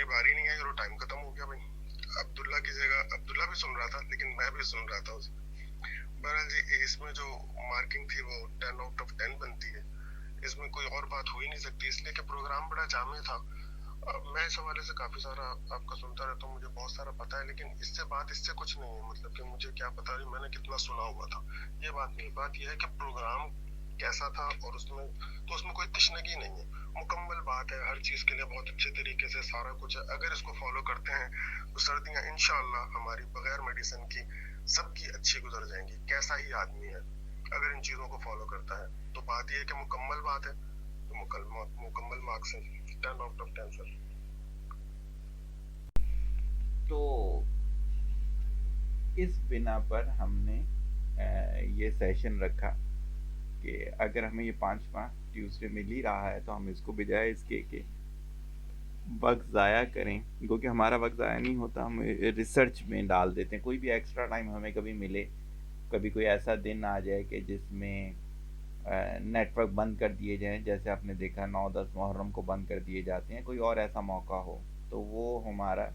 बारी नहीं आई और टाइम खत्म हो गया भाई। अब्दुल्ला की जगह अब्दुल्ला भी सुन रहा था, लेकिन मैं भी सुन रहा था उसे। बहरहाल जी, इसमें जो मार्किंग थी वो 10 आउट ऑफ 10 बनती है। इसमें कोई और बात हो ही नहीं सकती, इसलिए कि प्रोग्राम बड़ा जामे था। मैं इस हवाले से काफी सारा आपका सुनता रहता हूँ, मुझे बहुत सारा पता है, लेकिन इससे कुछ नहीं है। मतलब कि मुझे क्या पता नहीं मैंने कितना सुना हुआ था, ये बात नहीं। बात यह है कि प्रोग्राम कैसा था, और उसमें कोई तशनगी नहीं है, मुकम्मल बात है। हर चीज के लिए बहुत अच्छे तरीके से सारा कुछ है। अगर इसको फॉलो करते हैं तो सर्दियां इंशाअल्लाह हमारी बगैर मेडिसिन की सबकी अच्छी गुजर जाएंगी, कैसा ही आदमी है अगर इन चीजों को फॉलो करता है। तो बात यह है कि मुकम्मल बात है, तो मुकम्मल मार्क्स है, 10 आउट ऑफ 10 सर। तो इस बिना पर हमने ये सेशन रखा कि अगर हमें ये 5वां ट्यूसडे मिल ही रहा है तो हम इसको बजाय इसके कि वक्त ज़ाया करें, क्योंकि हमारा वक्त ज़ाया नहीं होता, हम रिसर्च में डाल देते हैं। कोई भी एक्स्ट्रा टाइम हमें कभी मिले, कभी कोई ऐसा दिन आ जाए कि जिसमें नेटवर्क बंद कर दिए जाएं, जैसे आपने देखा 9-10 मुहर्रम को बंद कर दिए जाते हैं, कोई और ऐसा मौका हो तो वो हमारा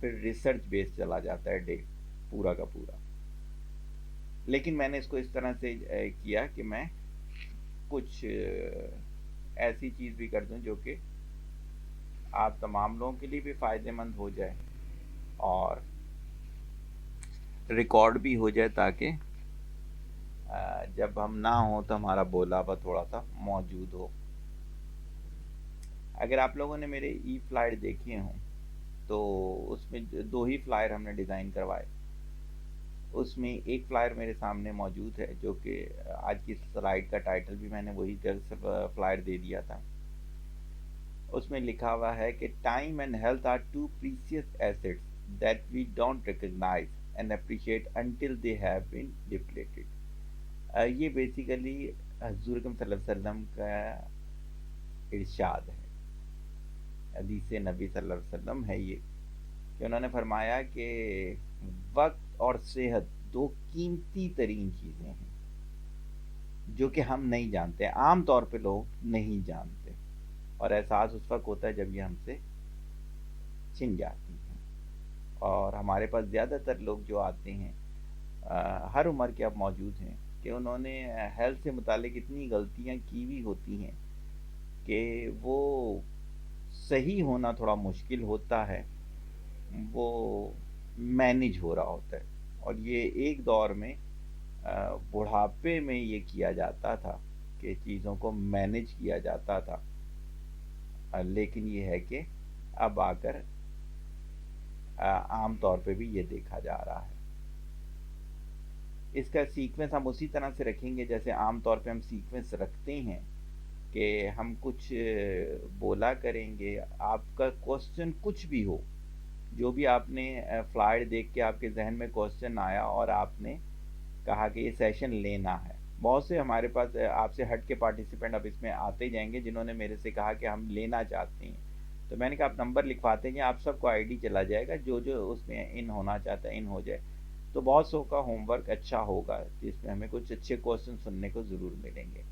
फिर रिसर्च बेस चला जाता है डे पूरा का पूरा। लेकिन मैंने इसको इस तरह से किया कि मैं कुछ ऐसी चीज़ भी कर दूं जो कि आप तमाम लोगों के लिए भी फ़ायदेमंद हो जाए और रिकॉर्ड भी हो जाए, ताकि जब हम ना हो तो हमारा बोला हुआ थोड़ा सा मौजूद हो। अगर आप लोगों ने मेरे ई फ्लायर देखे हों तो उसमें दो ही फ्लायर हमने डिज़ाइन करवाए। उसमें एक फ्लायर मेरे सामने मौजूद है जो कि आज की स्लाइड का टाइटल भी मैंने वही फ्लायर दे दिया था। उसमें लिखा हुआ है कि time and health are too precious assets that we don't recognise and appreciate until they have been depleted. ये बेसिकली हज़ूर अकरम सल्लल्लाहु अलैहि वसल्लम का इरशाद है, हदीस नबी सल्लल्लाहु अलैहि वसल्लम है ये, कि उन्होंने फरमाया कि वक्त और सेहत दो कीमती तरीन चीज़ें हैं जो कि हम नहीं जानते, आम तौर पे लोग नहीं जानते, और एहसास उस वक्त होता है जब ये हमसे छिन जाती हैं। और हमारे पास ज़्यादातर लोग जो आते हैं हर उम्र के अब मौजूद हैं कि उन्होंने हेल्थ से मुतालिक इतनी गलतियां की हुई होती हैं कि वो सही होना थोड़ा मुश्किल होता है, वो मैनेज हो रहा होता है। और ये एक दौर में बुढ़ापे में ये किया जाता था कि चीज़ों को मैनेज किया जाता था, लेकिन ये है कि अब आकर आम तौर पे भी ये देखा जा रहा है। इसका सीक्वेंस हम उसी तरह से रखेंगे जैसे आम तौर पे हम सीक्वेंस रखते हैं कि हम कुछ बोला करेंगे, आपका क्वेश्चन कुछ भी हो, जो भी आपने फ्लायर देख के आपके जहन में क्वेश्चन आया और आपने कहा कि ये सेशन लेना है। बहुत से हमारे पास आपसे हट के पार्टिसिपेंट अब इसमें आते जाएंगे जिन्होंने मेरे से कहा कि हम लेना चाहते हैं। तो मैंने कहा आप नंबर लिखवाते हैं, आप सबको आईडी चला जाएगा, जो जो उसमें इन होना चाहता है इन हो जाए। तो बहुत सौ का होमवर्क अच्छा होगा जिसमें हमें कुछ अच्छे क्वेश्चन सुनने को ज़रूर मिलेंगे।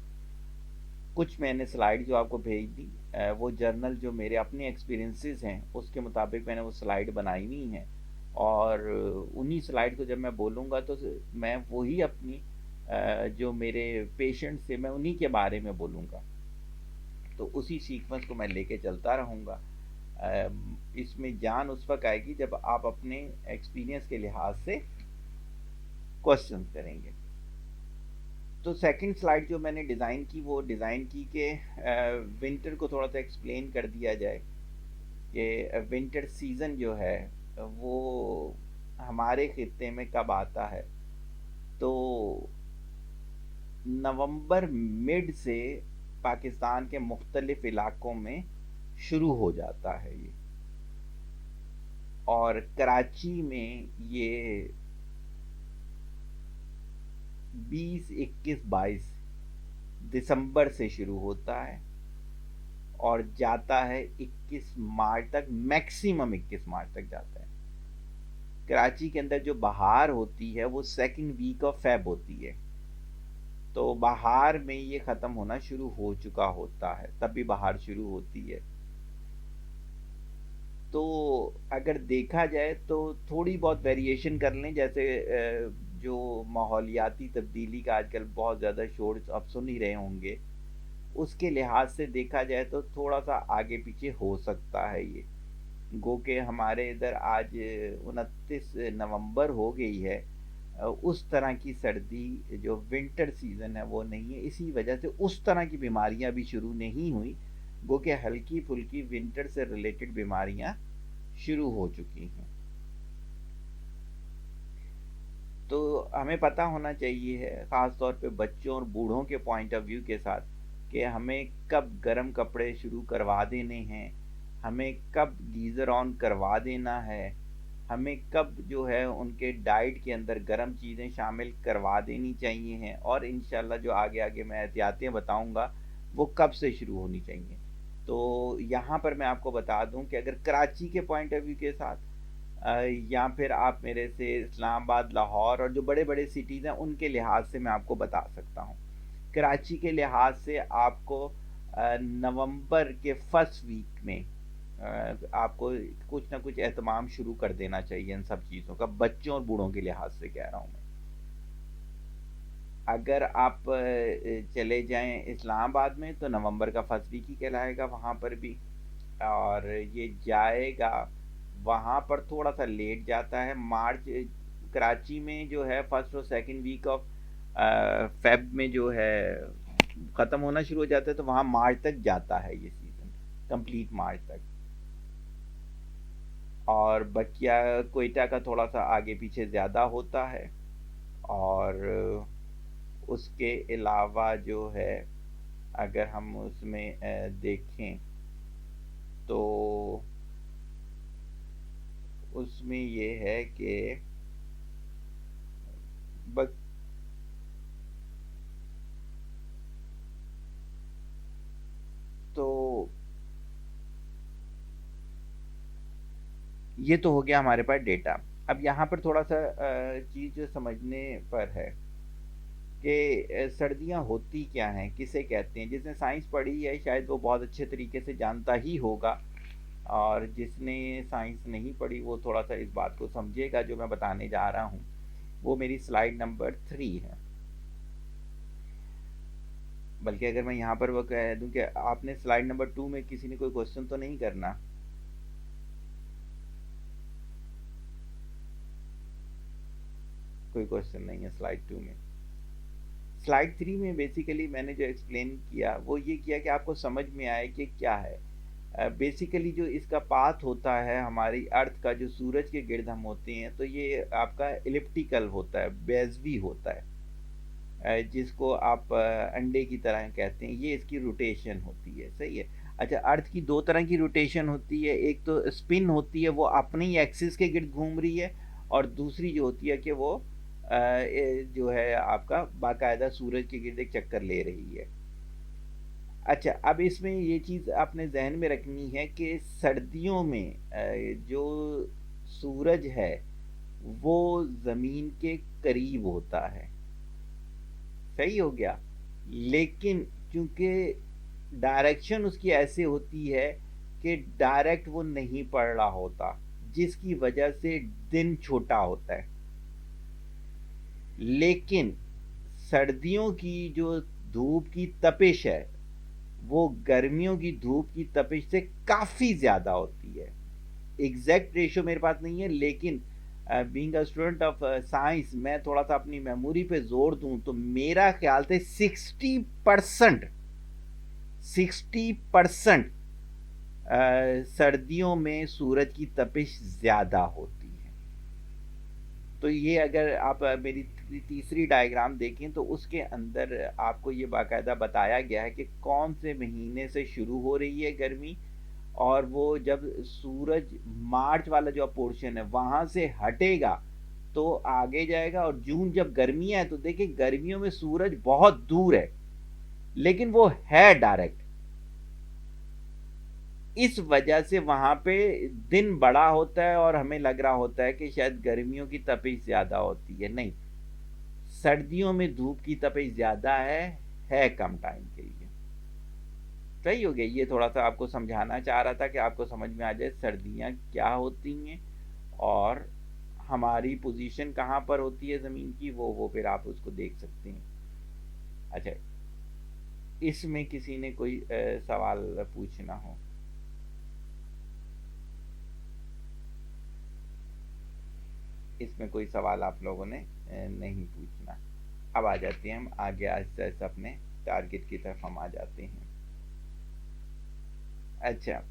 कुछ मैंने स्लाइड जो आपको भेज दी, वो जर्नल जो मेरे अपने एक्सपीरियंसेस हैं उसके मुताबिक मैंने वो स्लाइड बनाई हुई हैं, और उन्हीं स्लाइड को जब मैं बोलूँगा तो मैं वही अपनी जो मेरे पेशेंट से मैं उन्हीं के बारे में बोलूँगा, तो उसी सीक्वेंस को मैं लेके चलता रहूँगा। इसमें जान उस वक्त आएगी जब आप अपने एक्सपीरियंस के लिहाज से क्वेश्चन करेंगे। तो सेकंड स्लाइड जो मैंने डिज़ाइन की वो डिज़ाइन की कि विंटर को थोड़ा सा एक्सप्लेन कर दिया जाए कि विंटर सीज़न जो है वो हमारे ख़ित्ते में कब आता है। तो नवंबर मिड से पाकिस्तान के मुख्तलिफ इलाकों में शुरू हो जाता है ये, और कराची में ये 20, 21, 22 दिसंबर से शुरू होता है और जाता है 21 मार्च तक, मैक्सिमम 21 मार्च तक जाता है। कराची के अंदर जो बहार होती है वो सेकंड वीक ऑफ फेब होती है, तो बहार में ये ख़त्म होना शुरू हो चुका होता है, तब भी बहार शुरू होती है। तो अगर देखा जाए तो थोड़ी बहुत वेरिएशन कर लें, जैसे जो माहौलियाती तब्दीली का आजकल बहुत ज़्यादा शोर आप सुन ही रहे होंगे, उसके लिहाज से देखा जाए तो थोड़ा सा आगे पीछे हो सकता है ये। गो के हमारे इधर आज 29 नवंबर हो गई है, उस तरह की सर्दी जो विंटर सीजन है वो नहीं है, इसी वजह से उस तरह की बीमारियां भी शुरू नहीं हुई। गो के हल्की फुल्की विंटर से रिलेटेड बीमारियां शुरू हो चुकी हैं। तो हमें पता होना चाहिए है, ख़ास तौर पे बच्चों और बूढ़ों के पॉइंट ऑफ व्यू के साथ, कि हमें कब गर्म कपड़े शुरू करवा देने हैं, हमें कब गीज़र ऑन करवा देना है, हमें कब जो है उनके डाइट के अंदर गर्म चीज़ें शामिल करवा देनी चाहिए हैं, और इंशाल्लाह जो आगे आगे मैं एहतियातें बताऊंगा वो कब से शुरू होनी चाहिए। तो यहाँ पर मैं आपको बता दूं कि अगर कराची के पॉइंट ऑफ व्यू के साथ, या फिर आप मेरे से इस्लामाबाद, लाहौर और जो बड़े बड़े सिटीज़ हैं उनके लिहाज से मैं आपको बता सकता हूँ। कराची के लिहाज से आपको नवंबर के फर्स्ट वीक में आपको कुछ ना कुछ एहतमाम शुरू कर देना चाहिए इन सब चीज़ों का, बच्चों और बूढ़ों के लिहाज से कह रहा हूँ मैं। अगर आप चले जाएं इस्लामाबाद में तो नवंबर का फर्स्ट वीक ही कहलाएगा वहाँ पर भी, और ये जाएगा वहाँ पर थोड़ा सा लेट जाता है। मार्च कराची में जो है फर्स्ट और सेकंड वीक ऑफ फेब में जो है ख़त्म होना शुरू हो जाता है, तो वहाँ मार्च तक जाता है ये सीज़न, कंप्लीट मार्च तक। और बकिया कोयटा का थोड़ा सा आगे पीछे ज़्यादा होता है। और उसके अलावा जो है अगर हम उसमें देखें तो उसमें ये है कि तो ये तो हो गया हमारे पास डेटा। अब यहाँ पर थोड़ा सा चीज़ समझने पर है कि सर्दियाँ होती क्या हैं, किसे कहते हैं। जिसने साइंस पढ़ी है शायद वो बहुत अच्छे तरीके से जानता ही होगा, और जिसने साइंस नहीं पढ़ी वो थोड़ा सा इस बात को समझेगा। जो मैं बताने जा रहा हूँ वो मेरी स्लाइड नंबर 3 है। बल्कि अगर मैं यहाँ पर वो कह दूँ कि आपने स्लाइड नंबर 2 में किसी ने कोई क्वेश्चन तो नहीं करना। कोई क्वेश्चन नहीं है स्लाइड 2 में। स्लाइड 3 में बेसिकली मैंने जो एक्सप्लेन किया वो ये किया कि आपको समझ में आए कि क्या है। बेसिकली जो इसका पाथ होता है हमारी अर्थ का, जो सूरज के गिर्द हम होते हैं, तो ये आपका इलिप्टिकल होता है, बेज़वी होता है, जिसको आप अंडे की तरह कहते हैं। ये इसकी रोटेशन होती है, सही है। अच्छा, अर्थ की दो तरह की रोटेशन होती है, एक तो स्पिन होती है, वो अपने ही एक्सिस के गिर्द घूम रही है, और दूसरी जो होती है कि वो जो है आपका बाकायदा सूरज के गिर्द एक चक्कर ले रही है। अच्छा, अब इसमें ये चीज़ आपने जहन में रखनी है कि सर्दियों में जो सूरज है वो ज़मीन के करीब होता है, सही हो गया। लेकिन चूंकि डायरेक्शन उसकी ऐसे होती है कि डायरेक्ट वो नहीं पड़ रहा होता, जिसकी वजह से दिन छोटा होता है। लेकिन सर्दियों की जो धूप की तपिश है वो गर्मियों की धूप की तपिश से काफ़ी ज़्यादा होती है। एग्जैक्ट रेशियो मेरे पास नहीं है, लेकिन being a student of science मैं थोड़ा सा अपनी मेमोरी पे जोर दूं तो मेरा ख्याल से 60% सर्दियों में सूरज की तपिश ज़्यादा होती है। तो ये अगर आप मेरी तीसरी डायग्राम देखें तो उसके अंदर आपको ये बाकायदा बताया गया है कि कौन से महीने से शुरू हो रही है गर्मी, और वो जब सूरज मार्च वाला जो पोर्शन है वहाँ से हटेगा तो आगे जाएगा। और जून जब गर्मियाँ है तो देखिए गर्मियों में सूरज बहुत दूर है लेकिन वो है डायरेक्ट। इस वजह से वहां पे दिन बड़ा होता है और हमें लग रहा होता है कि शायद गर्मियों की तपिश ज्यादा होती है। नहीं, सर्दियों में धूप की तपिश ज्यादा है कम टाइम के लिए। सही हो गया। ये थोड़ा सा आपको समझाना चाह रहा था कि आपको समझ में आ जाए सर्दियाँ क्या होती हैं और हमारी पोजीशन कहाँ पर होती है ज़मीन की, वो फिर आप उसको देख सकते हैं। अच्छा, इसमें किसी ने कोई सवाल पूछना हो? इसमें कोई सवाल आप लोगों ने नहीं पूछना। अब आ जाते हैं हम आगे, आहिस्ता आहिस्ता अपने टारगेट की तरफ हम आ जाते हैं। अच्छा,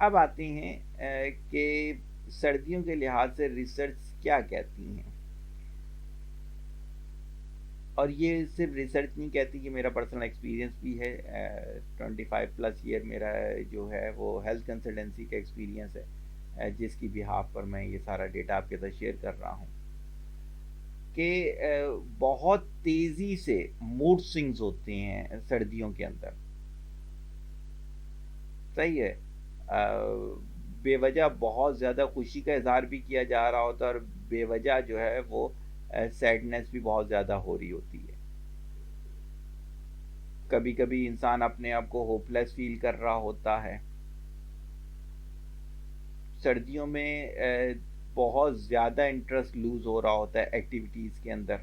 अब आते हैं कि सर्दियों के लिहाज से रिसर्च क्या कहती हैं। और ये सिर्फ रिसर्च नहीं कहती, कि मेरा पर्सनल एक्सपीरियंस भी है। 25+ ईयर मेरा जो है वो हेल्थ कंसल्टेंसी का एक्सपीरियंस है, जिसकी बिहाफ पर मैं ये सारा डेटा आपके साथ शेयर कर रहा हूँ कि बहुत तेज़ी से मूड स्विंग्स होते हैं सर्दियों के अंदर। सही है। बेवजह बहुत ज़्यादा खुशी का इजहार भी किया जा रहा होता है, और बेवजह जो है वो सैडनेस भी बहुत ज़्यादा हो रही होती है। कभी कभी इंसान अपने आप को होपलेस फील कर रहा होता है। सर्दियों में बहुत ज़्यादा इंटरेस्ट लूज़ हो रहा होता है एक्टिविटीज़ के अंदर।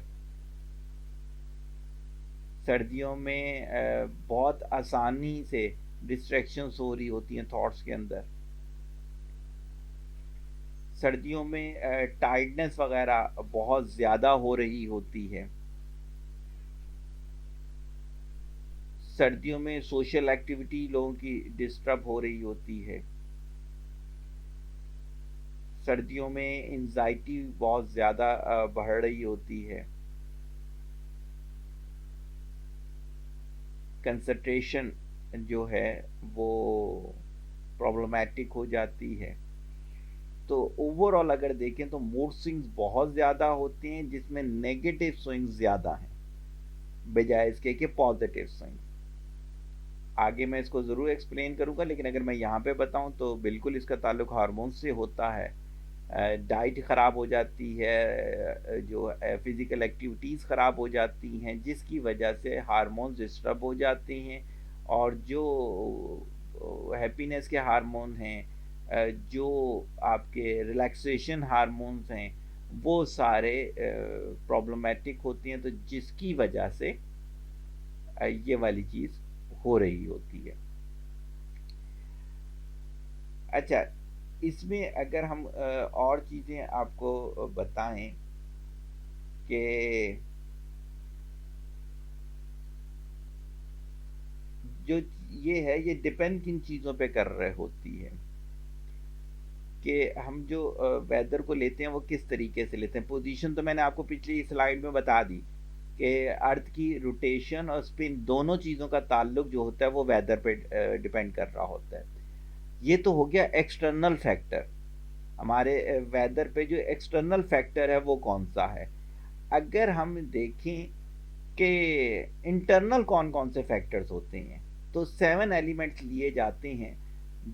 सर्दियों में बहुत आसानी से डिस्ट्रैक्शंस हो रही होती हैं थॉट्स के अंदर। सर्दियों में टायर्डनेस वगैरह बहुत ज़्यादा हो रही होती है। सर्दियों में सोशल एक्टिविटी लोगों की डिस्टर्ब हो रही होती है। सर्दियों में एंजाइटी बहुत ज़्यादा बढ़ रही होती है। कंसंट्रेशन जो है वो प्रॉब्लमेटिक हो जाती है। तो ओवरऑल अगर देखें तो मूड स्विंग्स बहुत ज़्यादा होते हैं, जिसमें नेगेटिव स्विंग्स ज़्यादा हैं बजाय इसके कि पॉजिटिव स्विंग्स। आगे मैं इसको ज़रूर एक्सप्लेन करूँगा, लेकिन अगर मैं यहाँ पे बताऊँ तो बिल्कुल इसका ताल्लुक हार्मोन से होता है। डाइट ख़राब हो जाती है, जो फिज़िकल एक्टिविटीज़ ख़राब हो जाती हैं, जिसकी वजह से हार्मोन्स डिस्टर्ब हो जाते हैं। और जो हैप्पीनेस के हार्मोन हैं, जो आपके रिलैक्सेशन हार्मोन्स हैं, वो सारे प्रॉब्लमेटिक होती हैं, तो जिसकी वजह से ये वाली चीज़ हो रही होती है। अच्छा, इसमें अगर हम और चीज़ें आपको बताएं कि जो ये है, ये डिपेंड किन चीज़ों पे कर रहे होती है कि हम जो वेदर को लेते हैं वो किस तरीके से लेते हैं। पोजीशन तो मैंने आपको पिछली स्लाइड में बता दी कि अर्थ की रोटेशन और स्पिन दोनों चीज़ों का ताल्लुक जो होता है वो वेदर पे डिपेंड कर रहा होता है। ये तो हो गया एक्सटर्नल फैक्टर। हमारे वेदर पे जो एक्सटर्नल फैक्टर है वो कौन सा है। अगर हम देखें कि इंटरनल कौन कौन से फैक्टर्स होते हैं, तो 7 एलिमेंट्स लिए जाते हैं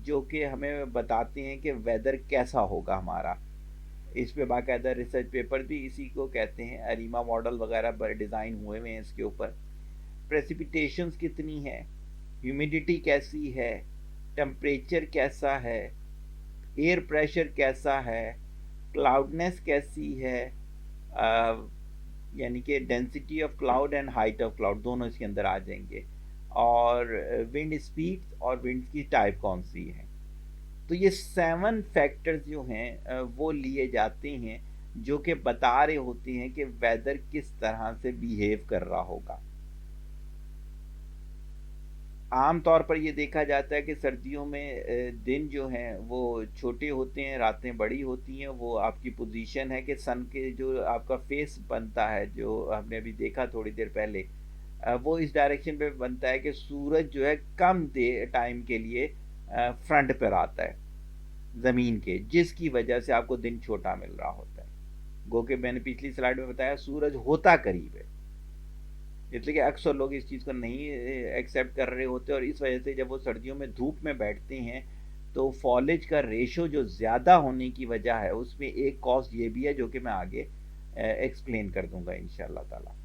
जो कि हमें बताते हैं कि वेदर कैसा होगा हमारा। इस पे बाकायदा रिसर्च पेपर भी इसी को कहते हैं, अरीमा मॉडल वगैरह डिज़ाइन हुए हुए हैं इसके ऊपर। प्रेसिपिटेशंस कितनी है, ह्यूमिडिटी कैसी है, टेम्परेचर कैसा है, एयर प्रेशर कैसा है, क्लाउडनेस कैसी है, यानी कि density of cloud and height of cloud दोनों इसके अंदर आ जाएंगे, और विंड स्पीड और विंड की टाइप कौन सी है। तो ये 7 फैक्टर्स जो हैं वो लिए जाते हैं, जो कि बता रहे होते हैं कि वेदर किस तरह से बिहेव कर रहा होगा। आम तौर पर ये देखा जाता है कि सर्दियों में दिन जो हैं वो छोटे होते हैं, रातें बड़ी होती हैं। वो आपकी पोजीशन है कि सन के जो आपका फेस बनता है, जो हमने अभी देखा थोड़ी देर पहले, वो इस डायरेक्शन पे बनता है कि सूरज जो है कम दे टाइम के लिए फ्रंट पर आता है ज़मीन के, जिसकी वजह से आपको दिन छोटा मिल रहा होता है। गो के मैंने पिछली स्लाइड में बताया सूरज होता करीब है, इसलिए कि अक्सर लोग इस चीज़ को नहीं एक्सेप्ट कर रहे होते, और इस वजह से जब वो सर्दियों में धूप में बैठते हैं तो फॉलेज का रेशो जो ज़्यादा होने की वजह है, उसमें एक कॉज ये भी है जो कि मैं आगे एक्सप्लेन कर दूंगा इंशाल्लाह ताला।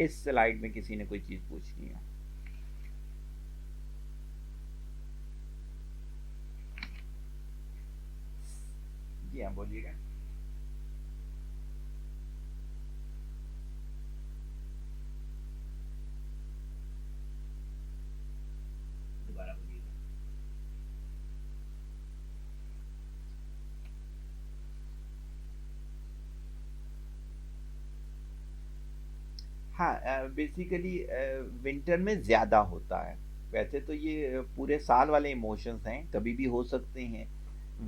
इस स्लाइड में किसी ने कोई चीज पूछनी है? जी हाँ, बोलिएगा। दोबारा बोलिएगा। हाँ, बेसिकली विंटर में ज़्यादा होता है। वैसे तो ये पूरे साल वाले इमोशंस हैं, कभी भी हो सकते हैं।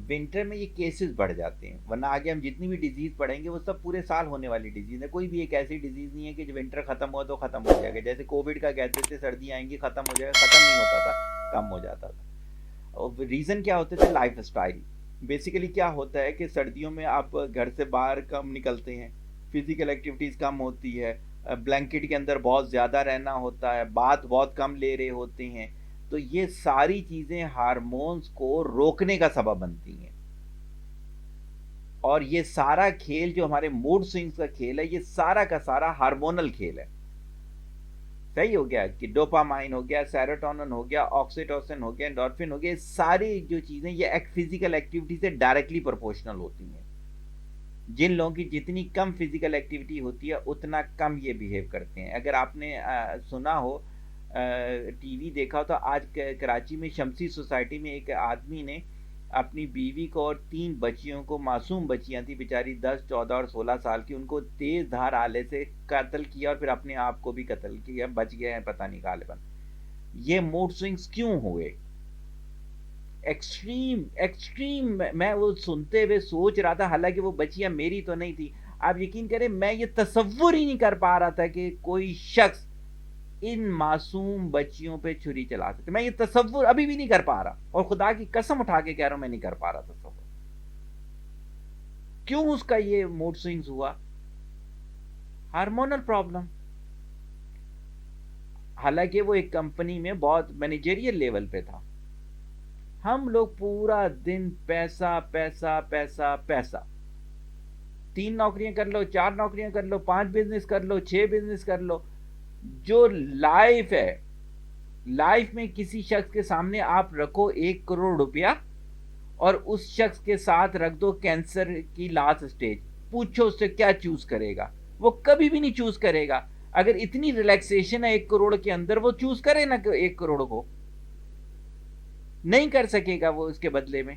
विंटर में ये केसेस बढ़ जाते हैं, वरना आगे हम जितनी भी डिजीज़ पढ़ेंगे वो सब पूरे साल होने वाली डिजीज़ है। कोई भी एक ऐसी डिजीज़ नहीं है कि जो विंटर ख़त्म हुआ तो ख़त्म हो जाएगा। जैसे कोविड का कहते थे सर्दी आएंगी ख़त्म हो जाएगा, ख़त्म नहीं होता था, कम हो जाता था। और रीज़न क्या होते थे? Life style. बेसिकली क्या होता है कि सर्दियों में आप घर से बाहर कम निकलते हैं, फिजिकल एक्टिविटीज़ कम होती है, ब्लैंकेट के अंदर बहुत ज़्यादा रहना होता है, बात बहुत कम ले रहे होते हैं। तो ये सारी चीज़ें हार्मोन्स को रोकने का सबब बनती हैं। और ये सारा खेल जो हमारे मूड स्विंग्स का खेल है, ये सारा का सारा हार्मोनल खेल है। सही हो गया कि डोपामाइन हो गया, सेरोटोनिन हो गया, ऑक्सीटोसिन हो गया, एंडोर्फिन हो गया, सारी जो चीज़ें ये फिजिकल एक्टिविटी से डायरेक्टली प्रोपोर्शनल होती हैं। जिन लोगों की जितनी कम फिजिकल एक्टिविटी होती है उतना कम ये बिहेव करते हैं। अगर आपने सुना हो, टीवी देखा हो, तो आज कराची में शमसी सोसाइटी में एक आदमी ने अपनी बीवी को और 3 बच्चियों को, मासूम बच्चियां थी बेचारी, 10, 14 और 16 साल की, उनको तेज धार आले से कत्ल किया और फिर अपने आप को भी कत्ल किया। बच गए हैं पता नहीं गालिबन। ये मूड स्विंग्स क्यों हुए? Extreme extreme. मैं वो सुनते हुए सोच रहा था, हालांकि वो बच्चियां मेरी तो नहीं थी, आप यकीन करें मैं ये तसव्वुर ही नहीं कर पा रहा था कि कोई शख्स इन मासूम बच्चियों पे छुरी चला सकते। मैं ये तसव्वुर अभी भी नहीं कर पा रहा, और खुदा की कसम उठा के कह रहा हूं मैं नहीं कर पा रहा तसव्वुर। क्यों उसका ये मूड स्विंग्स हुआ? Hormonal problem. हालांकि वो एक कंपनी में बहुत मैनेजरियल लेवल पे था। हम लोग पूरा दिन पैसा पैसा पैसा पैसा, 3 नौकरियां कर लो, 4 नौकरियां कर लो, 5 बिजनेस कर लो, 6 बिजनेस कर लो। जो लाइफ है, लाइफ में किसी शख्स के सामने आप रखो 1 करोड़ रुपया और उस शख्स के साथ रख दो कैंसर की लास्ट स्टेज, पूछो उससे क्या चूज करेगा? वो कभी भी नहीं चूज करेगा। अगर इतनी रिलैक्सेशन है 1 करोड़ के अंदर, वो चूज करे ना 1 करोड़ को? नहीं कर सकेगा वो इसके बदले में।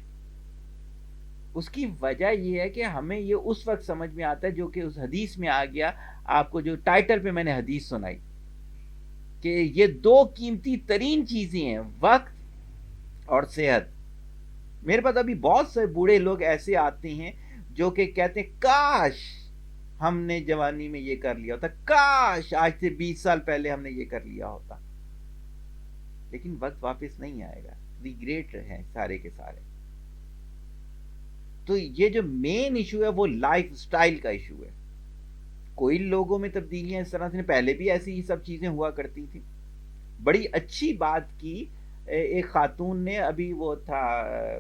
उसकी वजह यह है कि हमें ये उस वक्त समझ में आता है, जो कि उस हदीस में आ गया। आपको जो टाइटल पे मैंने हदीस सुनाई कि ये 2 कीमती तरीन चीजें हैं, वक्त और सेहत। मेरे पास अभी बहुत से बूढ़े लोग ऐसे आते हैं जो कि कहते हैं काश हमने जवानी में ये कर लिया होता, काश आज से 20 साल पहले हमने ये कर लिया होता। लेकिन वक्त वापस नहीं आएगा, रिग्रेट हैं सारे के सारे। तो ये जो मेन इशू है वो लाइफ स्टाइल का इशू है। कोई लोगों में तब्दीलियां इस तरह से, पहले भी ऐसी ही सब चीजें हुआ करती थी। बड़ी अच्छी बात की एक खातून ने, अभी वो था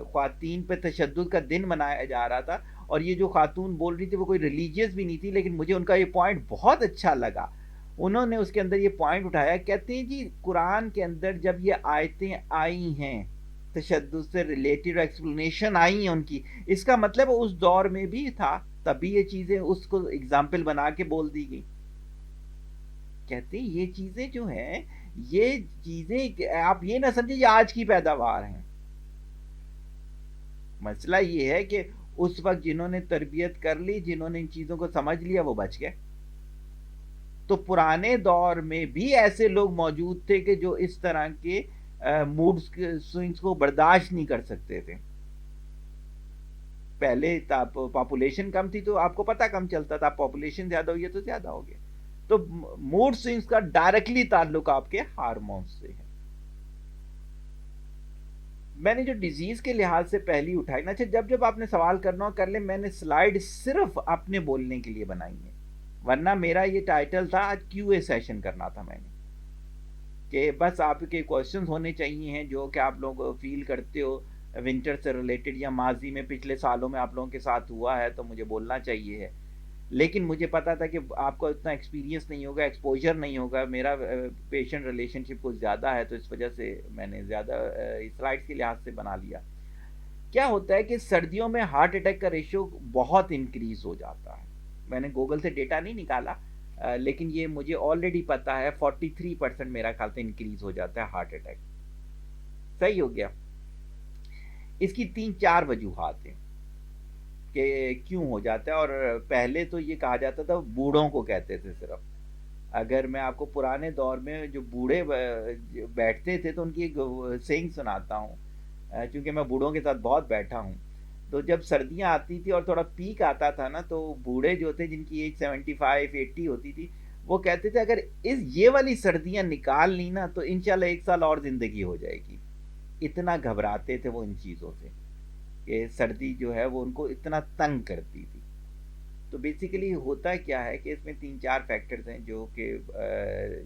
ख्वातीन पे तशद्दुद का दिन मनाया जा रहा था, और ये जो खातून बोल रही थी वो कोई रिलीजियस भी नहीं थी, लेकिन मुझे उनका ये पॉइंट बहुत अच्छा लगा। उन्होंने उसके अंदर ये पॉइंट उठाया, कहते हैं जी कुरान के अंदर जब ये आयतें आई हैं, तशद्दुद से रिलेटेड एक्सप्लेनेशन आई हैं उनकी, इसका मतलब उस दौर में भी था, तभी ये चीजें उसको एग्जाम्पल बना के बोल दी गई। कहते हैं ये चीजें जो हैं, ये चीजें आप ये ना समझे ये आज की पैदावार हैं। मसला ये है कि उस वक्त जिन्होंने तरबियत कर ली, जिन्होंने इन चीजों को समझ लिया, वो बच गए। तो पुराने दौर में भी ऐसे लोग मौजूद थे कि जो इस तरह के मूड स्विंग्स को बर्दाश्त नहीं कर सकते थे। पहले पॉपुलेशन कम थी तो आपको पता कम चलता था, पॉपुलेशन ज्यादा हुई है तो ज्यादा हो गया। तो मूड स्विंग्स का डायरेक्टली ताल्लुक आपके हार्मोन्स से है। मैंने जो डिजीज के लिहाज से पहली उठाई ना, अच्छा जब जब आपने सवाल करना हो कर ले, मैंने स्लाइड सिर्फ अपने बोलने के लिए बनाई है, वरना मेरा ये टाइटल था आज क्यूए सेशन करना था मैंने, कि बस आपके क्वेश्चंस होने चाहिए हैं जो कि आप लोग फील करते हो विंटर से रिलेटेड, या माजी में पिछले सालों में आप लोगों के साथ हुआ है तो मुझे बोलना चाहिए है। लेकिन मुझे पता था कि आपको इतना एक्सपीरियंस नहीं होगा, एक्सपोजर नहीं होगा, मेरा पेशेंट रिलेशनशिप कुछ ज़्यादा है, तो इस वजह से मैंने ज़्यादा स्लाइड्स के लिहाज से बना लिया। क्या होता है कि सर्दियों में हार्ट अटैक का रेशियो बहुत इंक्रीज हो जाता है। मैंने गूगल से डेटा नहीं निकाला, लेकिन ये मुझे ऑलरेडी पता है 43% मेरा ख्याल से इंक्रीज हो जाता है हार्ट अटैक। सही हो गया। इसकी 3-4 वजूहात हैं कि क्यों हो जाता है। और पहले तो ये कहा जाता था, बूढ़ों को कहते थे सिर्फ। अगर मैं आपको पुराने दौर में जो बूढ़े बैठते थे तो उनकी एक सेइंग सुनाता हूँ, क्योंकि मैं बूढ़ों के साथ बहुत बैठा हूँ। तो जब सर्दियाँ आती थी और थोड़ा पीक आता था ना, तो बूढ़े जो थे जिनकी एज 75-80 होती थी, वो कहते थे अगर ये वाली सर्दियाँ निकाल ली ना तो इंशाल्लाह 1 साल और ज़िंदगी हो जाएगी। इतना घबराते थे वो इन चीज़ों से कि सर्दी जो है वो उनको इतना तंग करती थी। तो बेसिकली होता क्या है कि इसमें 3-4 फैक्टर्स हैं जो कि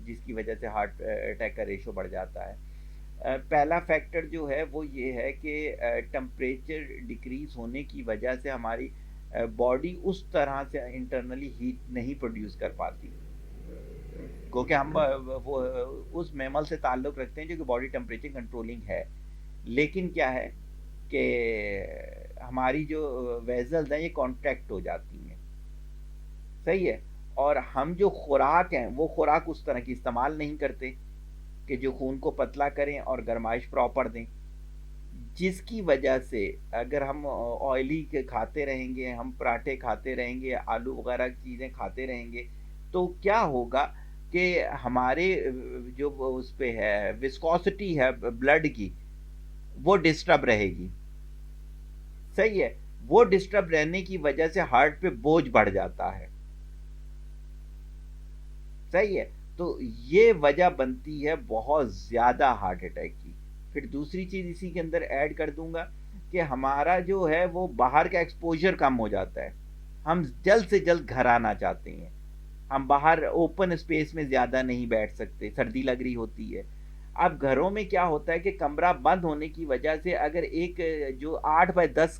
जिसकी वजह से हार्ट अटैक का रेशो बढ़ जाता है। पहला फैक्टर जो है वो ये है कि टेम्परेचर डिक्रीज होने की वजह से हमारी बॉडी उस तरह से इंटरनली हीट नहीं प्रोड्यूस कर पाती, क्योंकि हम वो उस मैमल से ताल्लुक़ रखते हैं जो कि बॉडी टेम्परेचर कंट्रोलिंग है। लेकिन क्या है कि हमारी जो वेजल्स हैं ये कॉन्ट्रैक्ट हो जाती हैं। सही है। और हम जो खुराक हैं वो खुराक उस तरह की इस्तेमाल नहीं करते कि जो खून को पतला करें और गर्माइश प्रॉपर दें, जिसकी वजह से अगर हम ऑयली के खाते रहेंगे, हम पराठे खाते रहेंगे, आलू वगैरह की चीज़ें खाते रहेंगे, तो क्या होगा कि हमारे जो उस पे है विस्कोसिटी है ब्लड की, वो डिस्टर्ब रहेगी। सही है। वो डिस्टर्ब रहने की वजह से हार्ट पे बोझ बढ़ जाता है। सही है। तो ये वजह बनती है बहुत ज़्यादा हार्ट अटैक की। फिर दूसरी चीज़ इसी के अंदर ऐड कर दूंगा कि हमारा जो है वो बाहर का एक्सपोजर कम हो जाता है। हम जल्द से जल्द घर आना चाहते हैं, हम बाहर ओपन स्पेस में ज़्यादा नहीं बैठ सकते, सर्दी लग रही होती है। अब घरों में क्या होता है कि कमरा बंद होने की वजह से अगर एक जो 8 बाय 10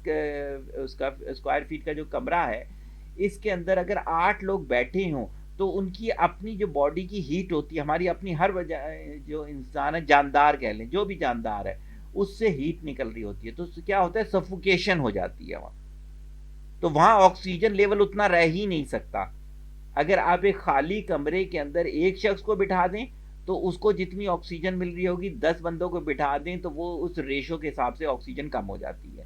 उसका स्क्वायर फीट का जो कमरा है, इसके अंदर अगर 8 लोग बैठे हों तो उनकी अपनी जो बॉडी की हीट होती है, हमारी अपनी हर वजह जो इंसान है जानदार कह लें, जो भी जानदार है, उससे हीट निकल रही होती है, तो उससे क्या होता है सफोकेशन हो जाती है वहाँ। तो वहाँ ऑक्सीजन लेवल उतना रह ही नहीं सकता। अगर आप एक खाली कमरे के अंदर एक शख्स को बिठा दें तो उसको जितनी ऑक्सीजन मिल रही होगी 10 बंदों को बिठा दें तो वो उस रेशो के हिसाब से ऑक्सीजन कम हो जाती है।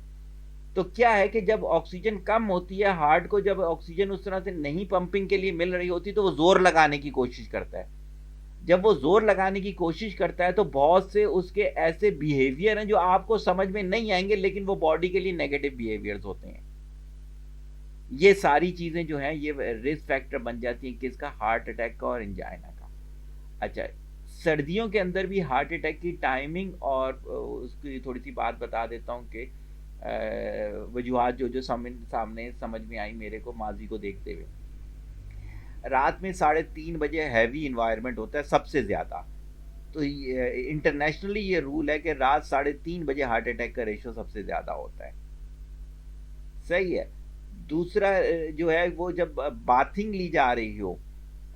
तो क्या है कि जब ऑक्सीजन कम होती है, हार्ट को जब ऑक्सीजन उस तरह से नहीं पंपिंग के लिए मिल रही होती तो वो जोर लगाने की कोशिश करता है। जब वो जोर लगाने की कोशिश करता है तो बहुत से उसके ऐसे बिहेवियर हैं जो आपको समझ में नहीं आएंगे, लेकिन वो बॉडी के लिए नेगेटिव बिहेवियर्स होते हैं। ये सारी चीजें जो हैं ये रिस्क फैक्टर बन जाती हैं किसका, हार्ट अटैक का और एंजाइना का। अच्छा, सर्दियों के अंदर भी हार्ट अटैक की टाइमिंग और उसकी थोड़ी सी बात बता देता हूँ कि वजूहात जो जो सामने समझ में आई मेरे को माजी को देखते हुए। रात में 3:30 बजे हैवी इन्वायरमेंट होता है सबसे ज़्यादा। तो इंटरनेशनली ये रूल है कि रात 3:30 बजे हार्ट अटैक का रेशो सबसे ज़्यादा होता है। सही है। दूसरा जो है वो जब बाथिंग ली जा रही हो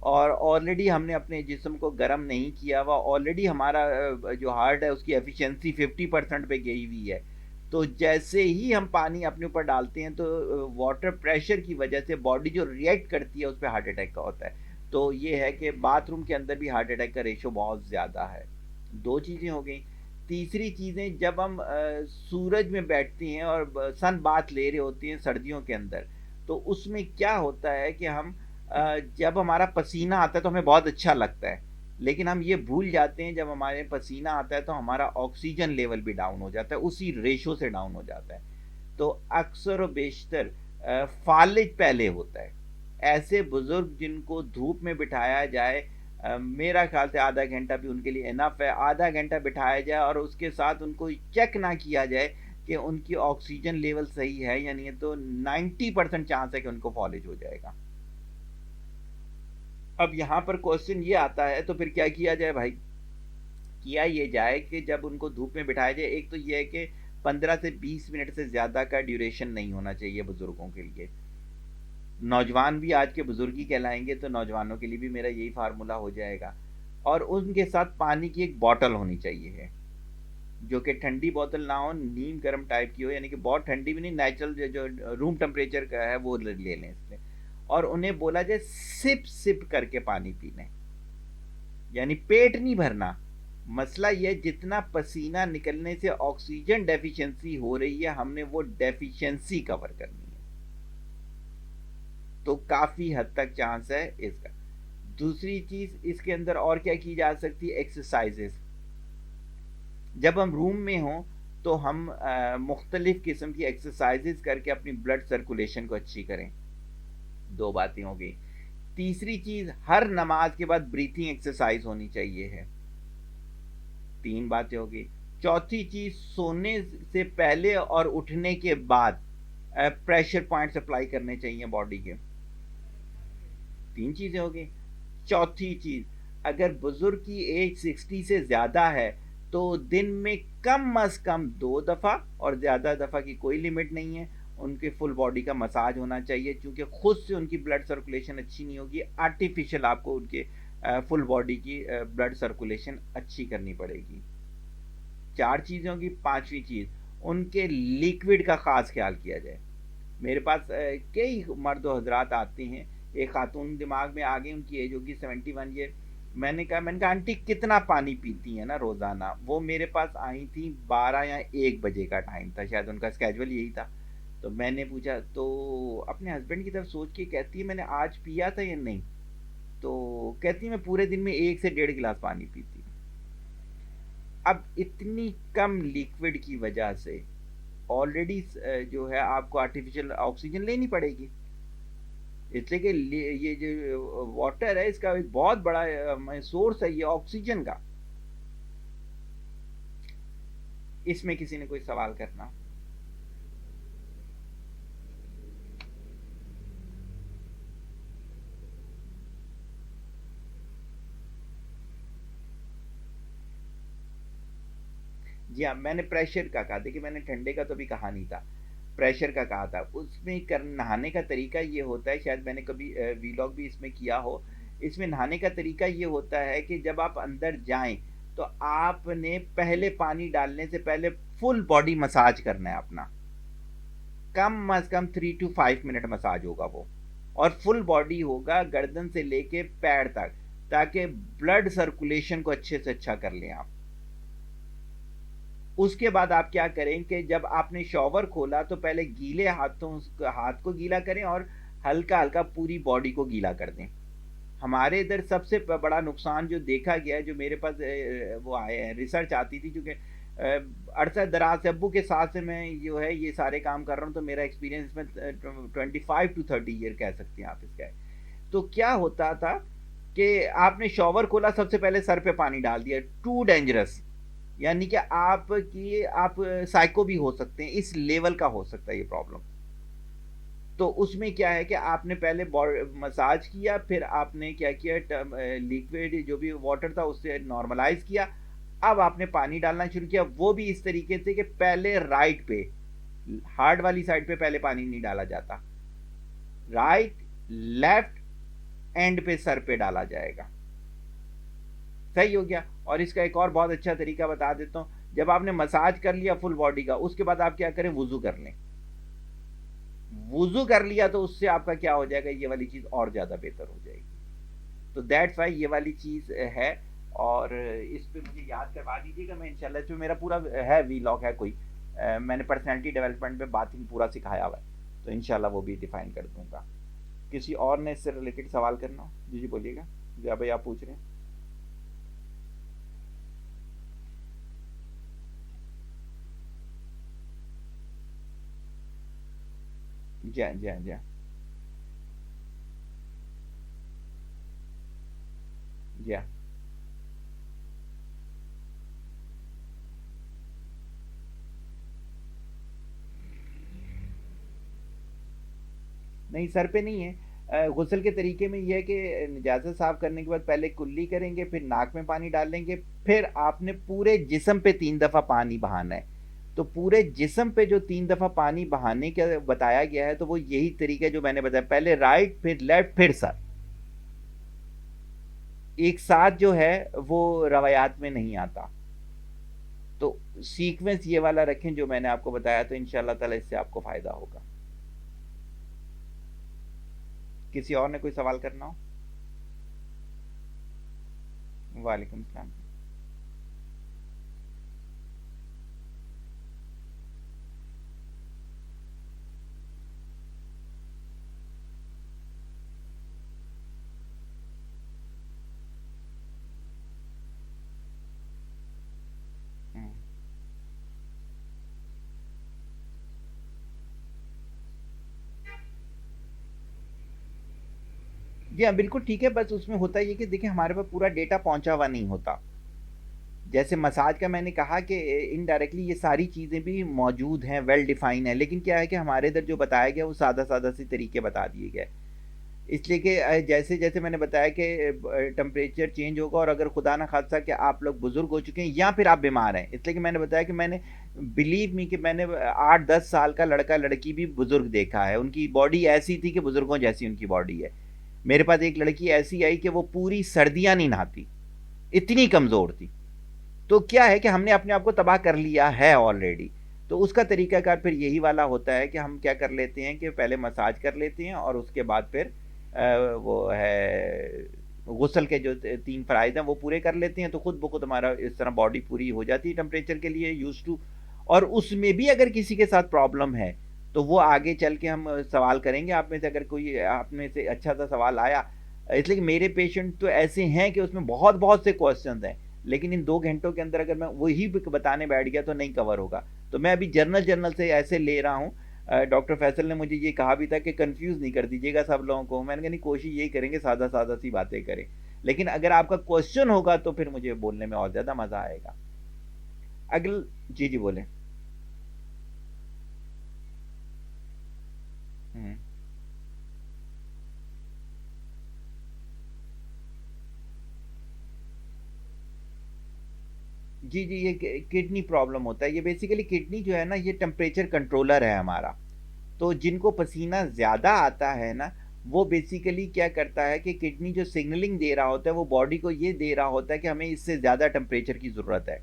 और ऑलरेडी हमने अपने जिस्म को गर्म नहीं किया हुआ, ऑलरेडी हमारा जो हार्ट है उसकी एफिशिएंसी 50% पे गई हुई है, तो जैसे ही हम पानी अपने ऊपर डालते हैं तो वाटर प्रेशर की वजह से बॉडी जो रिएक्ट करती है उस पर हार्ट अटैक का होता है। तो ये है कि बाथरूम के अंदर भी हार्ट अटैक का रेशो बहुत ज़्यादा है। 2 चीज़ें हो गई। तीसरी चीज़ें, जब हम सूरज में बैठते हैं और सन बाथ ले रहे होते हैं सर्दियों के अंदर, तो उसमें क्या होता है कि हम जब हमारा पसीना आता है तो हमें बहुत अच्छा लगता है, लेकिन हम ये भूल जाते हैं जब हमारे पसीना आता है तो हमारा ऑक्सीजन लेवल भी डाउन हो जाता है, उसी रेशो से डाउन हो जाता है। तो अक्सर व बेशतर फालिज पहले होता है। ऐसे बुजुर्ग जिनको धूप में बिठाया जाए, मेरा ख्याल से आधा घंटा भी उनके लिए इनफ है। आधा घंटा बिठाया जाए और उसके साथ उनको चेक ना किया जाए कि उनकी ऑक्सीजन लेवल सही है या नहीं है, तो 90% चांस है कि उनको फॉलिज हो जाएगा। अब यहाँ पर क्वेश्चन ये आता है, तो फिर क्या किया जाए भाई? किया ये जाए कि जब उनको धूप में बिठाया जाए, एक तो ये है कि 15 से 20 मिनट से ज़्यादा का ड्यूरेशन नहीं होना चाहिए बुज़ुर्गों के लिए। नौजवान भी आज के बुजुर्गी कहलाएंगे, तो नौजवानों के लिए भी मेरा यही फार्मूला हो जाएगा। और उनके साथ पानी की एक बॉटल होनी चाहिए है, जो कि ठंडी बोतल ना हो, नीम गर्म टाइप की हो, यानी कि बहुत ठंडी भी नहीं, नेचुरल जो रूम टेम्परेचर का है वो ले लें इसमें। और उन्हें बोला जाए सिप सिप करके पानी पीने, यानी पेट नहीं भरना। मसला यह, जितना पसीना निकलने से ऑक्सीजन डेफिशिएंसी हो रही है, हमने वो डेफिशिएंसी कवर करनी है, तो काफी हद तक चांस है इसका। दूसरी चीज इसके अंदर और क्या की जा सकती है, एक्सरसाइजेस। जब हम रूम में हों तो हम मुख्तलिफ किस्म की एक्सरसाइजेस करके अपनी ब्लड सर्कुलेशन को अच्छी करें। दो बातें हो गई। तीसरी चीज, हर नमाज के बाद ब्रीथिंग एक्सरसाइज होनी चाहिए है। तीन बातें हो गई। चौथी चीज, सोने से पहले और उठने के बाद प्रेशर पॉइंट्स अप्लाई करने चाहिए बॉडी के। तीन चीजें हो गई। चौथी चीज, अगर बुजुर्ग की एज 60 से ज्यादा है तो दिन में कम अज कम 2 दफा, और ज्यादा दफा की कोई लिमिट नहीं है, उनके फुल बॉडी का मसाज होना चाहिए, क्योंकि खुद से उनकी ब्लड सर्कुलेशन अच्छी नहीं होगी, आर्टिफिशियल आपको उनके फुल बॉडी की ब्लड सर्कुलेशन अच्छी करनी पड़ेगी। 4 चीजें होंगी। 5वीं चीज, उनके लिक्विड का खास ख्याल किया जाए। मेरे पास कई मर्द हजरात आते हैं, एक खातून दिमाग में आ गई, उनकी एज होगी 71 ईयर। मैंने कहा आंटी कितना पानी पीती है ना रोजाना। वो मेरे पास आई थी 12 या 1 बजे का टाइम था, शायद उनका स्केड्यूल यही था। तो मैंने पूछा, तो अपने हस्बैंड की तरफ सोच के कहती है मैंने आज पिया था या नहीं, तो कहती मैं पूरे दिन में 1 से 1.5 गिलास पानी पीती। अब इतनी कम लिक्विड की वजह से ऑलरेडी जो है आपको आर्टिफिशियल ऑक्सीजन लेनी पड़ेगी, इसलिए कि ये जो वाटर है इसका एक बहुत बड़ा सोर्स है ये ऑक्सीजन का। इसमें किसी ने कोई सवाल करना? जी हाँ, मैंने प्रेशर का कहा, देखिए मैंने ठंडे का तो भी कहा नहीं था, प्रेशर का कहा था। उसमें नहाने का तरीका ये होता है, शायद मैंने कभी वीलॉग भी इसमें किया हो। इसमें नहाने का तरीका ये होता है कि जब आप अंदर जाएं तो आपने पहले पानी डालने से पहले फुल बॉडी मसाज करना है अपना, कम अज कम 3 to 5 मिनट मसाज होगा वो, और फुल बॉडी होगा गर्दन से लेके पैर तक, ताकि ब्लड सर्कुलेशन को अच्छे से अच्छा कर लें आप। उसके बाद आप क्या करें कि जब आपने शॉवर खोला तो पहले गीले हाथ को गीला करें और हल्का हल्का पूरी बॉडी को गीला कर दें। हमारे इधर सबसे बड़ा नुकसान जो देखा गया है, जो मेरे पास वो आए हैं, रिसर्च आती थी, क्योंकि अरसा दराज से अब्बू के साथ से मैं जो है ये सारे काम कर रहा हूँ, तो मेरा एक्सपीरियंस इसमें 25 to 30 ईयर कह सकते हैं आप इसका। तो क्या होता था कि आपने शॉवर खोला, सबसे पहले सर पे पानी डाल दिया, टू डेंजरस, यानी कि आप साइको भी हो सकते हैं, इस लेवल का हो सकता है ये प्रॉब्लम। तो उसमें क्या है कि आपने पहले मसाज किया, फिर आपने क्या किया, लिक्विड जो भी वाटर था उससे नॉर्मलाइज किया, अब आपने पानी डालना शुरू किया, वो भी इस तरीके से कि पहले राइट पे, हार्ड वाली साइड पे पहले पानी नहीं डाला जाता, राइट लेफ्ट एंड पे सर पे डाला जाएगा। सही हो गया। और इसका एक और बहुत अच्छा तरीका बता देता हूं, जब आपने मसाज कर लिया फुल बॉडी का, उसके बाद आप क्या करें, वुजू कर लें। वुजू कर लिया तो उससे आपका क्या हो जाएगा, ये वाली चीज और ज्यादा बेहतर हो जाएगी। तो दैट्स वाई ये वाली चीज है, और इस पे मुझे याद करवा दीजिएगा, मैं इंशाल्लाह, इसमें मेरा पूरा है वीलॉग है कोई, मैंने पर्सनैलिटी डेवलपमेंट पे बातिंग पूरा सिखाया हुआ है, तो इंशाल्लाह वो भी डिफाइन कर दूंगा। किसी और ने इससे रिलेटेड सवाल करना? जी जी बोलिएगा, जो भाई आप पूछ रहे हैं। जी हाँ जी हाँ जी हाँ जी हाँ। नहीं, सर पे नहीं है। गुस्ल के तरीके में यह है कि निजाजत साफ करने के बाद पहले कुल्ली करेंगे, फिर नाक में पानी डालेंगे, फिर आपने पूरे जिस्म पे 3 दफा पानी बहाना है, तो पूरे जिस्म पे जो 3 दफ़ा पानी बहाने का बताया गया है, तो वो यही तरीका है जो मैंने बताया, पहले राइट फिर लेफ्ट फिर सर, एक साथ जो है वो रवायात में नहीं आता। तो सीक्वेंस ये वाला रखें जो मैंने आपको बताया, तो इंशाल्लाह ताला इससे आपको फ़ायदा होगा। किसी और ने कोई सवाल करना हो? वालेकुम सलाम। जी हाँ, बिल्कुल ठीक है, बस उसमें होता ये कि देखिए हमारे पास पूरा डेटा पहुँचा हुआ नहीं होता। जैसे मसाज का मैंने कहा कि इनडायरेक्टली ये सारी चीज़ें भी मौजूद हैं, वेल डिफ़ाइन है, लेकिन क्या है कि हमारे इधर जो बताया गया वो सादा-सादा से तरीके बता दिए गए। इसलिए कि जैसे-जैसे मैंने बताया कि टेम्परेचर चेंज होगा, और अगर खुदा ना खास्ता कि आप लोग बुज़ुर्ग हो चुके हैं या फिर आप बीमार हैं, इसलिए कि मैंने बताया कि मैंने बिलीव मी कि मैंने 8-10 साल का लड़का-लड़की भी बुज़ुर्ग देखा है। उनकी बॉडी ऐसी थी कि बुज़ुर्गों जैसी उनकी बॉडी है। मेरे पास एक लड़की ऐसी आई कि वो पूरी सर्दियाँ नहीं नहाती, इतनी कमज़ोर थी। तो क्या है कि हमने अपने आप को तबाह कर लिया है ऑलरेडी। तो उसका तरीकाकार फिर यही वाला होता है कि हम क्या कर लेते हैं कि पहले मसाज कर लेते हैं, और उसके बाद फिर वो है गुस्ल के जो 3 फ़राइज़ हैं वो पूरे कर लेते हैं, तो खुद ब खुद हमारा इस तरह बॉडी पूरी हो जाती है टेम्परेचर के लिए यूज़्ड टू। और उसमें भी अगर किसी के साथ प्रॉब्लम है, तो वो आगे चल के हम सवाल करेंगे। आप में से अगर कोई आप में से अच्छा-सा सवाल आया, इसलिए कि मेरे पेशेंट तो ऐसे हैं कि उसमें बहुत-बहुत से क्वेश्चंस हैं, लेकिन इन 2 घंटों के अंदर अगर मैं वही ब बताने बैठ गया तो नहीं कवर होगा। तो मैं अभी जर्नल से ऐसे ले रहा हूँ। डॉक्टर फैसल ने मुझे ये कहा भी था कि कन्फ्यूज़ नहीं कर दीजिएगा सब लोगों को। मैंने कहा नहीं, कोशिश यही करेंगे सादा-सादा सी बातें करें। लेकिन अगर आपका क्वेश्चन होगा तो फिर मुझे बोलने में और ज़्यादा मज़ा आएगा। जी, जी बोलें। हुँ। जी, जी, ये किडनी प्रॉब्लम होता है। ये बेसिकली किडनी जो है ना, ये टेम्परेचर कंट्रोलर है हमारा। तो जिनको पसीना ज़्यादा आता है ना, वो बेसिकली क्या करता है कि किडनी जो सिग्नलिंग दे रहा होता है, वो बॉडी को ये दे रहा होता है कि हमें इससे ज़्यादा टेम्परेचर की ज़रूरत है।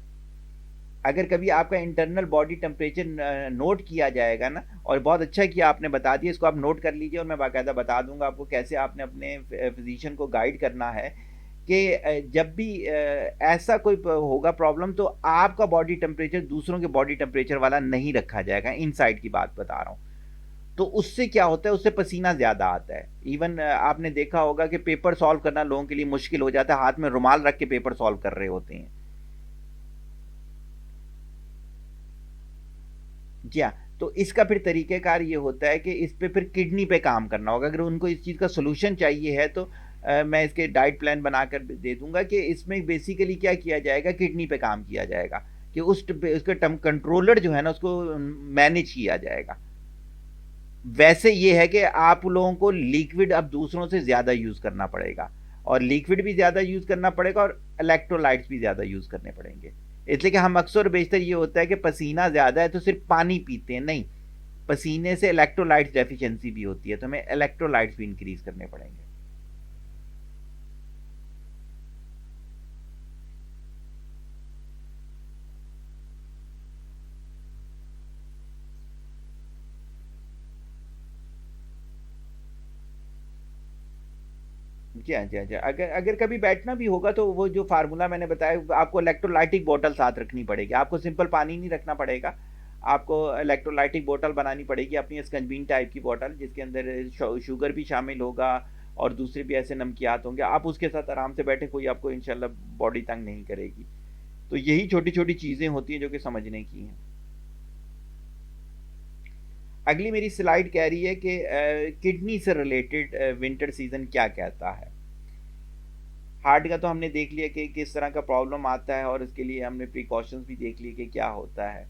अगर कभी आपका इंटरनल बॉडी टेम्परेचर नोट किया जाएगा ना, और बहुत अच्छा किया आपने बता दिया, इसको आप नोट कर लीजिए, और मैं बाकायदा बता दूंगा आपको कैसे आपने अपने फिजिशियन को गाइड करना है कि जब भी ऐसा कोई होगा प्रॉब्लम, तो आपका बॉडी टेम्परेचर दूसरों के बॉडी टेम्परेचर वाला नहीं रखा जाएगा। इनसाइड की बात बता रहा हूँ। तो उससे क्या होता है, उससे पसीना ज़्यादा आता है। इवन आपने देखा होगा कि पेपर सॉल्व करना लोगों के लिए मुश्किल हो जाता है, हाथ में रुमाल रख के पेपर सॉल्व कर रहे होते हैं। जी हाँ, तो इसका फिर तरीक़ेकार ये होता है कि इस पे फिर किडनी पे काम करना होगा। अगर उनको इस चीज़ का सॉल्यूशन चाहिए है, तो मैं इसके डाइट प्लान बनाकर दे दूँगा कि इसमें बेसिकली क्या किया जाएगा, किडनी पे काम किया जाएगा कि उसके टर्म कंट्रोलर जो है ना, उसको मैनेज किया जाएगा। वैसे ये है कि आप लोगों को लिक्विड अब दूसरों से ज़्यादा यूज़ करना पड़ेगा, और लिक्विड भी ज़्यादा यूज़ करना पड़ेगा, और इलेक्ट्रोलाइट्स भी ज़्यादा यूज़ करने पड़ेंगे। इसलिए कि हम अक्सर बेशतर ये होता है कि पसीना ज़्यादा है तो सिर्फ पानी पीते हैं, नहीं, पसीने से इलेक्ट्रोलाइट्स डेफिशिएंसी भी होती है, तो हमें इलेक्ट्रोलाइट्स भी इंक्रीज़ करने पड़ेंगे। जी हाँ, जी हाँ, जी हाँ। अगर अगर कभी बैठना भी होगा, तो वो जो फ़ार्मूला मैंने बताया, आपको इलेक्ट्रोलाइटिक बॉटल साथ रखनी पड़ेगी। आपको सिंपल पानी नहीं रखना पड़ेगा। आपको इलेक्ट्रोलाइटिक बॉटल बनानी पड़ेगी, अपनी स्कंजबीन टाइप की बॉटल, जिसके अंदर शुगर भी शामिल होगा, और दूसरे भी ऐसे नमकियात होंगे। आप उसके साथ आराम से बैठें, कोई आपको इंशाल्लाह बॉडी तंग नहीं करेगी। तो यही छोटी-छोटी चीज़ें होती हैं जो कि समझने की हैं। अगली मेरी स्लाइड कह रही है कि किडनी से रिलेटेड विंटर सीज़न क्या कहता है। हार्ट का तो हमने देख लिया कि किस तरह का प्रॉब्लम आता है, और इसके लिए हमने प्रिकॉशंस भी देख लिए कि क्या होता है।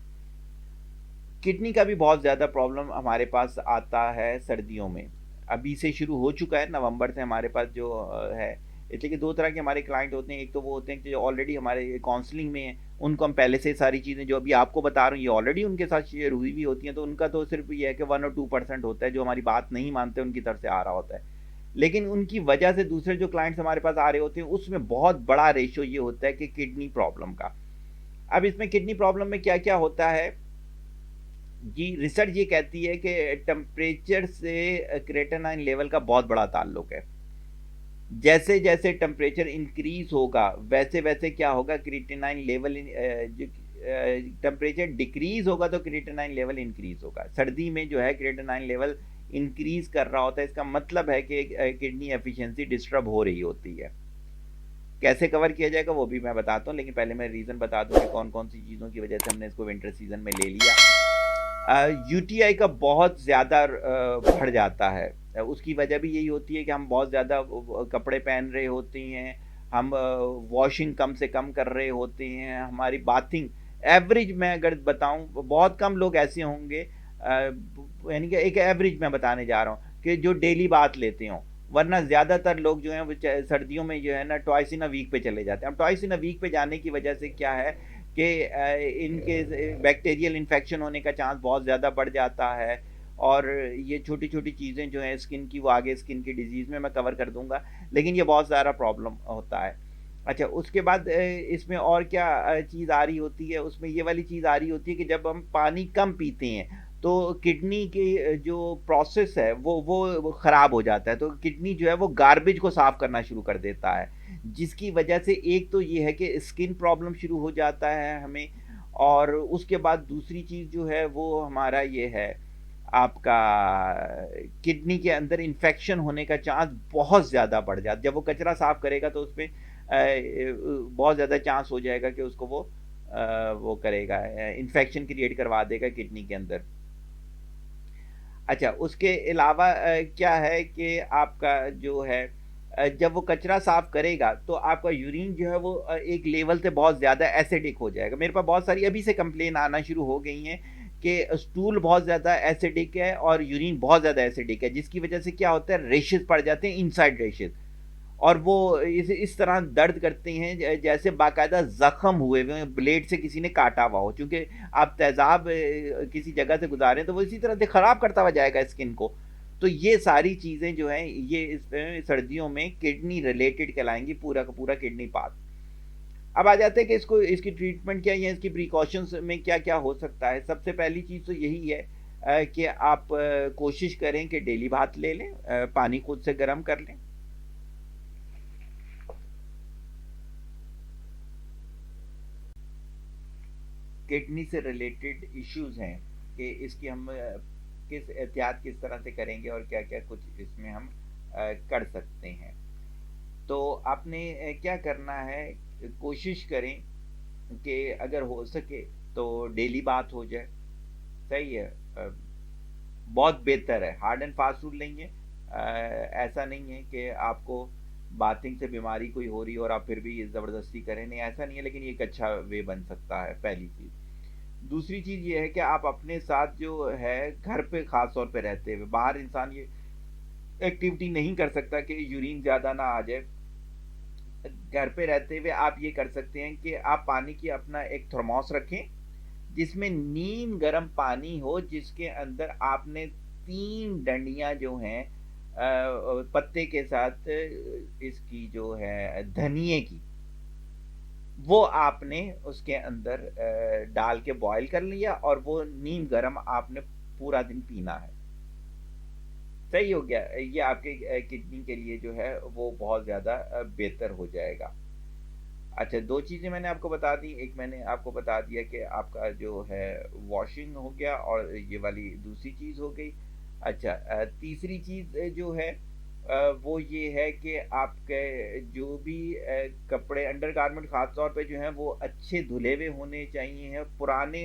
किडनी का भी बहुत ज़्यादा प्रॉब्लम हमारे पास आता है सर्दियों में। अभी से शुरू हो चुका है, नवंबर से हमारे पास जो है। इसलिए कि 2 तरह के हमारे क्लाइंट होते हैं। एक तो वो होते हैं कि जो ऑलरेडी हमारे काउंसलिंग में हैं, उनको हम पहले से सारी चीज़ें जो अभी आपको बता रहा हूँ ये ऑलरेडी उनके साथ शेयर हुई भी होती हैं, तो उनका तो सिर्फ ये है कि 1 और 2% होता है जो हमारी बात नहीं मानते, उनकी तरफ से आ रहा होता है। लेकिन उनकी वजह से दूसरे जो क्लाइंट्स हमारे पास आ रहे होते हैं उसमें बहुत बड़ा रेशियो ये होता है कि किडनी प्रॉब्लम का। अब इसमें किडनी प्रॉब्लम में क्या क्या होता है जी, रिसर्च ये कहती है कि टेम्परेचर से क्रेटिनाइन लेवल का बहुत बड़ा ताल्लुक है। जैसे जैसे टेम्परेचर इंक्रीज होगा वैसे वैसे क्या होगा, क्रिएटिनाइन लेवल टेम्परेचर डिक्रीज होगा तो क्रिएटिनाइन लेवल इंक्रीज होगा। सर्दी में जो है क्रिएटिनाइन लेवल इंक्रीज कर रहा होता है, इसका मतलब है कि किडनी एफिशिएंसी डिस्टर्ब हो रही होती है। कैसे कवर किया जाएगा वो भी मैं बताता हूँ, लेकिन पहले मैं रीज़न बता दूँ कि कौन कौन सी चीज़ों की वजह से हमने इसको विंटर सीजन में ले लिया। यूटीआई का बहुत ज़्यादा बढ़ जाता है, उसकी वजह भी यही होती है कि हम बहुत ज़्यादा कपड़े पहन रहे होते हैं, हम वॉशिंग कम से कम कर रहे होते हैं, हमारी बाथिंग एवरेज मैं अगर बताऊं बहुत कम लोग ऐसे होंगे, यानी कि एक एवरेज मैं बताने जा रहा हूँ कि जो डेली बाथ लेते हों, वरना ज़्यादातर लोग जो हैं वो सर्दियों में जो है ना ट्वाइस इन अ वीक पे चले जाते हैं। अब ट्वाइस इन अ वीक पे जाने की वजह से क्या है कि इनके बैक्टीरियल इन्फेक्शन होने का चांस बहुत ज़्यादा बढ़ जाता है, और ये छोटी छोटी चीज़ें जो हैं स्किन की वो आगे स्किन की डिजीज़ में मैं कवर कर दूंगा, लेकिन ये बहुत ज़्यादा प्रॉब्लम होता है। अच्छा, उसके बाद इसमें और क्या चीज़ आ रही होती है, उसमें ये वाली चीज़ आ रही होती है कि जब हम पानी कम पीते हैं तो किडनी की जो प्रोसेस है वो ख़राब हो जाता है, तो किडनी जो है वो गार्बेज को साफ़ करना शुरू कर देता है, जिसकी वजह से एक तो ये है कि स्किन प्रॉब्लम शुरू हो जाता है हमें, और उसके बाद दूसरी चीज़ जो है वो हमारा ये है आपका किडनी के अंदर इन्फेक्शन होने का चांस बहुत ज़्यादा बढ़ जाता है। जब वो कचरा साफ़ करेगा तो उसमें बहुत ज़्यादा चांस हो जाएगा कि उसको वो करेगा, इन्फेक्शन क्रिएट करवा देगा किडनी के अंदर। अच्छा, उसके अलावा क्या है कि आपका जो है जब वो कचरा साफ करेगा तो आपका यूरिन जो है वो एक लेवल से बहुत ज़्यादा एसिडिक हो जाएगा। मेरे पास बहुत सारी अभी से कंप्लेन आना शुरू हो गई हैं कि स्टूल बहुत ज़्यादा एसिडिक है और यूरिन बहुत ज़्यादा एसिडिक है, जिसकी वजह से क्या होता है रेशेस पड़ जाते हैं, इनसाइड रेशेस, और वो इस तरह दर्द करते हैं जैसे बाकायदा ज़ख्म हुए हुए ब्लेड से किसी ने काटा हुआ हो, क्योंकि आप तेज़ाब किसी जगह से गुजारें तो वो इसी तरह से ख़राब करता हुआ जाएगा स्किन को। तो ये सारी चीज़ें जो हैं ये इस सर्दियों में किडनी रिलेटेड कहलाएंगी, पूरा का पूरा किडनी पाथ। अब आ जाते हैं कि इसकी ट्रीटमेंट क्या है, इसकी प्रिकॉशंस में क्या क्या हो सकता है। सबसे पहली चीज़ तो यही है कि आप कोशिश करें कि डेली बाथ ले लें, पानी खुद से गर्म कर लें। किडनी से रिलेटेड इश्यूज हैं कि इसकी हम किस एहतियात किस तरह से करेंगे और क्या क्या कुछ इसमें हम कर सकते हैं। तो आपने क्या करना है, कोशिश करें कि अगर हो सके तो डेली बात हो जाए, सही है, बहुत बेहतर है। हार्ड एंड फास्ट रूल नहीं है, ऐसा नहीं है कि आपको बाथिंग से बीमारी कोई हो रही है और आप फिर भी ज़बरदस्ती करें, नहीं ऐसा नहीं है, लेकिन ये एक अच्छा वे बन सकता है, पहली चीज़। दूसरी चीज़ ये है कि आप अपने साथ जो है घर पे ख़ास तौर पे रहते हुए, बाहर इंसान ये एक्टिविटी नहीं कर सकता कि यूरिन ज़्यादा ना आ जाए, घर पे रहते हुए आप ये कर सकते हैं कि आप पानी की अपना एक थर्मोस रखें जिसमें नीम गर्म पानी हो, जिसके अंदर आपने 3 डंडियां जो हैं पत्ते के साथ इसकी जो है धनिए की, वो आपने उसके अंदर डाल के बॉईल कर लिया और वो नीम गर्म आपने पूरा दिन पीना है, सही हो गया। ये आपके किडनी के लिए जो है वो बहुत ज़्यादा बेहतर हो जाएगा। अच्छा, 2 चीज़ें मैंने आपको बता दी, एक मैंने आपको बता दिया कि आपका जो है वॉशिंग हो गया और ये वाली दूसरी चीज़ हो गई। अच्छा, तीसरी चीज़ जो है वो ये है कि आपके जो भी कपड़े अंडरगारमेंट ख़ास तौर पे जो हैं वो अच्छे धुले हुए होने चाहिए हैं। पुराने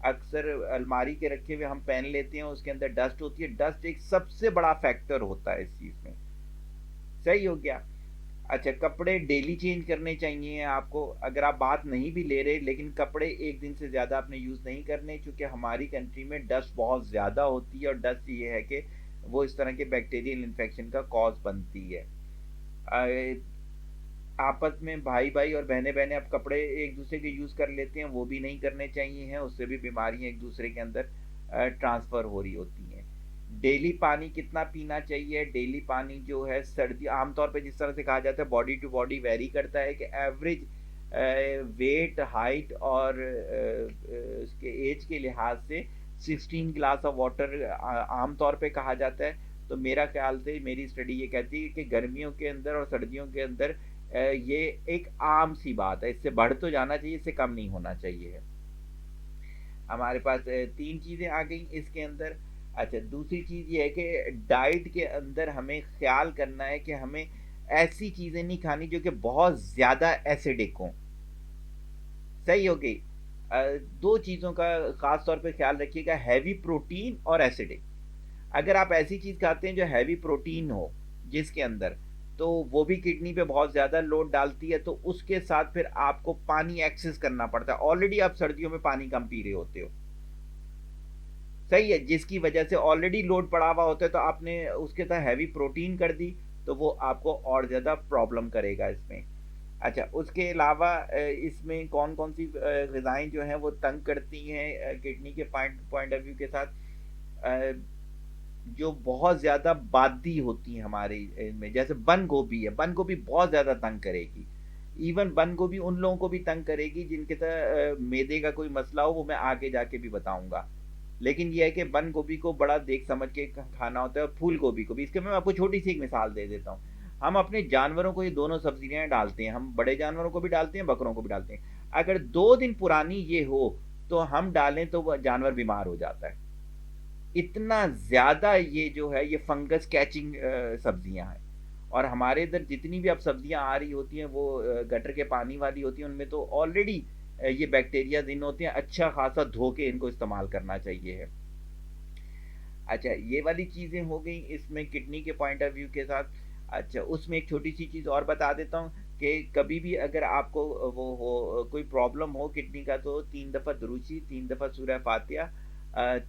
अक्सर अलमारी के रखे हुए हम पहन लेते हैं, उसके अंदर डस्ट होती है, डस्ट एक सबसे बड़ा फैक्टर होता है इस चीज़ में, सही हो गया। अच्छा, कपड़े डेली चेंज करने चाहिए आपको, अगर आप बात नहीं भी ले रहे लेकिन कपड़े एक दिन से ज़्यादा आपने यूज़ नहीं करने, क्योंकि हमारी कंट्री में डस्ट बहुत ज़्यादा होती है और डस्ट ये है कि वो इस तरह के बैक्टीरियल इन्फेक्शन का कॉज बनती है। आपस में भाई भाई और बहनें बहनें अब कपड़े एक दूसरे के यूज़ कर लेते हैं, वो भी नहीं करने चाहिए हैं, उससे भी बीमारियां एक दूसरे के अंदर ट्रांसफ़र हो रही होती हैं। डेली पानी कितना पीना चाहिए? डेली पानी जो है सर्दी आमतौर पे जिस तरह से कहा जाता है बॉडी टू बॉडी वेरी करता है कि एवरेज वेट, हाइट और उसके एज के लिहाज से 16 ग्लास ऑफ वाटर आमतौर पे कहा जाता है। तो मेरा ख्याल से मेरी स्टडी ये कहती है कि गर्मियों के अंदर और सर्दियों के अंदर ये एक आम सी बात है, इससे बढ़ तो जाना चाहिए, इससे कम नहीं होना चाहिए। हमारे पास 3 चीज़ें आ गई इसके अंदर। अच्छा, दूसरी चीज़ ये है कि डाइट के अंदर हमें ख़्याल करना है कि हमें ऐसी चीज़ें नहीं खानी जो कि बहुत ज़्यादा एसिडिक हों। सही हो गई। 2 चीज़ों का ख़ास तौर पे ख़्याल रखिएगा, हैवी प्रोटीन और एसिडिक। अगर आप ऐसी चीज़ खाते हैं जो हैवी प्रोटीन हो जिसके अंदर, तो वो भी किडनी पे बहुत ज़्यादा लोड डालती है, तो उसके साथ फिर आपको पानी एक्सेस करना पड़ता है। ऑलरेडी आप सर्दियों में पानी कम पी रहे होते हो, सही है, जिसकी वजह से ऑलरेडी लोड पड़ा हुआ होता है, तो आपने उसके साथ हैवी प्रोटीन कर दी तो वो आपको और ज़्यादा प्रॉब्लम करेगा इसमें। अच्छा, उसके अलावा इसमें कौन कौन सी ग़िज़ाएँ जो हैं वो तंग करती हैं किडनी के पॉइंट पॉइंट ऑफ व्यू के साथ, अ, जो बहुत ज़्यादा बादी होती हैं हमारे इनमें, जैसे बंद गोभी है, बंद गोभी बहुत ज़्यादा तंग करेगी। इवन बंद गोभी उन लोगों को भी तंग करेगी जिनके मैदे का कोई मसला हो, वो मैं आगे जाके भी बताऊंगा। लेकिन ये है कि बंद गोभी को बड़ा देख समझ के खाना होता है, और फूल गोभी को भी। इसके मैं आपको छोटी सी एक मिसाल दे देता हूँ। हम अपने जानवरों को ये दोनों सब्जियां डालते हैं, हम बड़े जानवरों को भी डालते हैं, बकरों को भी डालते हैं। अगर 2 दिन पुरानी ये हो तो हम डालें तो वह जानवर बीमार हो जाता है। इतना ज़्यादा ये जो है ये फंगस कैचिंग सब्जियां हैं। और हमारे इधर जितनी भी अब सब्जियां आ रही होती हैं वो गटर के पानी वाली होती हैं, उनमें तो ऑलरेडी ये बैक्टीरिया इन होते हैं। अच्छा खासा धो के इनको इस्तेमाल करना चाहिए है। अच्छा, ये वाली चीज़ें हो गई इसमें किडनी के पॉइंट ऑफ व्यू के साथ। अच्छा, उसमें एक छोटी सी चीज़ और बता देता हूँ कि कभी भी अगर आपको वो हो कोई प्रॉब्लम हो किडनी का, तो 3 दफ़ा दुरूद, 3 दफ़ा सूरह फातिहा,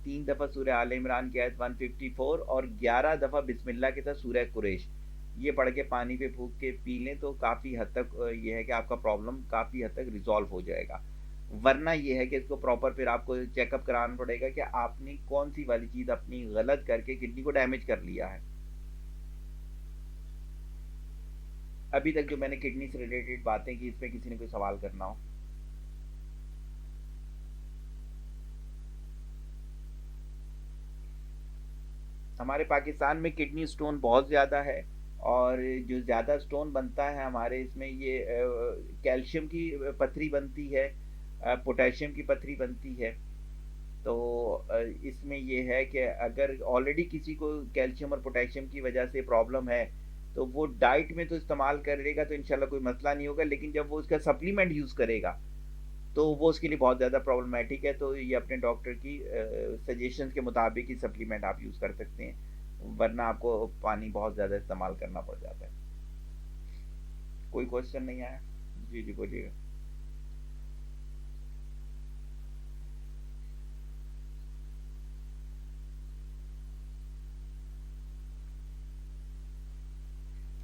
3 दफ़ा सूरह आल इमरान की आयत 154 और 11 दफ़ा बिस्मिल्लाह के साथ सूरह कुरैश, ये पढ़ के पानी पे फूंक के पी लें तो काफ़ी हद तक ये है कि आपका प्रॉब्लम काफ़ी हद तक रिजॉल्व हो जाएगा। वरना ये है कि इसको प्रॉपर फिर आपको चेकअप कराना पड़ेगा कि आपने कौन सी वाली चीज़ अपनी गलत करके किडनी को डैमेज कर लिया है। अभी तक जो मैंने किडनी से रिलेटेड बातें की, इसमें किसी ने कोई सवाल करना हो? हमारे पाकिस्तान में किडनी स्टोन बहुत ज़्यादा है, और जो ज़्यादा स्टोन बनता है हमारे इसमें ये कैल्शियम की पथरी बनती है, पोटेशियम की पथरी बनती है। तो इसमें ये है कि अगर ऑलरेडी किसी को कैल्शियम और पोटेशियम की वजह से प्रॉब्लम है, तो वो डाइट में तो इस्तेमाल करेगा तो इंशाल्लाह कोई मसला नहीं होगा, लेकिन जब वो उसका सप्लीमेंट यूज़ करेगा तो वो उसके लिए बहुत ज़्यादा प्रॉब्लमेटिक है। तो ये अपने डॉक्टर की सजेशंस के मुताबिक ही सप्लीमेंट आप यूज़ कर सकते हैं, वरना आपको पानी बहुत ज़्यादा इस्तेमाल करना पड़ जाता है। कोई क्वेश्चन नहीं आया? जी जी, बोलिएगा।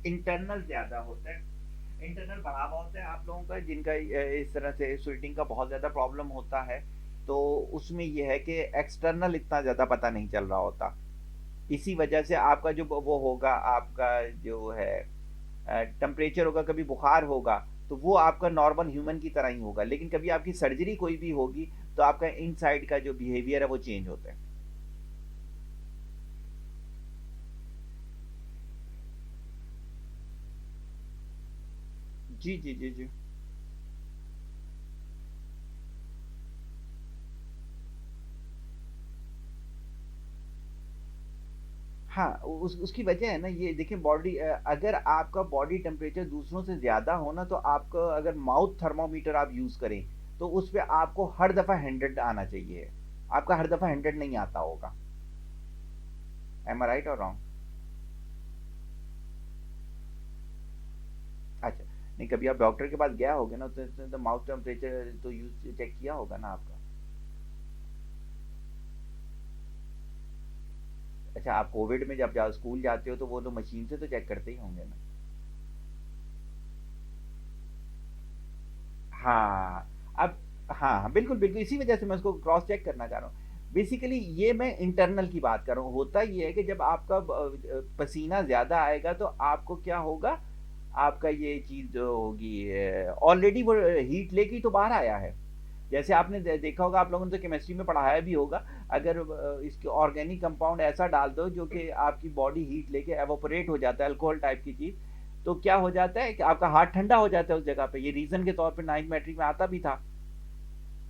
इंटरनल ज़्यादा होता है, इंटरनल बढ़ा हुआ होता है आप लोगों का, जिनका इस तरह से स्वेटिंग का बहुत ज़्यादा प्रॉब्लम होता है, तो उसमें यह है कि एक्सटर्नल इतना ज़्यादा पता नहीं चल रहा होता। इसी वजह से आपका जो वो होगा, आपका जो है टेम्परेचर होगा, कभी बुखार होगा तो वो आपका नॉर्मल ह्यूमन की तरह ही होगा, लेकिन कभी आपकी सर्जरी कोई भी होगी तो आपका इनसाइड का जो बिहेवियर है वो चेंज होता है। जी जी जी जी। हाँ, उसकी वजह है ना, ये देखिए बॉडी, अगर आपका बॉडी टेम्परेचर दूसरों से ज़्यादा हो ना, तो आपका अगर माउथ थर्मामीटर आप यूज़ करें तो उस पे आपको हर दफ़ा 100 आना चाहिए, आपका हर दफ़ा 100 नहीं आता होगा। एम आई राइट और रॉन्ग? अच्छा, नहीं, कभी आप डॉक्टर के पास गया होगे ना, तो माउथ टेम्परेचर तो यूज चेक किया होगा ना आपका। अच्छा, आप कोविड में जब स्कूल जाते हो तो वो तो मशीन से तो चेक करते ही होंगे ना। हाँ, अब हाँ, हाँ, बिल्कुल, बिल्कुल, इसी वजह से मैं उसको क्रॉस चेक करना चाह रहा हूँ। बेसिकली ये मैं इंटरनल की बात कर रहा हूँ। होता ये है कि जब आपका पसीना ज़्यादा आएगा तो आपको क्या होगा, आपका ये चीज़ जो होगी ऑलरेडी वो हीट लेके तो बाहर आया है। जैसे आपने देखा होगा, आप लोगों ने तो केमिस्ट्री में पढ़ाया भी होगा, अगर इसके ऑर्गेनिक कंपाउंड ऐसा डाल दो जो कि आपकी बॉडी हीट लेके एवोपरेट हो जाता है, अल्कोहल टाइप की चीज़, तो क्या हो जाता है कि आपका हार्ट ठंडा हो जाता है उस जगह पे। ये रीजन के तौर पे 9th मैट्रिक में आता भी था।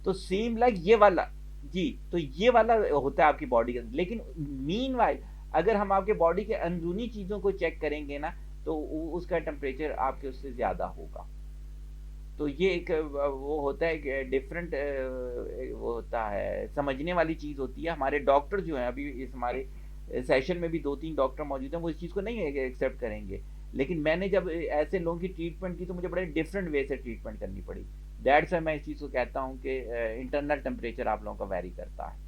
तो सेम लाइक ये वाला, जी, तो ये वाला होता है आपकी बॉडी का। लेकिन मीनवाइल अगर हम आपके बॉडी के अंदरूनी चीज़ों को चेक करेंगे ना, तो उसका टेम्परेचर आपके उससे ज़्यादा होगा। तो ये एक वो होता है कि डिफरेंट वो होता है, समझने वाली चीज़ होती है। हमारे डॉक्टर जो हैं, अभी इस हमारे सेशन में भी 2-3 डॉक्टर मौजूद हैं, वो इस चीज़ को नहीं एक्सेप्ट करेंगे। लेकिन मैंने जब ऐसे लोगों की ट्रीटमेंट की तो मुझे बड़े डिफरेंट वे से ट्रीटमेंट करनी पड़ी। दैट्स व्हाई मैं इस चीज़ को कहता हूँ कि इंटरनल टेम्परेचर आप लोगों का वैरी करता है।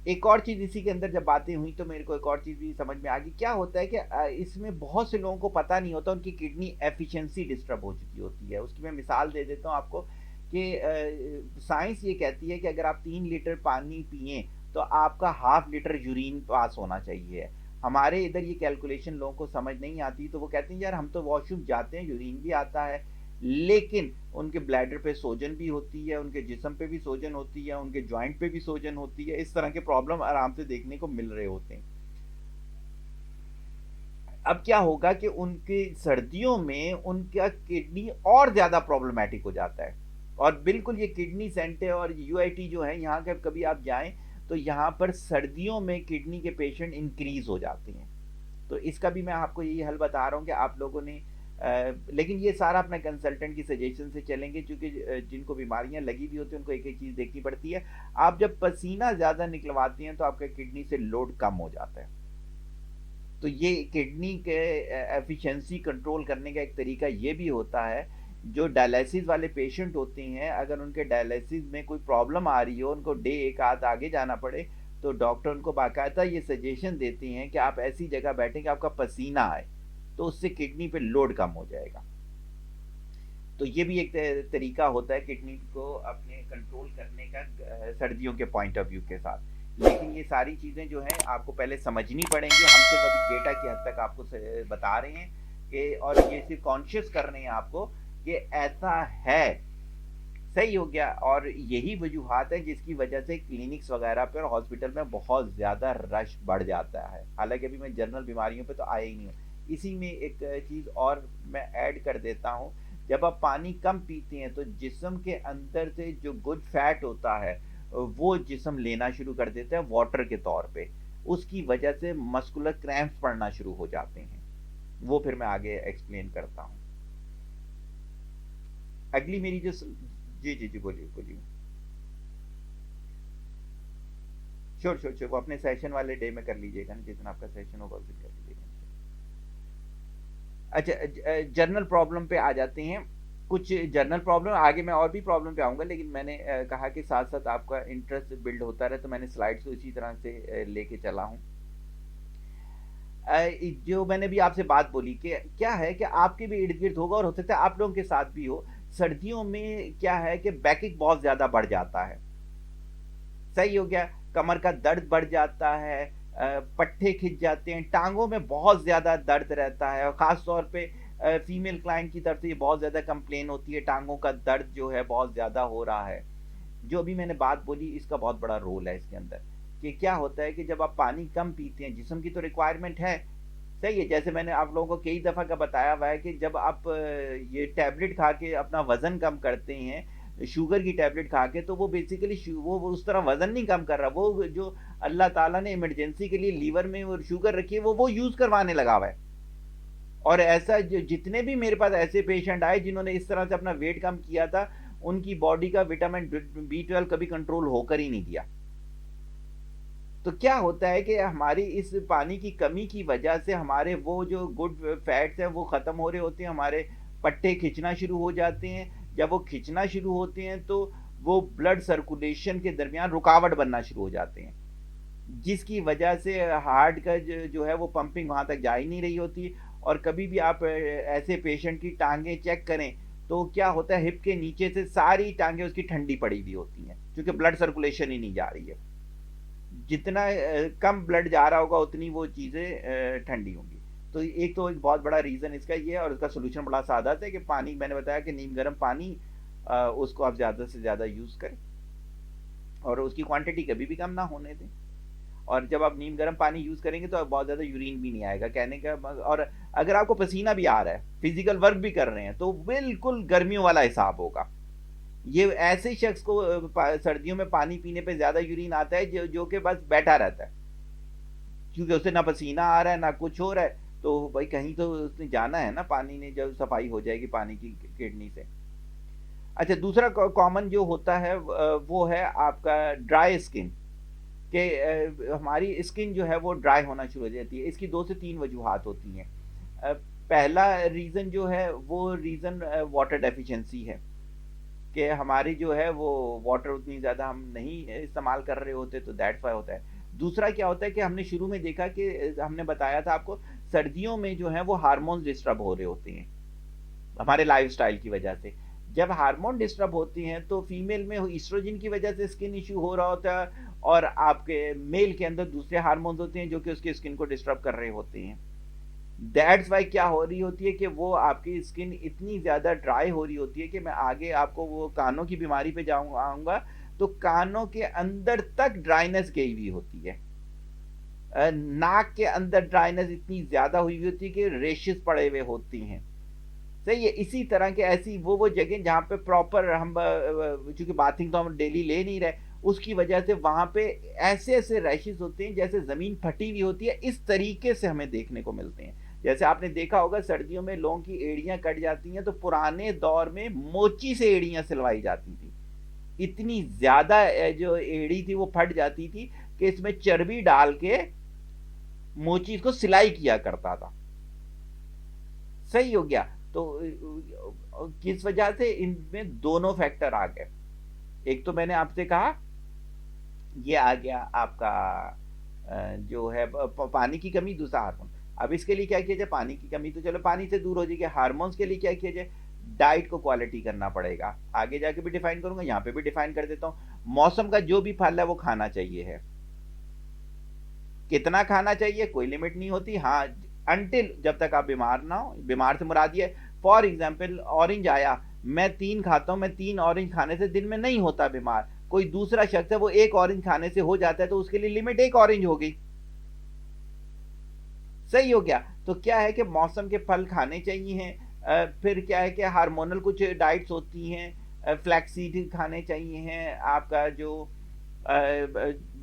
एक और चीज़ इसी के अंदर जब बातें हुई तो मेरे को एक और चीज़ भी समझ में आ गई। क्या होता है कि इसमें बहुत से लोगों को पता नहीं होता, उनकी किडनी एफिशिएंसी डिस्टर्ब हो चुकी होती है। उसकी मैं मिसाल दे देता हूँ आपको कि साइंस ये कहती है कि अगर आप 3 लीटर पानी पिएं तो आपका हाफ लीटर यूरिन पास होना चाहिए। हमारे इधर ये कैलकुलेशन लोगों को समझ नहीं आती, तो वो कहते हैं यार हम तो वॉशरूम जाते हैं, यूरिन भी आता है, लेकिन उनके ब्लैडर पे सोजन भी होती है, उनके जिस्म पे भी सोजन होती है, उनके जॉइंट पे भी सोजन होती है। इस तरह के प्रॉब्लम आराम से देखने को मिल रहे होते हैं। अब क्या होगा कि उनके सर्दियों में उनका किडनी और ज़्यादा प्रॉब्लमैटिक हो जाता है। और बिल्कुल ये किडनी सेंटर और यूआईटी जो है यहाँ के, कभी आप जाएं तो यहाँ पर सर्दियों में किडनी के पेशेंट इंक्रीज हो जाते हैं। तो इसका भी मैं आपको यही हल बता रहा हूँ कि आप लोगों ने लेकिन ये सारा अपने कंसल्टेंट की सजेशन से चलेंगे, क्योंकि जिनको बीमारियां लगी हुई होती हैं उनको एक एक चीज़ देखनी पड़ती है। आप जब पसीना ज़्यादा निकलवाती हैं तो आपके किडनी से लोड कम हो जाता है। तो ये किडनी के एफिशिएंसी कंट्रोल करने का एक तरीका ये भी होता है। जो डायलिसिस वाले पेशेंट होते हैं, अगर उनके डायलिसिस में कोई प्रॉब्लम आ रही हो, उनको डे एक आध आगे जाना पड़े, तो डॉक्टर उनको बाकायदा ये सजेशन देते हैं कि आप ऐसी जगह बैठें कि आपका पसीना आए, तो उससे किडनी पे लोड कम हो जाएगा। तो ये भी एक तरीका होता है किडनी को अपने कंट्रोल करने का सर्दियों के पॉइंट ऑफ व्यू के साथ। लेकिन ये सारी चीज़ें जो हैं आपको पहले समझनी पड़ेंगी। हम सिर्फ अभी डेटा की हद तक आपको बता रहे हैं कि, और ये सिर्फ कॉन्शियस कर रहे हैं आपको कि ऐसा है, सही हो गया। और यही वजूहात है जिसकी वजह से क्लिनिक्स वगैरह पे और हॉस्पिटल में बहुत ज़्यादा रश बढ़ जाता है। हालांकि अभी मैं जनरल बीमारियों पे तो आया ही नहीं हूँ। इसी में एक चीज़ और मैं ऐड कर देता हूँ, जब आप पानी कम पीते हैं तो जिस्म के अंदर से जो गुड फैट होता है वो जिस्म लेना शुरू कर देता है वाटर के तौर पे। उसकी वजह से मस्कुलर क्रैम्प्स पड़ना शुरू हो जाते हैं। वो फिर मैं आगे एक्सप्लेन करता हूँ। अगली मेरी जो जी जी जी, बोलिए बोलिए। श्योर श्योर श्योर, वो अपने सेशन वाले डे में कर लीजिएगा ना, जितना आपका सेशन होगा उस दिन कर लीजिएगा। अच्छा, जर्नल प्रॉब्लम पे आ जाते हैं। कुछ जर्नल प्रॉब्लम, आगे मैं और भी प्रॉब्लम पे आऊँगा, लेकिन मैंने कहा कि साथ साथ आपका इंटरेस्ट बिल्ड होता रहे, तो मैंने स्लाइड्स को इसी तरह से लेके चला हूँ। जो मैंने भी आपसे बात बोली कि क्या है कि आपके भी इर्द गिर्द होगा और हो सकता है आप लोगों के साथ भी हो, सर्दियों में क्या है कि बैकिंग बहुत ज़्यादा बढ़ जाता है। सही हो गया, कमर का दर्द बढ़ जाता है, पट्टे खिंच जाते हैं, टांगों में बहुत ज़्यादा दर्द रहता है। और ख़ास तौर पे फीमेल क्लाइंट की तरफ से ये बहुत ज़्यादा कंप्लेन होती है, टांगों का दर्द जो है बहुत ज़्यादा हो रहा है। जो अभी मैंने बात बोली इसका बहुत बड़ा रोल है इसके अंदर, कि क्या होता है कि जब आप पानी कम पीते हैं, जिस्म की तो रिक्वायरमेंट है, सही है, जैसे मैंने आप लोगों को कई दफ़ा का बताया हुआ है कि जब आप ये टैबलेट खा के अपना वज़न कम करते हैं, शुगर की टैबलेट खा के, तो वो बेसिकली वो उस तरह वज़न नहीं कम कर रहा, वो जो अल्लाह ताला ने इमरजेंसी के लिए लीवर में वो शुगर रखी है वो यूज़ करवाने लगा हुआ है। और ऐसा जितने भी मेरे पास ऐसे पेशेंट आए जिन्होंने इस तरह से अपना वेट कम किया था, उनकी बॉडी का विटामिन B12 कभी कंट्रोल होकर ही नहीं दिया। तो क्या होता है कि हमारी इस पानी की कमी की वजह से हमारे वो जो गुड फैट्स हैं वो ख़त्म हो रहे होते हैं, हमारे पट्टे खिंचना शुरू हो जाते हैं। जब वो खिंचना शुरू होते हैं तो वो ब्लड सर्कुलेशन के दरमियान रुकावट बनना शुरू हो जाते हैं, जिसकी वजह से हार्ट का जो है वो पंपिंग वहाँ तक जा ही नहीं रही होती। और कभी भी आप ऐसे पेशेंट की टांगें चेक करें तो क्या होता है, हिप के नीचे से सारी टांगे उसकी ठंडी पड़ी हुई होती हैं, क्योंकि ब्लड सर्कुलेशन ही नहीं जा रही है। जितना कम ब्लड जा रहा होगा उतनी वो चीज़ें ठंडी होंगी। तो एक बहुत बड़ा रीज़न इसका ये है, और इसका सोल्यूशन बड़ा सादा है कि पानी, मैंने बताया कि नीम गर्म पानी, उसको आप ज़्यादा से ज़्यादा यूज़ करें और उसकी क्वांटिटी कभी भी कम ना होने दें। और जब आप नीम गर्म पानी यूज़ करेंगे तो बहुत ज़्यादा यूरिन भी नहीं आएगा कहने का। और अगर आपको पसीना भी आ रहा है, फिजिकल वर्क भी कर रहे हैं, तो बिल्कुल गर्मियों वाला हिसाब होगा। ये ऐसे शख्स को सर्दियों में पानी पीने पे ज़्यादा यूरिन आता है जो कि बस बैठा रहता है, क्योंकि उसे ना पसीना आ रहा है ना कुछ हो रहा है। तो भाई कहीं तो उसने जाना है ना, पानी ने जब सफाई हो जाएगी पानी की किडनी से। अच्छा, दूसरा कॉमन जो होता है वो है आपका ड्राई स्किन, कि हमारी स्किन जो है वो ड्राई होना शुरू हो जाती है। इसकी 2 से 3 वजूहात होती हैं। पहला रीज़न जो है वो रीज़न वाटर डेफिशिएंसी है, कि हमारी जो है वो वाटर उतनी ज़्यादा हम नहीं इस्तेमाल कर रहे होते, तो दैट्स वाई होता है। दूसरा क्या होता है कि हमने शुरू में देखा कि हमने बताया था आपको, सर्दियों में जो है वो हार्मोन्स डिस्टर्ब हो रहे होते हैं हमारे लाइफस्टाइल की वजह से। जब हार्मोन डिस्टर्ब होती हैं तो फीमेल में ईस्ट्रोजन की वजह से स्किन इशू हो रहा होता है, और आपके मेल के अंदर दूसरे हार्मोन्स होते हैं जो कि उसकी स्किन को डिस्टर्ब कर रहे होते हैं। दैट्स वाई क्या हो रही होती है कि वो आपकी स्किन इतनी ज़्यादा ड्राई हो रही होती है कि मैं आगे आपको वो कानों की बीमारी पे आऊँगा, तो कानों के अंदर तक ड्राइनेस गई हुई होती है। नाक के अंदर ड्राइनेस इतनी ज़्यादा हुई होती है कि रेशेस पड़े हुए होती हैं। सही है। इसी तरह के ऐसी वो जगह जहाँ पे प्रॉपर हम, चूंकि बाथिंग तो हम डेली ले नहीं रहे, उसकी वजह से वहाँ पे ऐसे ऐसे रैशेस होते हैं जैसे ज़मीन फटी हुई होती है। इस तरीके से हमें देखने को मिलते हैं। जैसे आपने देखा होगा सर्दियों में लोगों की एड़ियाँ कट जाती हैं, तो पुराने दौर में मोची से एड़ियाँ सिलवाई जाती थी। इतनी ज़्यादा जो एड़ी थी वो फट जाती थी कि इसमें चर्बी डाल के मोची को सिलाई किया करता था। सही हो गया। तो किस वजह से इनमें दोनों फैक्टर आ गए। एक तो मैंने आपसे कहा ये आ गया आपका जो है पानी की कमी, दूसरा हार्मोन। अब इसके लिए क्या किया जाए, पानी की कमी तो चलो पानी से दूर हो जाएगी, हार्मोन्स के लिए क्या किया जाए, डाइट को क्वालिटी करना पड़ेगा। आगे जाके भी डिफाइन करूंगा, यहाँ पे भी डिफाइन कर देता हूँ। मौसम का जो भी फल है वो खाना चाहिए है। कितना खाना चाहिए कोई लिमिट नहीं होती, हाँ, अनटिल जब तक आप बीमार ना हो। बीमार से मुराद ये, फॉर एग्जाम्पल ऑरेंज आया, मैं 3 खाता हूँ, मैं 3 ऑरेंज खाने से दिन में नहीं होता बीमार। कोई दूसरा शख्स है वो 1 ऑरेंज खाने से हो जाता है, तो उसके लिए लिमिट 1 ऑरेंज हो गई। सही हो गया। तो क्या है कि मौसम के फल खाने चाहिए। फिर क्या है कि हार्मोनल कुछ डाइट्स होती हैं, फ्लैक्सीड खाने चाहिए हैं आपका जो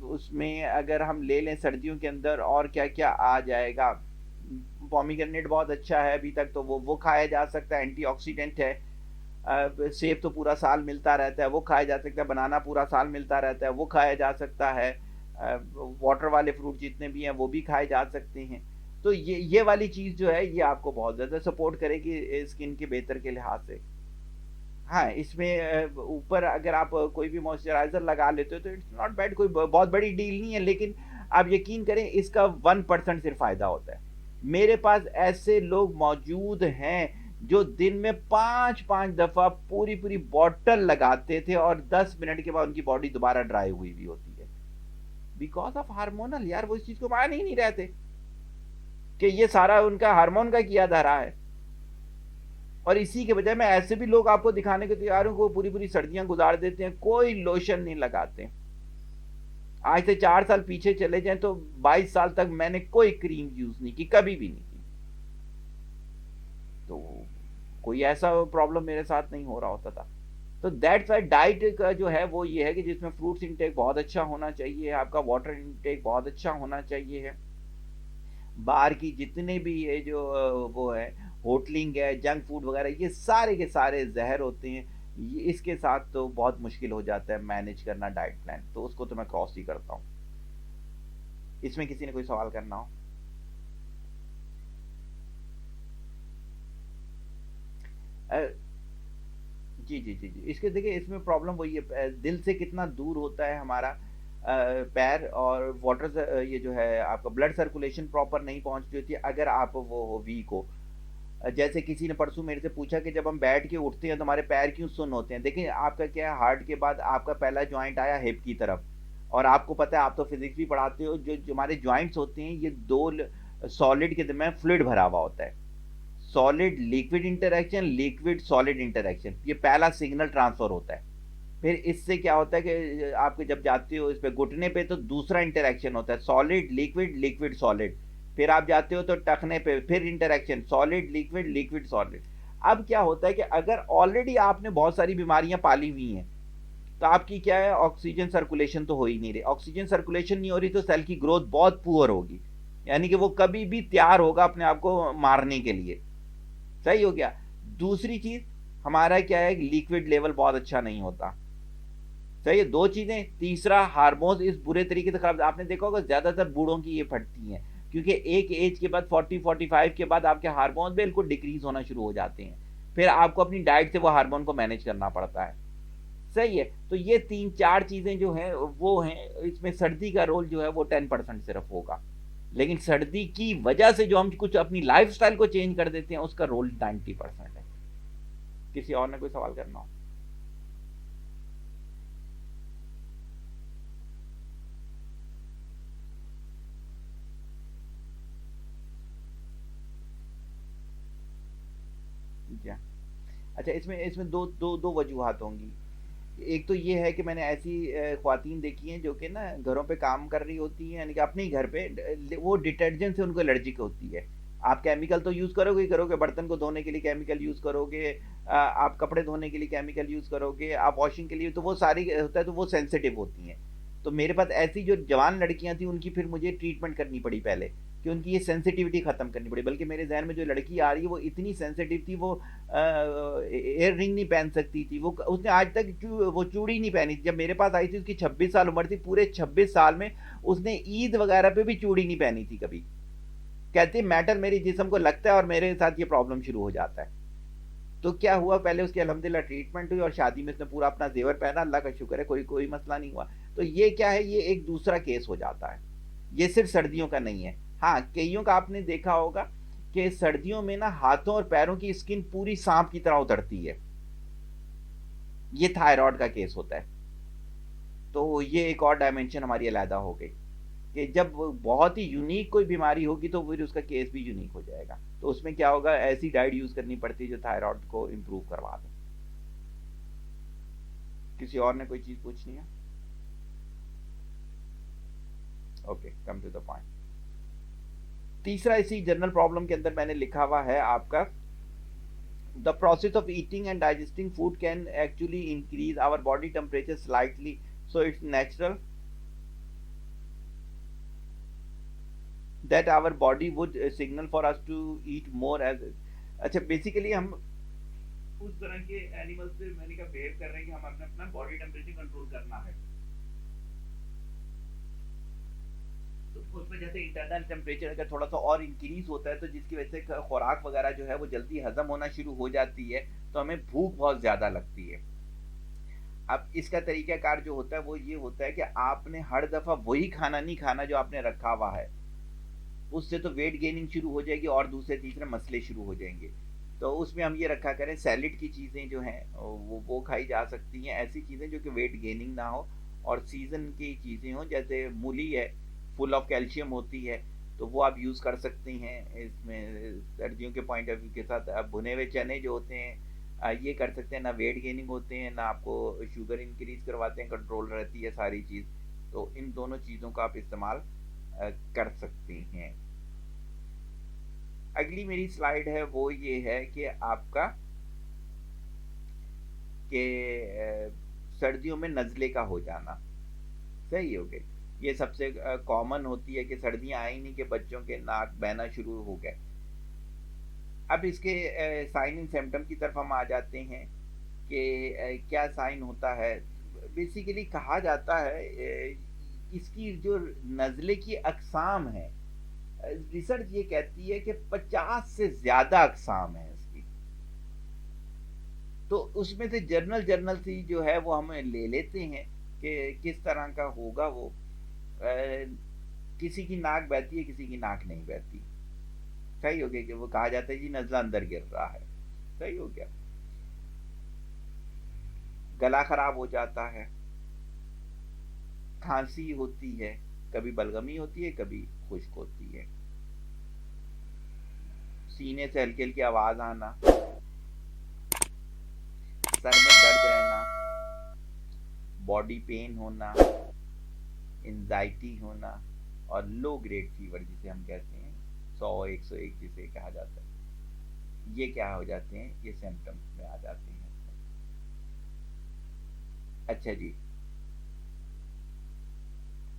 उसमें अगर हम ले लें सर्दियों के अंदर और क्या क्या आ जाएगा। पोमीग्रेनेट बहुत अच्छा है अभी तक, तो वो खाया जा सकता है, एंटीऑक्सीडेंट है। सेब तो पूरा साल मिलता रहता है, वो खाया जा सकता है। बनाना पूरा साल मिलता रहता है, वो खाया जा सकता है। वाटर वाले फ्रूट जितने भी हैं वो भी खाए जा सकते हैं। तो ये वाली चीज़ जो है ये आपको बहुत ज़्यादा सपोर्ट करेगी स्किन के बेहतर के लिहाज से। हाँ, इसमें ऊपर अगर आप कोई भी मॉइस्चराइज़र लगा लेते हो तो इट्स नॉट बैड, कोई बहुत बड़ी डील नहीं है। लेकिन आप यकीन करें इसका 1% सिर्फ फ़ायदा होता है। मेरे पास ऐसे लोग मौजूद हैं जो दिन में 5-5 दफ़ा पूरी बॉटल लगाते थे और 10 मिनट के बाद उनकी बॉडी दोबारा ड्राई हुई भी होती है, बिकॉज ऑफ हार्मोनल। यार वो इस चीज़ को मान ही नहीं रहते कि ये सारा उनका हार्मोन का किया धरा है। और इसी के बजाय मैं ऐसे भी लोग आपको दिखाने को तैयार हूं, को पूरी सर्दियां गुजार देते हैं, कोई लोशन नहीं लगाते। आज से 4 साल पीछे चले जाएं तो 22 साल तक मैंने कोई क्रीम यूज नहीं की, कभी भी नहीं की। तो कोई ऐसा प्रॉब्लम मेरे साथ नहीं हो रहा होता था। तो दैट्स वाई डाइट का जो है वो ये है कि जिसमें फ्रूट्स इंटेक बहुत अच्छा होना चाहिए, आपका वाटर इंटेक बहुत अच्छा होना चाहिए है। बाहर की जितने भी ये जो वो है होटलिंग है, जंक फूड वगैरह, ये सारे के सारे जहर होते हैं। इसके साथ तो बहुत मुश्किल हो जाता है मैनेज करना डाइट प्लान, तो उसको तो मैं क्रॉस ही करता हूँ। इसमें किसी ने कोई सवाल करना हो? जी जी जी जी, इसके देखिए इसमें प्रॉब्लम वही है, दिल से कितना दूर होता है हमारा पैर, और वाटर ये जो है आपका ब्लड सर्कुलेशन प्रॉपर नहीं पहुंचती होती है अगर आप वो वीक हो। जैसे किसी ने परसों मेरे से पूछा कि जब हम बैठ के उठते हैं तो हमारे पैर क्यों सुन्न होते हैं। देखिए आपका क्या है, हार्ट के बाद आपका पहला जॉइंट आया हिप की तरफ, और आपको पता है, आप तो फिजिक्स भी पढ़ाते हो, जो हमारे जॉइंट्स होते हैं ये दो सॉलिड के दरमियान फ्लूइड भरा हुआ होता है। Solid liquid interaction, liquid solid interaction, ये पहला सिग्नल ट्रांसफर होता है। फिर इससे क्या होता है कि आपके जब जाते हो इस पे घुटने पे तो दूसरा इंटरेक्शन होता है, सॉलिड लिक्विड लिक्विड सॉलिड। फिर आप जाते हो तो टखने पे फिर interaction, solid liquid liquid solid. अब क्या होता है कि अगर ऑलरेडी आपने बहुत सारी बीमारियां पाली हुई हैं तो आपकी क्या है, ऑक्सीजन सर्कुलेशन तो हो ही नहीं रही। ऑक्सीजन सर्कुलेशन नहीं हो रही तो सेल की ग्रोथ बहुत पुअर होगी, यानी कि वो कभी भी तैयार होगा अपने आप को मारने के लिए। सही हो गया। दूसरी चीज, हमारा क्या है, लिक्विड लेवल बहुत अच्छा नहीं होता। सही है, दो चीजें। तीसरा, हार्मोन्स इस बुरे तरीके से खराब, आपने देखा होगा ज्यादातर बूढ़ों की ये फटती हैं, क्योंकि एक एज के बाद 40-45 के बाद आपके हार्मोन बिल्कुल डिक्रीज होना शुरू हो जाते हैं। फिर आपको अपनी डाइट से वो हार्मोन को मैनेज करना पड़ता है। सही है। तो ये 3-4 चीजें जो हैं वो हैं, इसमें सर्दी का रोल जो है वो 10% सिर्फ होगा, लेकिन सर्दी की वजह से जो हम कुछ अपनी लाइफस्टाइल को चेंज कर देते हैं उसका रोल 90% है। किसी और ने कोई सवाल करना हो? क्या? अच्छा, इसमें इसमें दो दो दो वजूहात होंगी। एक तो ये है कि मैंने ऐसी ख्वातीन देखी हैं जो कि ना घरों पे काम कर रही होती हैं, यानी कि अपने ही घर पे वो डिटर्जेंट से उनको एलर्जिक होती है। आप केमिकल तो यूज़ करोगे ही करोगे, बर्तन को धोने के लिए केमिकल यूज़ करोगे, आप कपड़े धोने के लिए केमिकल यूज़ करोगे, आप वॉशिंग के लिए, तो वो सारी होता है, तो वो सेंसिटिव होती हैं। तो मेरे पास ऐसी जो जवान लड़कियां थी उनकी फिर मुझे ट्रीटमेंट करनी पड़ी पहले, कि उनकी ये सेंसिटिविटी खत्म करनी पड़ी। बल्कि मेरे जहन में जो लड़की आ रही है वो इतनी सेंसिटिव थी, वो एयर रिंग नहीं पहन सकती थी, वो उसने आज तक वो चूड़ी नहीं पहनी थी। जब मेरे पास आई थी उसकी 26 साल उम्र थी, पूरे 26 साल में उसने ईद वगैरह पे भी चूड़ी नहीं पहनी थी कभी। कहती मैटर मेरे जिस्म को लगता है और मेरे साथ ये प्रॉब्लम शुरू हो जाता है। तो क्या हुआ, पहले उसकी अल्हम्दुलिल्लाह ट्रीटमेंट हुई और शादी में उसने पूरा अपना जेवर पहना, अल्लाह का शुक्र है कोई कोई मसला नहीं हुआ। तो ये क्या है, ये एक दूसरा केस हो जाता है, ये सिर्फ सर्दियों का नहीं है। हाँ, कईयों का आपने देखा होगा कि सर्दियों में ना हाथों और पैरों की स्किन पूरी सांप की तरह उतरती है, ये थायराइड का केस होता है। तो ये एक और डायमेंशन हमारी अलहदा हो गई कि जब बहुत ही यूनिक कोई बीमारी होगी तो फिर उसका केस भी यूनिक हो जाएगा। तो उसमें क्या होगा, ऐसी डाइट यूज करनी पड़ती है जो थायराइड को इम्प्रूव करवा दे। किसी और ने कोई चीज पूछनी है? Okay, come to the point. तीसरा इसी जनरल प्रॉब्लम के अंदर मैंने लिखा हुआ है आपका, the process of eating and digesting food can actually increase our body temperature slightly, so it's natural that our body would signal for us to eat more as। अच्छा, बेसिकली हम उस तरह के एनिमल से मैंने कहा बिहेव कर रहे हैं कि हम अपना अपना बॉडी टेम्परेचर कंट्रोल करना है। तो उसमें जैसे इंटरनल टेम्परेचर अगर थोड़ा सा और इंक्रीज होता है तो जिसकी वजह से खुराक वगैरह जो है वो जल्दी हजम होना शुरू हो जाती है, तो हमें भूख बहुत ज्यादा लगती है। अब इसका तरीकाकार जो होता है वो ये होता है कि आपने हर दफा वही खाना नहीं खाना जो आपने रखा हुआ है, उससे तो वेट गेनिंग शुरू हो जाएगी और दूसरे तीसरे मसले शुरू हो जाएंगे। तो उसमें हम ये रखा करें, सैलिड की चीज़ें जो हैं वो खाई जा सकती हैं, ऐसी चीज़ें जो कि वेट गेनिंग ना हो और सीज़न की चीज़ें हों, जैसे मूली है, फुल ऑफ कैल्शियम होती है, तो वो आप यूज़ कर सकते हैं इसमें सर्दियों के पॉइंट ऑफ व्यू के साथ। अब भुने हुए चने जो होते हैं ये कर सकते हैं, ना वेट गेनिंग होते हैं ना आपको शुगर इंक्रीज करवाते हैं, कंट्रोल रहती है सारी चीज़। तो इन दोनों चीज़ों का आप इस्तेमाल कर सकते हैं। अगली मेरी स्लाइड है वो ये है कि आपका कि सर्दियों में नज़ले का हो जाना। सही हो गई, ये सबसे कॉमन होती है कि सर्दियां आई नहीं कि बच्चों के नाक बहना शुरू हो गए। अब इसके साइन एंड सिम्टम की तरफ हम आ जाते हैं कि क्या साइन होता है। बेसिकली कहा जाता है इसकी जो नज़ले की अकसाम है, रिसर्च ये कहती है कि 50 से ज्यादा अकसाम है इसकी। तो उसमें से जर्नल जर्नल सी जो है वो हम ले लेते हैं कि किस तरह का होगा वो। किसी की नाक बहती है, किसी की नाक नहीं बहती। सही हो गया कि वो कहा जाता है जी नज़ला अंदर गिर रहा है, सही हो गया। गला खराब हो जाता है, खांसी होती है, कभी बलगमी होती है, कभी खुश्क होती है, सीने से हल्की हल्की आवाज आना, सर में दर्द रहना, बॉडी पेन होना, एंजाइटी होना और लो ग्रेड फीवर जिसे हम कहते हैं 100 101 जिसे कहा जाता है, ये क्या हो जाते हैं, ये सिम्टम्स में आ जाते हैं। अच्छा जी,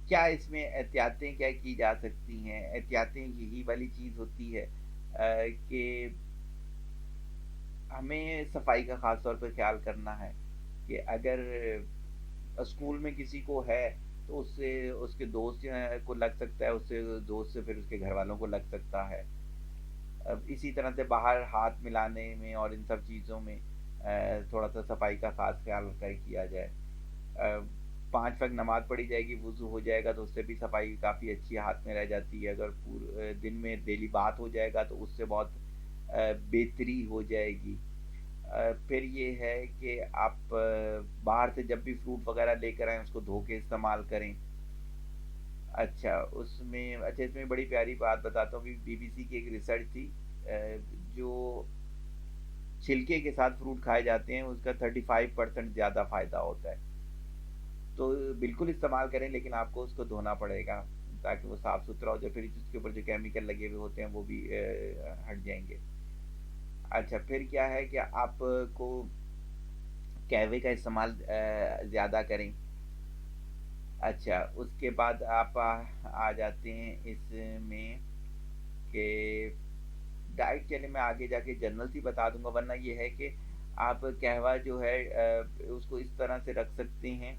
क्या इसमें एहतियातें क्या की जा सकती हैं? एहतियातें यही वाली चीज़ होती है कि हमें सफाई का ख़ास तौर पर ख्याल करना है कि अगर स्कूल में किसी को है तो उससे उसके दोस्त को लग सकता है, उससे दोस्त से फिर उसके घर वालों को लग सकता है। अब इसी तरह से बाहर हाथ मिलाने में और इन सब चीज़ों में थोड़ा सा सफाई का खास ख्याल कर किया जाए। 5 वक्त नमाज पढ़ी जाएगी, वुजू हो जाएगा तो उससे भी सफाई काफ़ी अच्छी हाथ में रह जाती है। अगर पूरे दिन में डेली बात हो जाएगा तो उससे बहुत बेहतरी हो जाएगी। फिर ये है कि आप बाहर से जब भी फ्रूट वगैरह लेकर आएँ उसको धो के इस्तेमाल करें। अच्छा इसमें बड़ी प्यारी बात बताता हूँ, बीबीसी की एक रिसर्च थी, जो छिलके के साथ फ्रूट खाए जाते हैं उसका 35% ज़्यादा फ़ायदा होता है। तो बिल्कुल इस्तेमाल करें, लेकिन आपको उसको धोना पड़ेगा ताकि वो साफ़ सुथरा हो जाए, फिर उसके ऊपर जो केमिकल लगे हुए होते हैं वो भी हट जाएंगे। अच्छा, फिर क्या है कि आपको कहवे का इस्तेमाल ज़्यादा करें। अच्छा, उसके बाद आप आ जाते हैं इसमें कि डाइट के लिए मैं आगे जाके जनरल सी बता दूंगा, वरना ये है कि आप कहवा जो है उसको इस तरह से रख सकते हैं।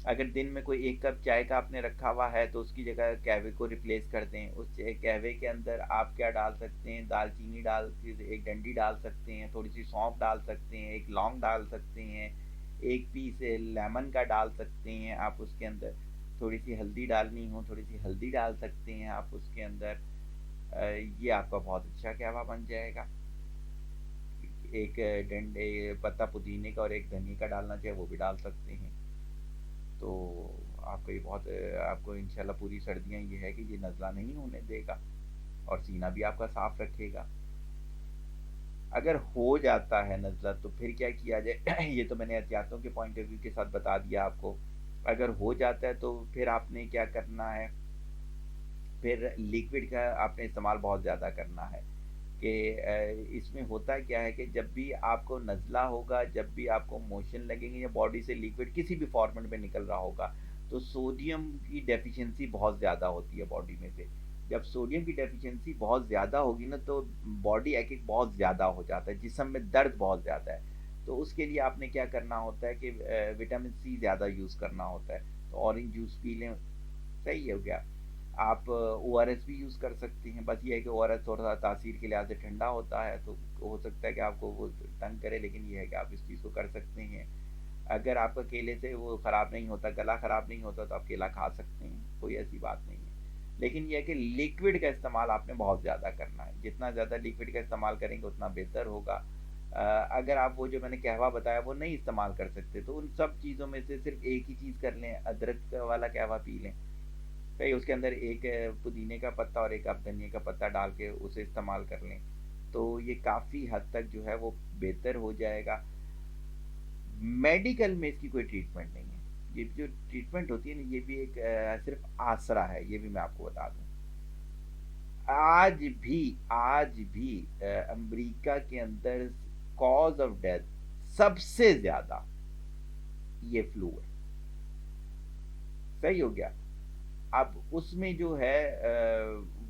अगर दिन में कोई 1 कप चाय का आपने रखा हुआ है तो उसकी जगह कहवे को रिप्लेस कर दें। उस कहवे के अंदर आप क्या डाल सकते हैं, दालचीनी डाल के एक डंडी डाल सकते हैं, थोड़ी सी सौंफ डाल सकते हैं, एक लौंग डाल सकते हैं, एक पीस लेमन का डाल सकते हैं आप उसके अंदर। थोड़ी सी हल्दी डालनी हो थोड़ी सी हल्दी डाल सकते हैं आप उसके अंदर। ये आपका बहुत अच्छा कहवा बन जाएगा। एक डंडे पत्ता पुदीने का और एक धनिया का डालना चाहिए, वो भी डाल सकते हैं। तो आपको ये बहुत आपको इंशाल्लाह पूरी सर्दियाँ ये है कि ये नज़ला नहीं होने देगा और सीना भी आपका साफ रखेगा। अगर हो जाता है नज़ला तो फिर क्या किया जाए ये तो मैंने एहतियातों के पॉइंट ऑफ व्यू के साथ बता दिया आपको। अगर हो जाता है तो फिर आपने क्या करना है, फिर लिक्विड का आपने इस्तेमाल बहुत ज़्यादा करना है कि इसमें होता क्या है कि जब भी आपको नज़ला होगा, जब भी आपको मोशन लगेंगे या बॉडी से लिक्विड किसी भी फॉर्मेट में निकल रहा होगा, तो सोडियम की डेफिशिएंसी बहुत ज़्यादा होती है बॉडी में से। जब सोडियम की डेफिशिएंसी बहुत ज़्यादा होगी ना तो बॉडी एक बहुत ज़्यादा हो जाता है, जिस्म में दर्द बहुत ज़्यादा है। तो उसके लिए आपने क्या करना होता है कि विटामिन सी ज़्यादा यूज़ करना होता है। तो ऑरेंज जूस पी लें, सही हो गया। आप ओआरएस भी यूज़ कर सकती हैं। बस ये है कि ओआरएस थोड़ा-सा तासीर के लिहाज़ से ठंडा होता है, तो हो सकता है कि आपको वो तंग करे, लेकिन ये है कि आप इस चीज़ को कर सकते हैं। अगर आपका केले से वो ख़राब नहीं होता, गला ख़राब नहीं होता, तो आप केला खा सकते हैं, कोई ऐसी बात नहीं है। लेकिन ये है कि लिक्विड का इस्तेमाल आपने बहुत ज़्यादा करना है। जितना ज़्यादा लिक्विड का इस्तेमाल करेंगे उतना बेहतर होगा। अगर आप वो जो मैंने कहवा बताया वो नहीं इस्तेमाल कर सकते, तो उन सब चीज़ों में से सिर्फ़ एक ही चीज़ कर लें, अदरक वाला कहवा पी लें। भई उसके अंदर एक पुदीने का पत्ता और एक आप धनिया का पत्ता डाल के उसे इस्तेमाल कर लें, तो ये काफ़ी हद तक जो है वो बेहतर हो जाएगा। मेडिकल में इसकी कोई ट्रीटमेंट नहीं है। ये जो ट्रीटमेंट होती है ना, ये भी एक सिर्फ़ आसरा है, ये भी मैं आपको बता दूँ। आज भी अमेरिका के अंदर कॉज़ ऑफ डेथ सबसे ज़्यादा ये फ्लू है। सही हो गया? अब उसमें जो है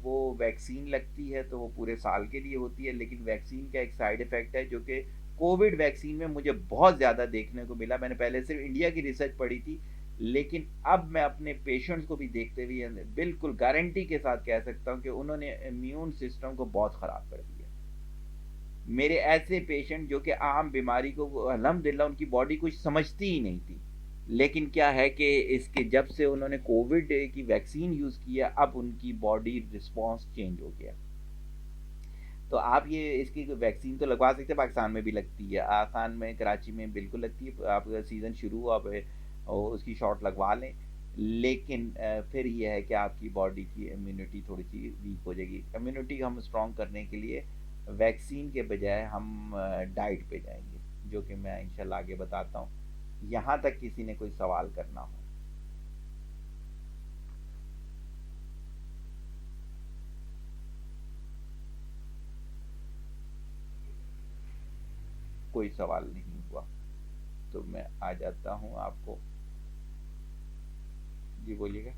वो वैक्सीन लगती है तो वो पूरे साल के लिए होती है, लेकिन वैक्सीन का एक साइड इफ़ेक्ट है जो कि कोविड वैक्सीन में मुझे बहुत ज़्यादा देखने को मिला। मैंने पहले सिर्फ़ इंडिया की रिसर्च पढ़ी थी, लेकिन अब मैं अपने पेशेंट्स को भी देखते हुए बिल्कुल गारंटी के साथ कह सकता हूँ कि उन्होंने इम्यून सिस्टम को बहुत ख़राब कर दिया। मेरे ऐसे पेशेंट जो कि आम बीमारी को अल्हम्दुलिल्लाह उनकी बॉडी कुछ समझती ही नहीं थी, लेकिन क्या है कि इसके जब से उन्होंने कोविड की वैक्सीन यूज़ किया, अब उनकी बॉडी रिस्पॉन्स चेंज हो गया। तो आप ये इसकी वैक्सीन तो लगवा सकते हैं, पाकिस्तान में भी लगती है, आसान में कराची में बिल्कुल लगती है। आप सीज़न शुरू हो, आप उसकी शॉट लगवा लें। लेकिन फिर ये है कि आपकी बॉडी की इम्यूनिटी थोड़ी सी वीक हो जाएगी। इम्यूनिटी हम स्ट्रॉन्ग करने के लिए वैक्सीन के बजाय हम डाइट पे जाएंगे, जो कि मैं इंशाल्लाह आगे बताता हूँ, यहाँ तक किसी ने कोई सवाल करना हो। कोई सवाल नहीं हुआ तो मैं आ जाता हूँ आपको। जी बोलिएगा।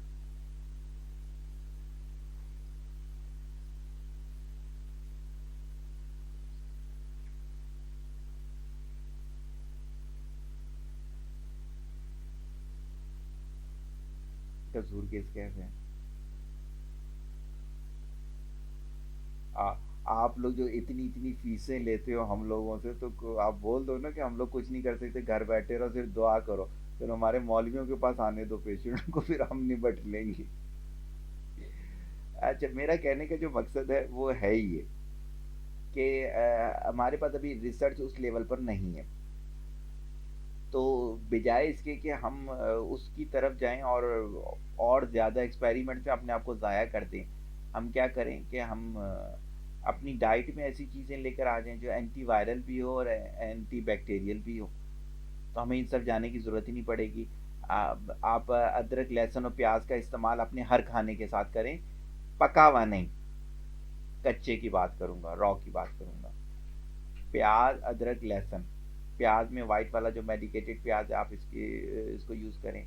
कसूर किस कैसे हैं? आ, आप लोग जो इतनी इतनी फीसें लेते हो हम लोगों से, तो आप बोल दो ना कि हम लोग कुछ नहीं कर सकते, घर बैठे रहो, सिर्फ दुआ करो। फिर हमारे मौलवियों के पास आने दो पेशेंट को, फिर हम निपट लेंगे। अच्छा, मेरा कहने का जो मकसद है वो है ये कि हमारे पास अभी रिसर्च उस लेवल पर नहीं है। तो बजाय इसके कि हम उसकी तरफ जाएं और ज़्यादा एक्सपेरिमेंट में अपने आप को ज़ाया कर दें, हम क्या करें कि हम अपनी डाइट में ऐसी चीज़ें लेकर आ जाएं जो एंटी वायरल भी हो और एंटी बैक्टीरियल भी हो। तो हमें इन सब जाने की ज़रूरत ही नहीं पड़ेगी। आप अदरक लहसुन और प्याज का इस्तेमाल अपने हर खाने के साथ करें, पका हुआ नहीं, कच्चे की बात करूँगा, रॉ की बात करूँगा। प्याज, अदरक, लहसुन, प्याज में वाइट वाला जो मेडिकेटेड प्याज है, आप इसको यूज़ करें।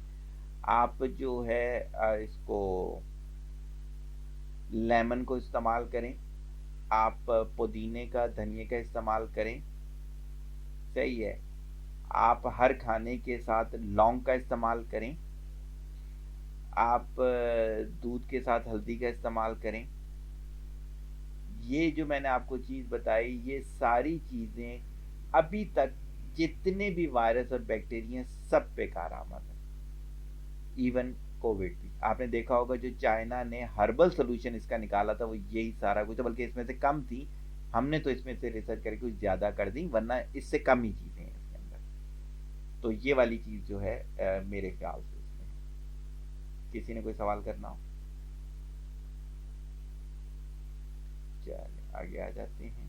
आप जो है इसको लेमन को इस्तेमाल करें, आप पुदीने का, धनिए का इस्तेमाल करें, सही है। आप हर खाने के साथ लौंग का इस्तेमाल करें, आप दूध के साथ हल्दी का इस्तेमाल करें। ये जो मैंने आपको चीज़ बताई, ये सारी चीज़ें अभी तक जितने भी वायरस और बैक्टीरिया सब पे कारआमद है। इवन कोविड भी आपने देखा होगा, जो चाइना ने हर्बल सोल्यूशन इसका निकाला था वो यही सारा कुछ था, बल्कि इसमें से कम थी। हमने तो इसमें से रिसर्च करके कुछ ज़्यादा कर दी, वरना इससे कम ही चीज़ें हैं इसके अंदर। तो ये वाली चीज़ जो है मेरे ख्याल से इसमें है। किसी ने कोई सवाल करना हो? चलिए आगे आ जाते हैं।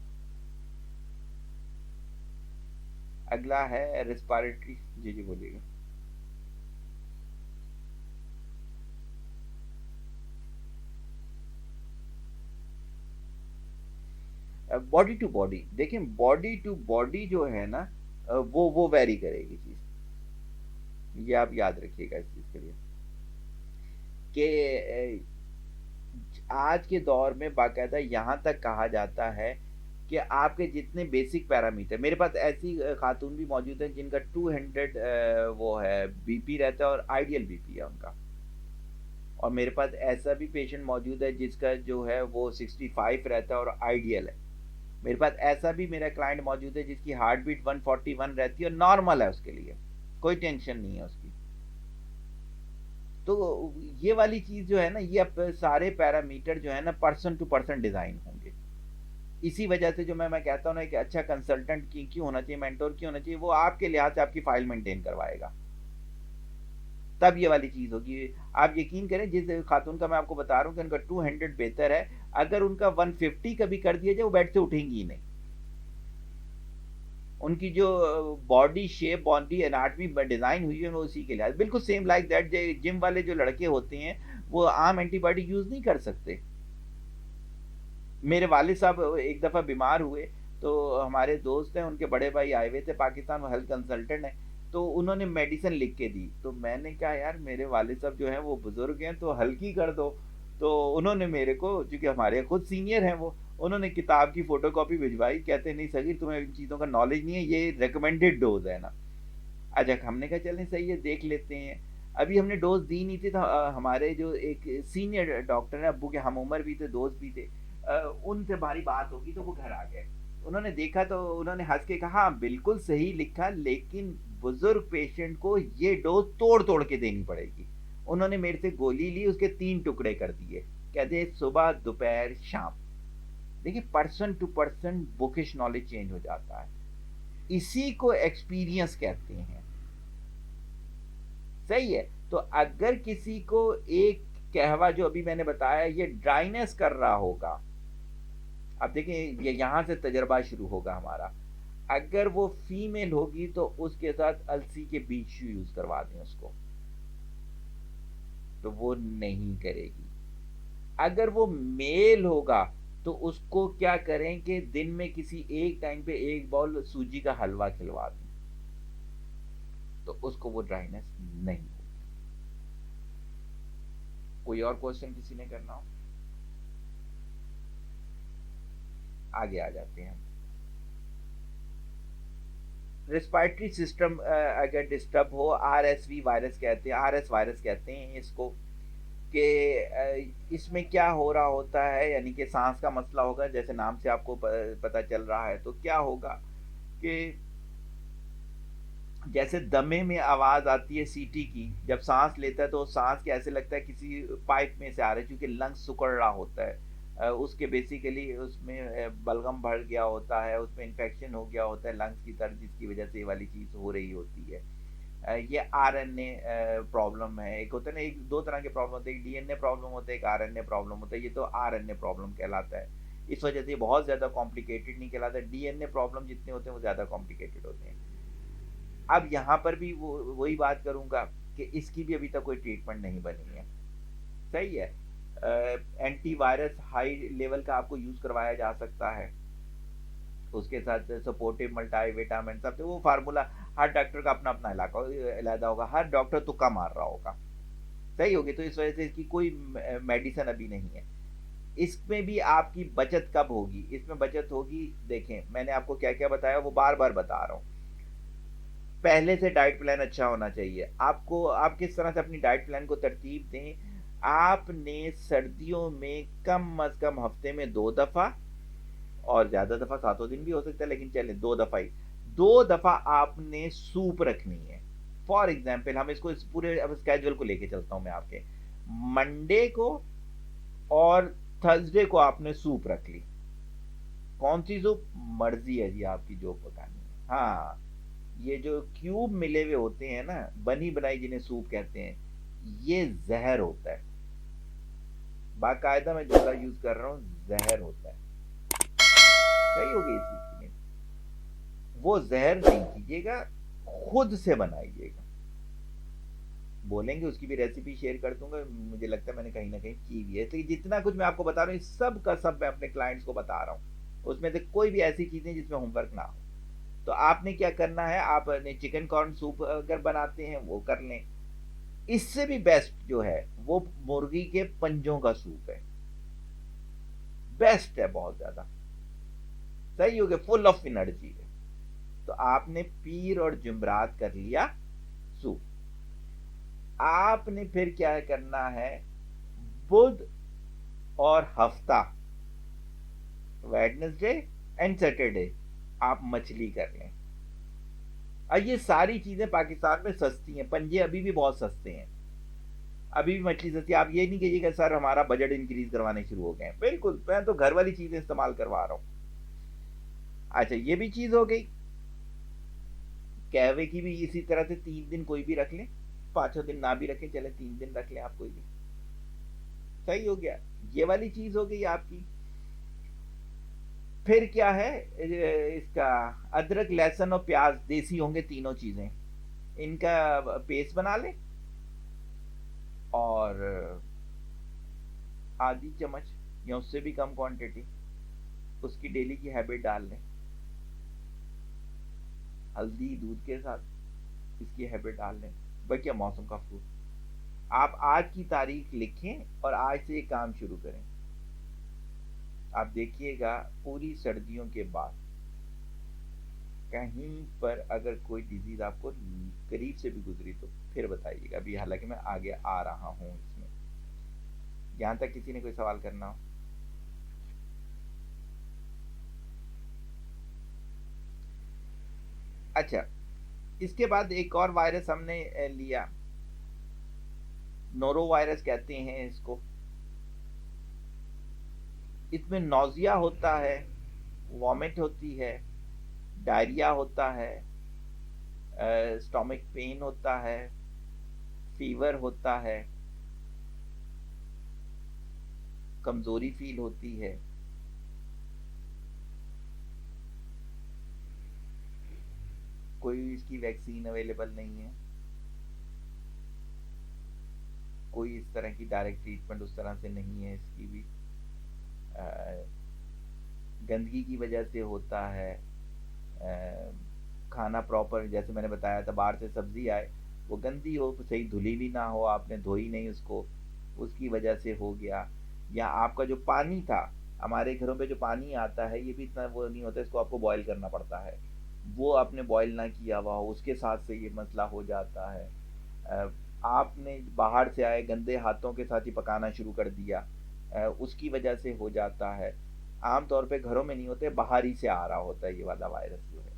अगला है रेस्पिरेटरी। जी जी बोलिएगा। बॉडी टू बॉडी, देखिए बॉडी टू बॉडी जो है ना, वो वेरी करेगी चीज़। ये आप याद रखिएगा इस चीज़ के लिए कि आज के दौर में बाकायदा यहाँ तक कहा जाता है कि आपके जितने बेसिक पैरामीटर, मेरे पास ऐसी खातून भी मौजूद हैं जिनका 200 वो है बीपी रहता है और आइडियल बीपी है उनका। और मेरे पास ऐसा भी पेशेंट मौजूद है जिसका जो है वो 65 रहता है और आइडियल है। मेरे पास ऐसा भी मेरा क्लाइंट मौजूद है जिसकी हार्ट बीट 141 रहती है और नॉर्मल है, उसके लिए कोई टेंशन नहीं है उसकी। तो ये वाली चीज़ जो है ना, ये अब सारे पैरामीटर जो है ना पर्सन टू पर्सन डिज़ाइन होंगे। इसी वजह से जो मैं कहता हूँ ना कि अच्छा कंसल्टेंट की क्यों होना चाहिए, मेंटोर क्यों होना चाहिए, वो आपके लिहाज से आपकी फाइल मेंटेन करवाएगा, तब ये वाली चीज़ होगी। आप यकीन करें, जिस खातून का मैं आपको बता रहा हूँ कि उनका 200 बेहतर है, अगर उनका 150 कभी कर दिया जाए वो बेड से उठेंगी ही नहीं। उनकी जो body shape, body anatomy design हुई है वो उसी के लिए बिल्कुल सेम लाइक दैट। जिम वाले जो लड़के होते हैं वो आम एंटीबायोटिक यूज़ नहीं कर सकते। मेरे वालिद साहब एक दफ़ा बीमार हुए, तो हमारे दोस्त हैं, उनके बड़े भाई आए हुए थे पाकिस्तान, वो हेल्थ कंसल्टेंट हैं, तो उन्होंने मेडिसिन लिख के दी। तो मैंने कहा यार मेरे वालिद साहब जो हैं वो बुज़ुर्ग हैं तो हल्की कर दो। तो उन्होंने मेरे को, चूँकि हमारे खुद सीनियर हैं वो, उन्होंने किताब की फ़ोटोकॉपी भिजवाई, कहते नहीं सगीर तुम्हें इन चीज़ों का नॉलेज नहीं है, ये रिकमेंडेड डोज़ है ना। अच्छा, हमने कहा चलें सही है देख लेते हैं। अभी हमने डोज दी नहीं थी, तो हमारे जो एक सीनियर डॉक्टर है, अब्बू के हम उम्र भी थे, दोस्त भी थे, उनसे हमारी बात होगी तो वो घर आ गए। उन्होंने देखा तो उन्होंने हंस के कहा हाँ बिल्कुल सही लिखा, लेकिन बुजुर्ग पेशेंट को ये डोज तोड़ तोड़ के देनी पड़ेगी। उन्होंने मेरे से गोली ली, उसके 3 टुकड़े कर दिए, कहते सुबह दोपहर शाम। देखिए person to person bookish knowledge change हो जाता है, इसी को एक्सपीरियंस कहते हैं। सही है। तो अगर किसी को एक कहवा जो अभी मैंने बताया ये ड्राइनेस कर रहा होगा, अब देखिए ये यहां से तजर्बा शुरू होगा हमारा, अगर वो फीमेल होगी तो उसके साथ अलसी के बीज यूज करवा दें उसको, तो वो नहीं करेगी। अगर वो मेल होगा तो उसको क्या करें कि दिन में किसी एक टाइम पे एक बाउल सूजी का हलवा खिलवा दें, तो उसको वो ड्राइनेस नहीं होगी। कोई और क्वेश्चन किसी ने करना हो? आगे आ जाते हैं। रेस्पिरेटरी सिस्टम अगर डिस्टर्ब हो, आरएसवी वायरस कहते हैं, आरएस वायरस कहते हैं इसको, कि इसमें क्या हो रहा होता है, यानी कि सांस का मसला होगा, जैसे नाम से आपको पता चल रहा है। तो क्या होगा कि जैसे दमे में आवाज आती है सीटी की, जब सांस लेता है तो सांस के ऐसे लगता है किसी पाइप में से आ रहा है, क्योंकि लंग्स सुकड़ रहा होता है, उसके बेसिकली उसमें बलगम भर गया होता है, उसमें इन्फेक्शन हो गया होता है लंग्स की तरफ, जिसकी वजह से ये वाली चीज हो रही होती है। ये आरएनए प्रॉब्लम है। एक होता है ना, एक दो तरह के प्रॉब्लम होते हैं, एक डीएनए प्रॉब्लम होता है, एक आरएनए प्रॉब्लम होता है। ये तो आरएनए प्रॉब्लम कहलाता है, इस वजह से बहुत ज्यादा कॉम्प्लिकेटेड नहीं कहलाता। डीएनए प्रॉब्लम जितने होते हैं वो ज्यादा कॉम्प्लिकेटेड होते हैं। अब यहाँ पर भी वही बात करूंगा कि इसकी भी अभी तक कोई ट्रीटमेंट नहीं बनी है। सही है। एंटीवायरस हाई लेवल का आपको यूज करवाया जा सकता है, उसके साथ सपोर्टिव मल्टीविटामिन सब, तो वो फार्मूला हर डॉक्टर का अपना अपना इलाका होगा, हर डॉक्टर तुक्का मार रहा होगा। सही होगी। तो इस वजह से इसकी कोई मेडिसिन अभी नहीं है। इसमें भी आपकी बचत कब होगी? इसमें बचत होगी, देखें मैंने आपको क्या क्या बताया वो बार बार बता रहा हूँ। पहले से डाइट प्लान अच्छा होना चाहिए आपको। आप किस तरह से अपनी डाइट प्लान को तरतीब दें, आपने सर्दियों में कम अज कम हफ्ते में 2 दफा, और ज्यादा दफा 7 दिन भी हो सकता है, लेकिन चले 2 दफा ही, 2 दफा आपने सूप रखनी है। फॉर एग्जाम्पल हम इसको इस पूरे स्केड्यूल को लेके चलता हूं मैं आपके, मंडे को और थर्सडे को आपने सूप रख ली। कौन सी सूप? मर्जी है जी आपकी जो पकानी है। हाँ, ये जो क्यूब मिले हुए होते हैं ना, बनी बनाई, जिन्हें सूप कहते हैं, ये जहर होता है। बाकायदा मैं जुमला यूज कर रहा हूं, जहर होता है। सही होगी इस चीज में, वो जहर नहीं कीजिएगा, खुद से बनाइएगा। बोलेंगे उसकी भी रेसिपी शेयर कर दूंगा, मुझे लगता है मैंने कहीं ना कहीं की हुई है। तो जितना कुछ मैं आपको बता रहा हूँ सब का सब मैं अपने क्लाइंट्स को बता रहा हूँ, उसमें से कोई भी ऐसी चीजें जिसमें होमवर्क ना हो। तो आपने क्या करना है, आपने चिकन कॉर्न सूप अगर बनाते हैं वो कर लें। इससे भी बेस्ट जो है वो मुर्गी के पंजों का सूप है, बेस्ट है बहुत ज्यादा। सही हो गया, फुल ऑफ एनर्जी है। तो आपने पीर और जुमरात कर लिया सूप। आपने फिर क्या करना है, बुध और हफ्ता, वेडनेसडे एंड सैटरडे आप मछली कर लें। और ये सारी चीजें पाकिस्तान में सस्ती हैं, पंजे अभी भी बहुत सस्ते हैं, अभी भी मछली सस्ती है। आप ये नहीं कहिएगा सर हमारा बजट इंक्रीज करवाने शुरू हो गए हैं, बिल्कुल मैं तो घर वाली चीजें इस्तेमाल करवा रहा हूं। अच्छा, ये भी चीज हो गई। कहवे की भी इसी तरह से 3 दिन कोई भी रख लें, 5 दिन ना भी रखें, चले 3 दिन रख लें आप कोई भी। सही हो गया, ये वाली चीज हो गई आपकी। फिर क्या है इसका, अदरक लहसुन और प्याज देसी होंगे तीनों चीजें, इनका पेस्ट बना लें और आधी चम्मच या उससे भी कम क्वांटिटी उसकी डेली की हैबिट डाल लें। हल्दी दूध के साथ इसकी हैबिट डाल लें। बल्कि मौसम का फ्रूट, आप आज की तारीख लिखें और आज से ये काम शुरू करें। आप देखिएगा पूरी सर्दियों के बाद कहीं पर अगर कोई डिजीज आपको करीब से भी गुजरी तो फिर बताइएगा। अभी हालांकि मैं आगे आ रहा हूं इसमें, यहां तक किसी ने कोई सवाल करना हो? अच्छा, इसके बाद एक और वायरस हमने लिया, नोरो वायरस कहते हैं इसको। इसमें नौजिया होता है, वॉमिट होती है, डायरिया होता है, स्टोमक पेन होता है, फीवर होता है, कमजोरी फील होती है। कोई इसकी वैक्सीन अवेलेबल नहीं है, कोई इस तरह की डायरेक्ट ट्रीटमेंट उस तरह से नहीं है इसकी भी। अ, गंदगी की वजह से होता है, खाना प्रॉपर, जैसे मैंने बताया था, बाहर से सब्जी आए, वो गंदी हो, सही धुली भी ना हो, आपने धोई नहीं उसको, उसकी वजह से हो गया। या आपका जो पानी था, हमारे घरों पे जो पानी आता है ये भी इतना वो नहीं होता, इसको आपको बॉईल करना पड़ता है, वो आपने बॉईल ना किया हुआ हो, उसके साथ से ये मसला हो जाता है। आपने बाहर से आए गंदे हाथों के साथ ही पकाना शुरू कर दिया, उसकी वजह से हो जाता है। आम तौर पे घरों में नहीं होते, बाहर ही से आ रहा होता है ये वाला वायरस जो है।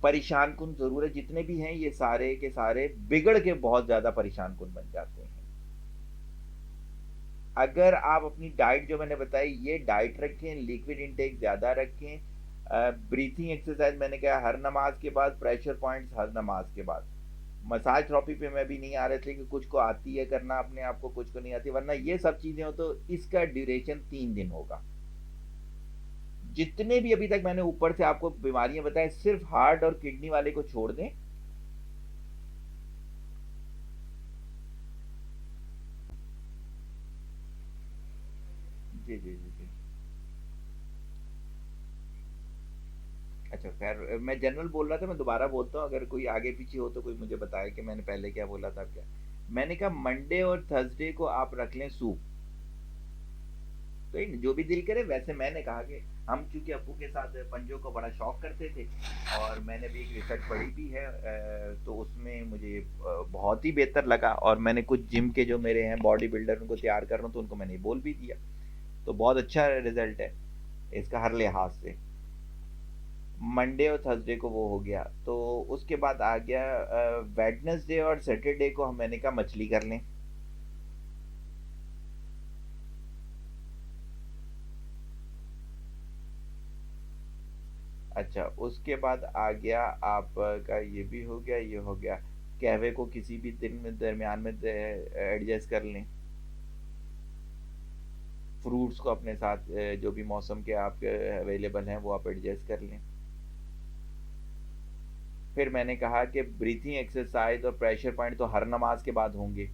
परेशान कुन जरूर है, जितने भी हैं ये सारे के सारे बिगड़ के बहुत ज्यादा परेशान कुन बन जाते हैं। अगर आप अपनी डाइट जो मैंने बताई ये डाइट रखें, लिक्विड इनटेक ज्यादा रखें, ब्रीथिंग एक्सरसाइज मैंने कहा हर नमाज के बाद, प्रेशर पॉइंट्स हर नमाज के बाद। मसाज थेरेपी पे मैं भी नहीं आ रहा, इसलिए कि कुछ को आती है करना अपने आप को, कुछ को नहीं आती, वरना ये सब चीजें हो तो इसका ड्यूरेशन 3 दिन होगा। जितने भी अभी तक मैंने ऊपर से आपको बीमारियां बताई, सिर्फ हार्ट और किडनी वाले को छोड़ दें, जी जी जी जी। अच्छा खैर, मैं जनरल बोल रहा था, मैं दोबारा बोलता हूँ, अगर कोई आगे पीछे हो तो कोई मुझे बताए कि मैंने पहले क्या बोला था क्या। मैंने कहा मंडे और थर्सडे को आप रख लें सूप, तो जो भी दिल करे। वैसे मैंने कहा कि हम चूंकि अप्पू के साथ पंजों को बड़ा शौक करते थे, और मैंने भी एक रिसर्च पढ़ी भी है, तो उसमें मुझे बहुत ही बेहतर लगा, और मैंने कुछ जिम के जो मेरे हैं बॉडी बिल्डर उनको तैयार कर रहा हूँ, तो उनको मैंने बोल भी दिया, तो बहुत अच्छा रिजल्ट है इसका हर लिहाज से। मंडे और थर्सडे को वो हो गया, तो उसके बाद आ गया वेडनेसडे और सैटरडे को हम, मैंने कहा मछली कर लें। अच्छा, उसके बाद आ गया आपका, ये भी हो गया, ये हो गया। कहवे को किसी भी दिन में दरमियान में एडजस्ट कर लें। फ्रूट्स को अपने साथ जो भी मौसम के आपके अवेलेबल हैं वो आप एडजस्ट कर लें। फिर मैंने कहा कि ब्रीथिंग एक्सरसाइज और प्रेशर पॉइंट तो हर नमाज के बाद होंगे।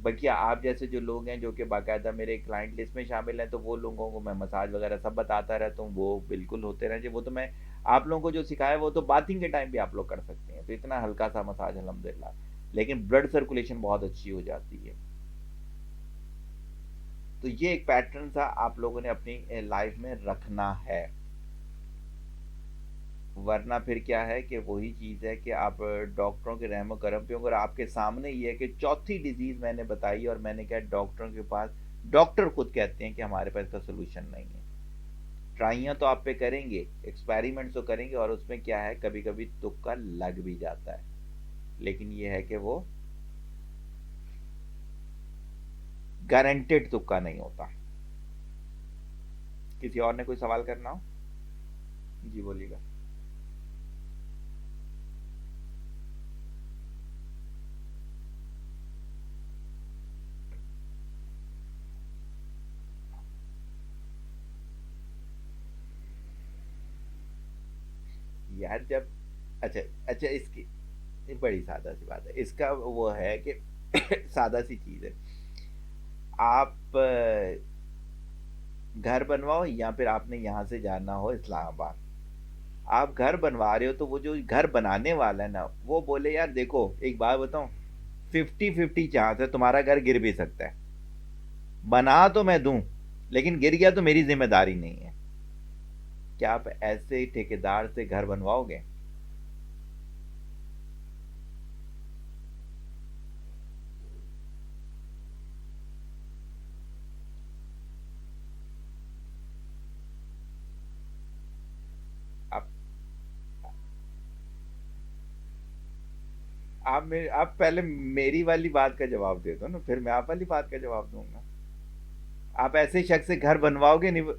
बल्कि आप जैसे जो लोग हैं जो कि बाकायदा मेरे क्लाइंट लिस्ट में शामिल हैं, तो वो लोगों को मैं मसाज वगैरह सब बताता रहता हूँ, वो बिल्कुल होते रहे। वो तो मैं आप लोगों को जो सिखाया वो तो बाथिंग के टाइम भी आप लोग कर सकते हैं, तो इतना हल्का सा मसाज अल्हम्दुलिल्लाह, लेकिन ब्लड सर्कुलेशन बहुत अच्छी हो जाती है। तो ये एक पैटर्न सा आप लोगों ने अपनी लाइफ में रखना है, वरना फिर क्या है कि वही चीज़ है कि आप डॉक्टरों के रहमो करम पे, अगर आपके सामने ये है कि चौथी डिजीज मैंने बताई और मैंने कहा डॉक्टरों के पास, डॉक्टर खुद कहते हैं कि हमारे पास इसका सोल्यूशन नहीं है। ट्राइयाँ तो आप पे करेंगे, एक्सपेरिमेंट्स तो करेंगे, और उसमें क्या है कभी कभी तुक्का लग भी जाता है, लेकिन ये है कि वो गारंटेड तुक्का नहीं होता। किसी और ने कोई सवाल करना हो, जी बोलिएगा। यार जब, अच्छा अच्छा, इसकी ये बड़ी सादा सी बात है, इसका वो है कि सादा सी चीज है। आप घर बनवाओ, या फिर आपने यहाँ से जाना हो इस्लामाबाद, आप घर बनवा रहे हो, तो वो जो घर बनाने वाला है ना, वो बोले यार देखो एक बात बताऊं, 50-50 चांस है तुम्हारा घर गिर भी सकता है, बना तो मैं दूं, लेकिन गिर गया तो मेरी जिम्मेदारी नहीं है। क्या आप ऐसे ठेकेदार से घर बनवाओगे? आप आप पहले मेरी वाली बात का जवाब दे दो ना, फिर मैं आप वाली बात का जवाब दूंगा। आप ऐसे शख्स से घर बनवाओगे नहीं?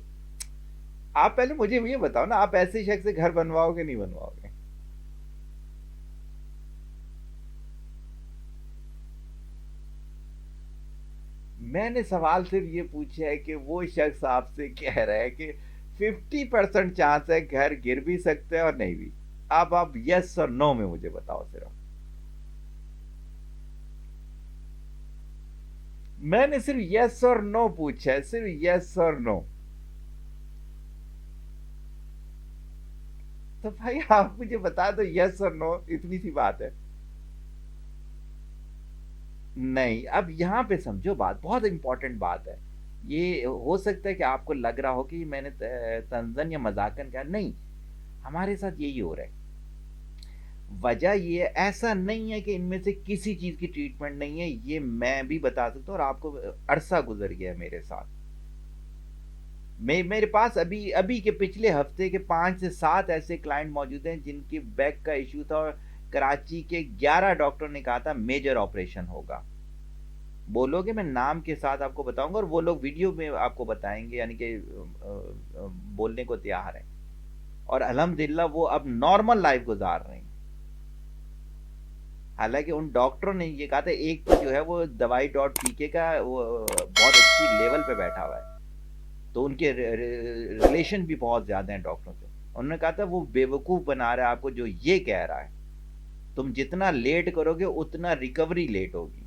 आप पहले मुझे ये बताओ ना, आप ऐसे शख्स से घर बनवाओगे नहीं बनवाओगे? मैंने सवाल सिर्फ ये पूछा है कि वो शख्स आपसे कह रहा है कि 50% चांस है घर गिर भी सकते हैं और नहीं भी। अब आप यस और नो में मुझे बताओ सिर्फ। मैंने सिर्फ यस और नो पूछा है, सिर्फ यस और नो। तो भाई आप मुझे बता दो, यस और नो, इतनी सी बात है। नहीं, अब यहां पे समझो, बात बहुत इंपॉर्टेंट बात है। ये हो सकता है कि आपको लग रहा हो कि मैंने तंजन या मजाकन कहा, नहीं, हमारे साथ यही हो रहा है। वजह ये ऐसा नहीं है कि इनमें से किसी चीज की ट्रीटमेंट नहीं है, ये मैं भी बता सकता हूँ और आपको अरसा गुजर गया है मेरे साथ। मेरे पास अभी अभी के पिछले हफ्ते के 5 से 7 ऐसे क्लाइंट मौजूद हैं जिनकी बैक का इश्यू था और कराची के 11 डॉक्टर ने कहा था मेजर ऑपरेशन होगा। बोलोगे मैं नाम के साथ आपको बताऊंगा और वो लोग वीडियो में आपको बताएंगे, यानी कि बोलने को तैयार है। और अल्हम्दुलिल्लाह वो अब नॉर्मल लाइफ गुजार रहे हैं। हालांकि उन डॉक्टरों ने ये कहा था, एक तो जो है वो दवाई डॉट पीके का वो बहुत अच्छी लेवल पे बैठा हुआ है, तो उनके रिलेशन भी बहुत ज्यादा हैं डॉक्टरों से। उन्होंने कहा था वो बेवकूफ बना रहा है आपको जो ये कह रहा है, तुम जितना लेट करोगे उतना रिकवरी लेट होगी।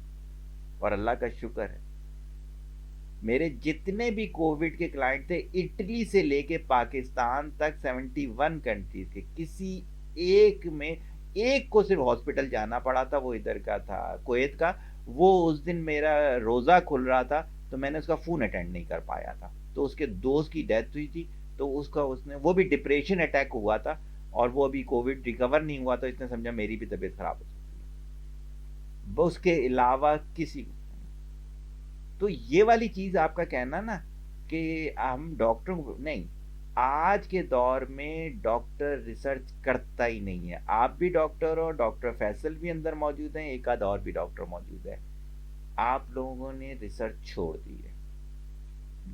और अल्लाह का शुक्र है, मेरे जितने भी कोविड के क्लाइंट थे, इटली से लेके पाकिस्तान तक 71 कंट्रीज के, किसी एक में एक को सिर्फ हॉस्पिटल जाना पड़ा था, वो इधर का था, कुवैत का। वो उस दिन मेरा रोजा खुल रहा था तो मैंने उसका फोन अटेंड नहीं कर पाया था, तो उसके दोस्त की डेथ हुई थी, तो उसका उसने वो भी डिप्रेशन अटैक हुआ था और वो अभी कोविड रिकवर नहीं हुआ, तो इसने समझा मेरी भी तबीयत खराब हो सकती है, वो उसके अलावा किसी को। तो ये वाली चीज आपका कहना ना कि हम डॉक्टरों को नहीं, आज के दौर में डॉक्टर रिसर्च करता ही नहीं है। आप भी डॉक्टर हो, डॉक्टर फैसल भी अंदर मौजूद हैं, एक आध और भी डॉक्टर मौजूद है, आप लोगों ने रिसर्च छोड़ दी है।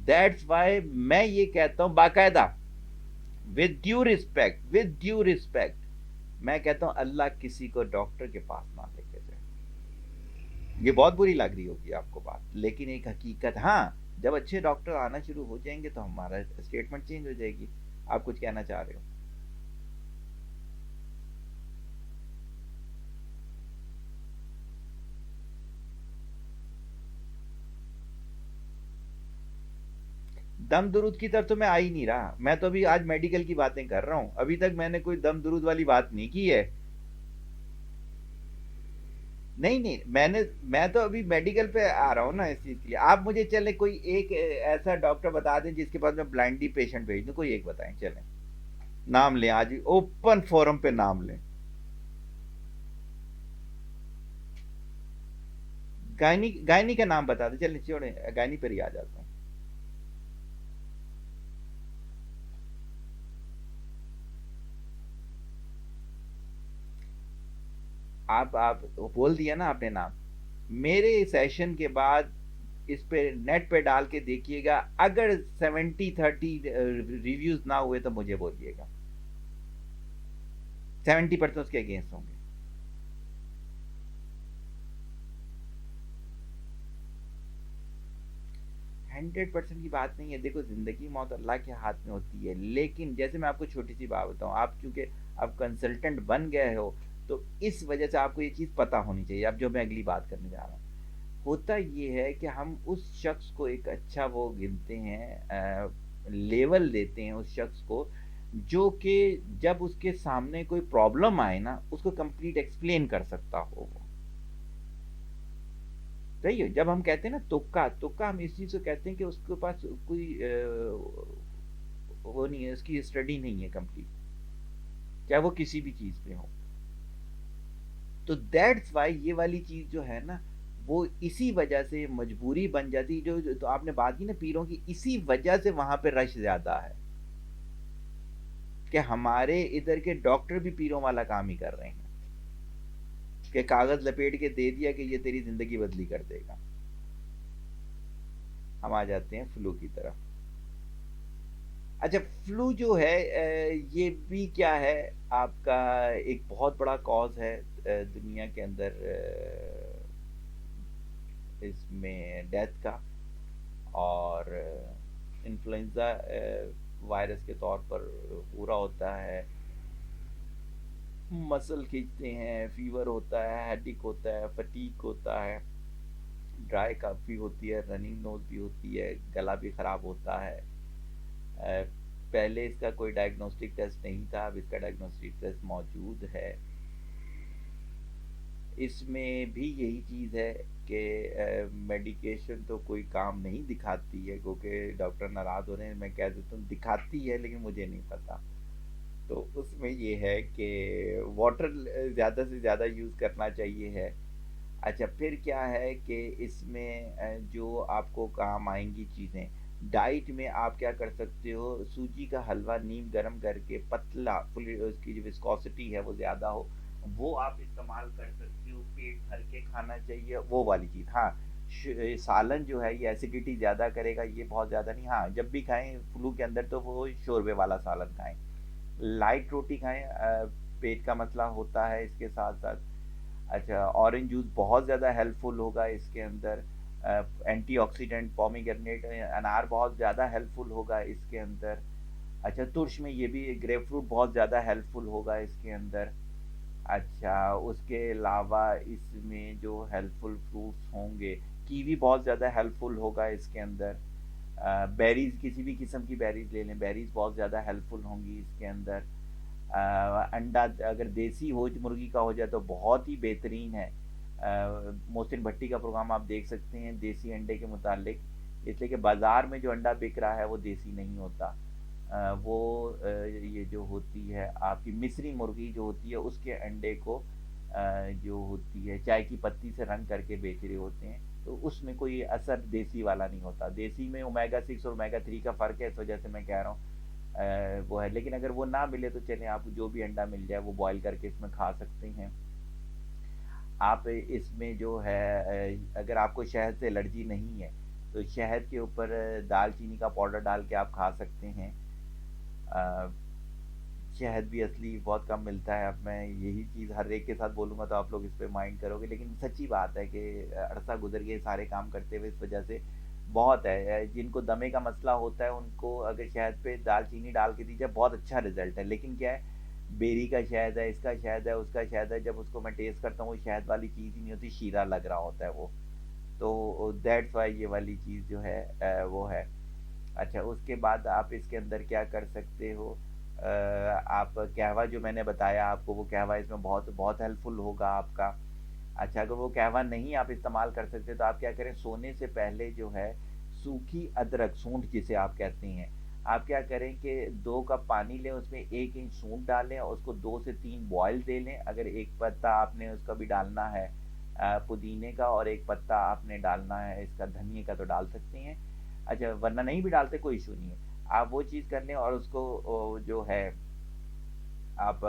दैट्स वाई मैं ये कहता हूं बाकायदा, विद ड्यू रिस्पेक्ट, मैं कहता हूं अल्लाह किसी को डॉक्टर के पास ना लेके जाए। ये बहुत बुरी लग रही होगी आपको बात, लेकिन एक हकीकत, हाँ, जब अच्छे डॉक्टर आना शुरू हो जाएंगे तो हमारा स्टेटमेंट चेंज हो जाएगी। आप कुछ कहना चाह रहे हो? दम दुरूद की तरफ तो मैं आ ही नहीं रहा, मैं तो अभी आज मेडिकल की बातें कर रहा हूं, अभी तक मैंने कोई दम दुरूद वाली बात नहीं की है। नहीं नहीं, मैं तो अभी मेडिकल पे आ रहा हूँ ना इस चीज के लिए। आप मुझे चले कोई एक ऐसा डॉक्टर बता दें जिसके पास मैं ब्लाइंडली पेशेंट भेज दूं, कोई एक बताएं, चलें, नाम लें, आज ओपन फोरम पे नाम लें। गायनी गायनी का नाम बता दें, चलें, छोड़ें, गायनी पर ही आ जाता हूँ। आप बोल दिया ना आपने नाम, मेरे सेशन के बाद इस पे नेट पे डाल के देखिएगा, अगर 70-30 रिव्यूज ना हुए तो मुझे बोलिएगा, 70% उसके अगेंस्ट होंगे। 100% की बात नहीं है, देखो जिंदगी मौत अल्लाह के हाथ में होती है, लेकिन जैसे मैं आपको छोटी सी बात बताऊं, आप क्योंकि आप कंसल्टेंट बन गए हो तो इस वजह से आपको ये चीज़ पता होनी चाहिए। अब जो मैं अगली बात करने जा रहा हूँ, होता ये है कि हम उस शख्स को एक अच्छा वो गिनते हैं, लेवल देते हैं उस शख्स को जो कि जब उसके सामने कोई प्रॉब्लम आए ना उसको कंप्लीट एक्सप्लेन कर सकता हो वो। सही है, जब हम कहते हैं ना तुक्का तुक्का, हम इस चीज को कहते हैं कि उसके पास कोई वो नहीं है, उसकी स्टडी नहीं है कंप्लीट, चाहे वो किसी भी चीज पे हो। तो दैट्स वाई ये वाली चीज जो है ना, वो इसी वजह से मजबूरी बन जाती, जो तो आपने बात की ना पीरों की, इसी वजह से वहां पे रश ज्यादा है कि हमारे इधर के डॉक्टर भी पीरों वाला काम ही कर रहे हैं, कि कागज लपेट के दे दिया कि ये तेरी जिंदगी बदली कर देगा। हम आ जाते हैं फ्लू की तरफ। अच्छा, फ्लू जो है ये भी क्या है, आपका एक बहुत बड़ा कॉज है दुनिया के अंदर इसमें डेथ का। और इन्फ्लुएंजा वायरस के तौर पर पूरा होता है, मसल खींचते हैं, फीवर होता है, हेडेक होता है, फटीक होता है, ड्राई काफ़ी होती है, रनिंग नोज भी होती है, गला भी ख़राब होता है। पहले इसका कोई डायग्नोस्टिक टेस्ट नहीं था, अब इसका डायग्नोस्टिक टेस्ट मौजूद है। इसमें भी यही चीज़ है कि मेडिकेशन तो कोई काम नहीं दिखाती है, क्योंकि डॉक्टर नाराज़ हो रहे हैं। मैं कह देता हूँ दिखाती है, लेकिन मुझे नहीं पता। तो उसमें ये है कि वाटर ज़्यादा से ज़्यादा यूज़ करना चाहिए है। अच्छा, फिर क्या है कि इसमें जो आपको काम आएंगी चीज़ें, डाइट में आप क्या कर सकते हो, सूजी का हलवा नीम गरम करके पतला, फुल उसकी जो विस्कोसिटी है वो ज़्यादा हो, वो आप इस्तेमाल कर सकते हो। पेट भर के खाना चाहिए वो वाली चीज़। हाँ, सालन जो है ये एसिडिटी ज़्यादा करेगा, ये बहुत ज़्यादा नहीं। हाँ, जब भी खाएं फ्लू के अंदर तो वो शोरबे वाला सालन खाएं, लाइट रोटी खाएं, पेट का मसला होता है इसके साथ साथ। अच्छा, ऑरेंज जूस बहुत ज़्यादा हेल्पफुल होगा इसके अंदर। एंटीऑक्सीडेंट पोमीग्रेनेट अनार बहुत ज़्यादा हेल्पफुल होगा इसके अंदर। अच्छा, तुर्श में ये भी ग्रेपफ्रूट बहुत ज़्यादा हेल्पफुल होगा इसके अंदर। अच्छा, उसके अलावा इसमें जो हेल्पफुल फ्रूट्स होंगे, कीवी बहुत ज़्यादा हेल्पफुल होगा इसके अंदर। बेरीज, किसी भी किस्म की बेरीज ले लें, बेरीज बहुत ज़्यादा हेल्पफुल होंगी इसके अंदर। अंडा अगर देसी हो, मुर्गी का हो जाए तो बहुत ही बेहतरीन है। मोहसिन भट्टी का प्रोग्राम आप देख सकते हैं देसी अंडे के मुतालिक, इसलिए कि बाज़ार में जो अंडा बिक रहा है वो देसी नहीं होता। वो ये जो होती है आपकी मिस्री मुर्गी जो होती है, उसके अंडे को जो होती है चाय की पत्ती से रंग करके बेच रहे होते हैं, तो उसमें कोई असर देसी वाला नहीं होता। देसी में ओमेगा 6 और ओमेगा 3 का फ़र्क है, इस वजह से मैं कह रहा हूँ वो है। लेकिन अगर वो ना मिले तो चलें, आप जो भी अंडा मिल जाए वो बॉईल करके इसमें खा सकते हैं। आप इसमें जो है अगर आपको शहद से एलर्जी नहीं है तो शहद के ऊपर दालचीनी का पाउडर डाल के आप खा सकते हैं। अ, शहद भी असली बहुत कम मिलता है। अब मैं यही चीज़ हर एक के साथ बोलूँगा तो आप लोग इस पे माइंड करोगे, लेकिन सच्ची बात है कि अरसा गुजर गए सारे काम करते हुए, इस वजह से बहुत है। जिनको दमे का मसला होता है उनको अगर शहद पे दालचीनी डाल के दी जाए बहुत अच्छा रिजल्ट है। लेकिन क्या है, बेरी का शहद है, इसका शहद है, उसका शहद है, जब उसको मैं टेस्ट करता हूँ वो शहद वाली चीज़ ही नहीं होती, शीरा लग रहा होता है वो। तो दैट्स वाई ये वाली चीज़ जो है वो है। अच्छा, उसके बाद आप इसके अंदर क्या कर सकते हो, आप कहवा जो मैंने बताया आपको, वो कहवा इसमें बहुत बहुत हेल्पफुल होगा आपका। अच्छा, अगर वो कहवा नहीं आप इस्तेमाल कर सकते तो आप क्या करें, सोने से पहले जो है सूखी अदरक, सूंठ जिसे आप कहते हैं, आप क्या करें कि 2 कप पानी लें, उसमें 1 इंच सूंठ डालें और उसको 2 से 3 बॉयल दे लें। अगर एक पत्ता आपने उसका भी डालना है पुदीने का, और एक पत्ता आपने डालना है इसका धनिए का, तो डाल सकते हैं। अच्छा, वरना नहीं भी डालते कोई इशू नहीं है। आप वो चीज़ कर लें और उसको जो है आप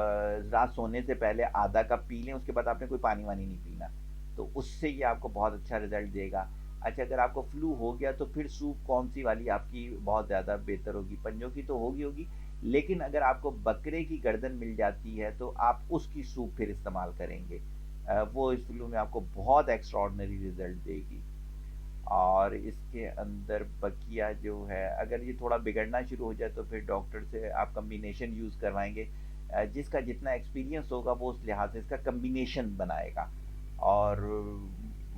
रात सोने से पहले आधा कप पी लें, उसके बाद आपने कोई पानी वानी नहीं पीना, तो उससे ये आपको बहुत अच्छा रिजल्ट देगा। अच्छा, अगर आपको फ्लू हो गया तो फिर सूप कौन सी वाली आपकी बहुत ज़्यादा बेहतर होगी, पंजों की तो होगी, लेकिन अगर आपको बकरे की गर्दन मिल जाती है तो आप उसकी सूप फिर इस्तेमाल करेंगे, वो इस फ्लू में आपको बहुत एक्स्ट्रॉर्डनरी रिजल्ट देगी। और इसके अंदर बकिया जो है, अगर ये थोड़ा बिगड़ना शुरू हो जाए तो फिर डॉक्टर से आप कम्बिनेशन यूज़ करवाएंगे। जिसका जितना एक्सपीरियंस होगा वो उस लिहाज से इसका कम्बिनेशन बनाएगा। और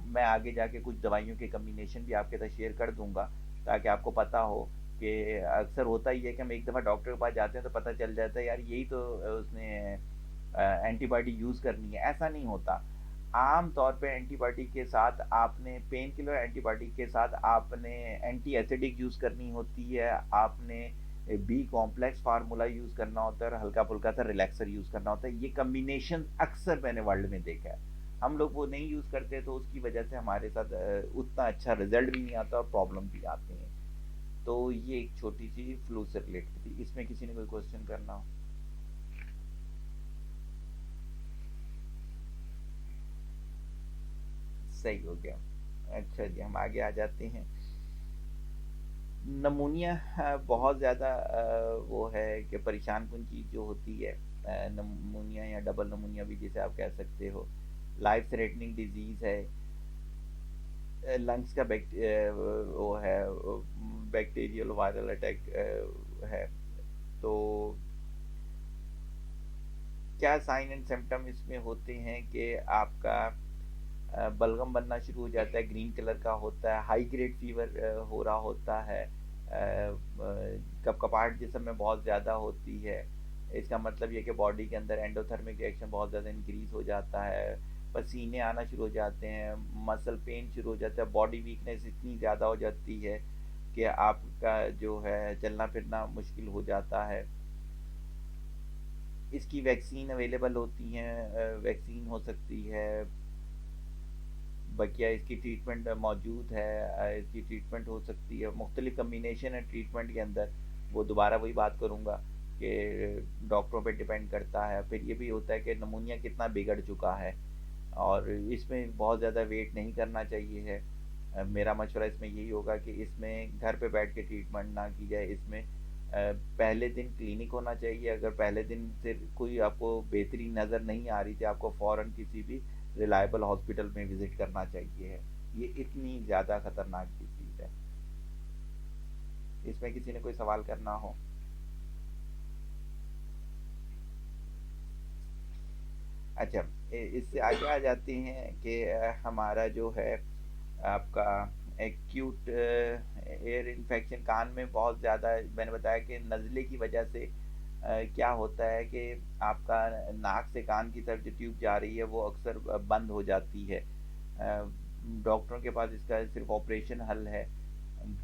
मैं आगे जाके कुछ दवाइयों के कम्बिनेशन भी आपके साथ शेयर कर दूंगा, ताकि आपको पता हो कि अक्सर होता ही है कि हम एक दफ़ा डॉक्टर के पास जाते हैं तो पता चल जाता है यार यही तो उसने एंटीबायोटिक यूज़ करनी है। ऐसा नहीं होता। आम तौर पे एंटीबायोटिक के साथ आपने पेन किलर, एंटीबायोटिक के साथ आपने एंटी एसिडिक यूज़ करनी होती है, आपने बी कॉम्प्लेक्स फार्मूला यूज़ करना होता है और हल्का फुल्का सा रिलैक्सर यूज़ करना होता है। ये कम्बिनेशन अक्सर मैंने वर्ल्ड में देखा है। हम लोग वो नहीं यूज़ करते तो उसकी वजह से हमारे साथ उतना अच्छा रिजल्ट भी नहीं आता और प्रॉब्लम भी आते हैं। तो ये एक छोटी सी फ्लू से रिलेटेड थी। इसमें किसी ने कोई क्वेश्चन करना हो? सही हो गया। अच्छा जी, हम आगे आ जाते हैं। नमूनिया बहुत ज़्यादा वो है कि परेशान कुन चीज़ जो होती है, नमूनिया या डबल नमूनिया भी जिसे आप कह सकते हो, लाइफ थ्रेटनिंग डिजीज़ है। लंग्स का वो है, बैक्टीरियल वायरल अटैक है। तो क्या साइन एंड सिम्टम इसमें होते हैं कि आपका बलगम बनना शुरू हो जाता है, ग्रीन कलर का होता है, हाई ग्रेड फीवर हो रहा होता है, कपकपाहट जिस्म में बहुत ज़्यादा होती है। इसका मतलब ये कि बॉडी के अंदर एंडोथर्मिक रिएक्शन बहुत ज़्यादा इंक्रीज हो जाता है, पसीने आना शुरू हो जाते हैं, मसल पेन शुरू हो जाता है, बॉडी वीकनेस इतनी ज़्यादा हो जाती है कि आपका जो है चलना फिरना मुश्किल हो जाता है। इसकी वैक्सीन अवेलेबल होती हैं, वैक्सीन हो सकती है, बकिया इसकी ट्रीटमेंट मौजूद है, इसकी ट्रीटमेंट हो सकती है, मुख्तलिफ कम्बिनेशन है ट्रीटमेंट के अंदर। वो दोबारा वही बात करूँगा कि डॉक्टरों पे डिपेंड करता है। फिर ये भी होता है कि नमूनिया कितना बिगड़ चुका है, और इसमें बहुत ज़्यादा वेट नहीं करना चाहिए है। मेरा मशवरा इसमें यही होगा कि इसमें घर पे बैठ के ट्रीटमेंट ना की जाए। इसमें पहले दिन क्लिनिक होना चाहिए। अगर पहले दिन से कोई आपको बेहतरी नज़र नहीं आ रही थी, आपको फ़ौरन किसी भी रिलायबल हॉस्पिटल में विज़िट करना चाहिए है। ये इतनी ज़्यादा ख़तरनाक डिसीज़ है। इसमें किसी ने कोई सवाल करना हो? अच्छा, इससे आगे आ जाते हैं कि हमारा जो है आपका एक्यूट एयर इन्फेक्शन कान में बहुत ज़्यादा, मैंने बताया कि नज़ले की वजह से क्या होता है कि आपका नाक से कान की तरफ जो ट्यूब जा रही है वो अक्सर बंद हो जाती है। डॉक्टरों के पास इसका सिर्फ ऑपरेशन हल है।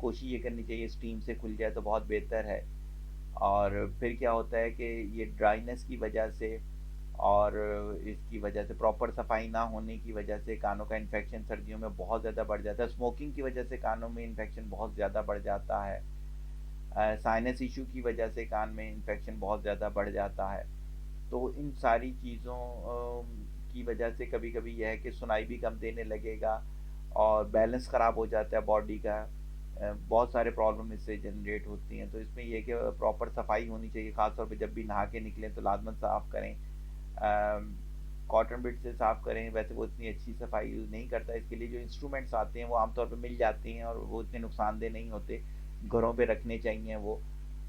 कोशिश ये करनी चाहिए स्टीम से खुल जाए तो बहुत बेहतर है। और फिर क्या होता है कि ये ड्राइनेस की वजह से और इसकी वजह से प्रॉपर सफाई ना होने की वजह से कानों का इन्फेक्शन सर्दियों में बहुत ज़्यादा बढ़ जाता है। स्मोकिंग की वजह से कानों में इन्फेक्शन बहुत ज़्यादा बढ़ जाता है। साइनस इशू की वजह से कान में इन्फेक्शन बहुत ज़्यादा बढ़ जाता है। तो इन सारी चीज़ों की वजह से कभी कभी यह है कि सुनाई भी कम देने लगेगा, और बैलेंस ख़राब हो जाता है बॉडी का। बहुत सारे प्रॉब्लम इससे जनरेट होती हैं। तो इसमें यह है कि प्रॉपर सफाई होनी चाहिए, ख़ासतौर पे जब भी नहा के निकलें तो लाजमन साफ़ करें, कॉटन बिड से साफ़ करें। वैसे वो इतनी अच्छी सफाई यूज़ नहीं करता। इसके लिए जो इंस्ट्रूमेंट्स आते हैं वो आमतौर पे मिल जाते हैं और वो इतने नुकसानदेह नहीं होते। घरों पे रखने चाहिए वो।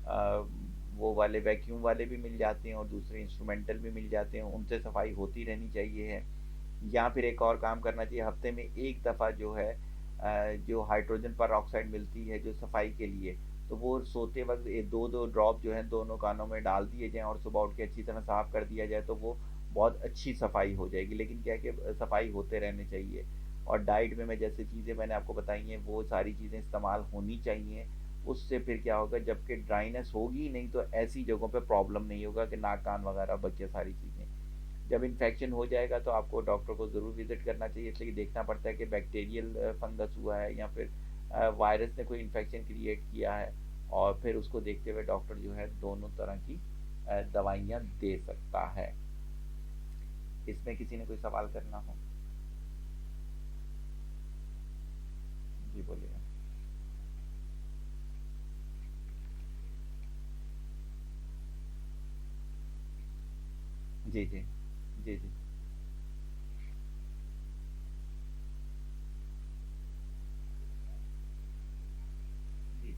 अ, वो वाले वैक्यूम वाले भी मिल जाते हैं और दूसरे इंस्ट्रूमेंटल भी मिल जाते हैं, उनसे सफाई होती रहनी चाहिए है। या फिर एक और काम करना चाहिए, हफ्ते में एक दफ़ा जो है जो हाइड्रोजन पर ऑक्साइड मिलती है जो सफाई के लिए, तो वो सोते वक्त ये दो दो ड्रॉप जो है दोनों कानों में डाल दिए जाएं और सुबह उठ के अच्छी तरह साफ़ कर दिया जाए, तो वो बहुत अच्छी सफाई हो जाएगी। लेकिन क्या है कि सफाई होते रहने चाहिए। और डाइट में मैं जैसे चीज़ें मैंने आपको बताई हैं वो सारी चीज़ें इस्तेमाल होनी चाहिए। उससे फिर क्या होगा, जबकि ड्राइनेस होगी ही नहीं तो ऐसी जगहों पे प्रॉब्लम नहीं होगा कि नाक कान वगैरह बच्चे सारी चीज़ें। जब इन्फेक्शन हो जाएगा तो आपको डॉक्टर को ज़रूर विज़िट करना चाहिए, इसलिए देखना पड़ता है कि बैक्टीरियल फंगस हुआ है या फिर वायरस ने कोई इन्फेक्शन क्रिएट किया है। और फिर उसको देखते हुए डॉक्टर जो है दोनों तरह की दवाइयाँ दे सकता है। इसमें किसी ने कोई सवाल करना हो? जी बोलिए। जी जी जी जी जी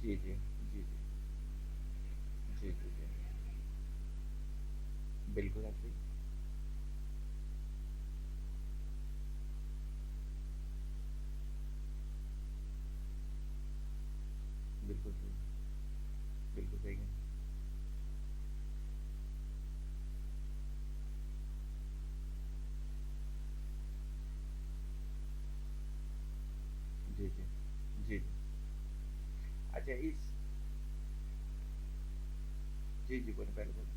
जी जी जी जी जी जी जी बिल्कुल ऐसे ही। बिल्कुल सही। बिल्कुल सही है। जी जी जी जी। अच्छा इस जी जी बोले, पहले बोले।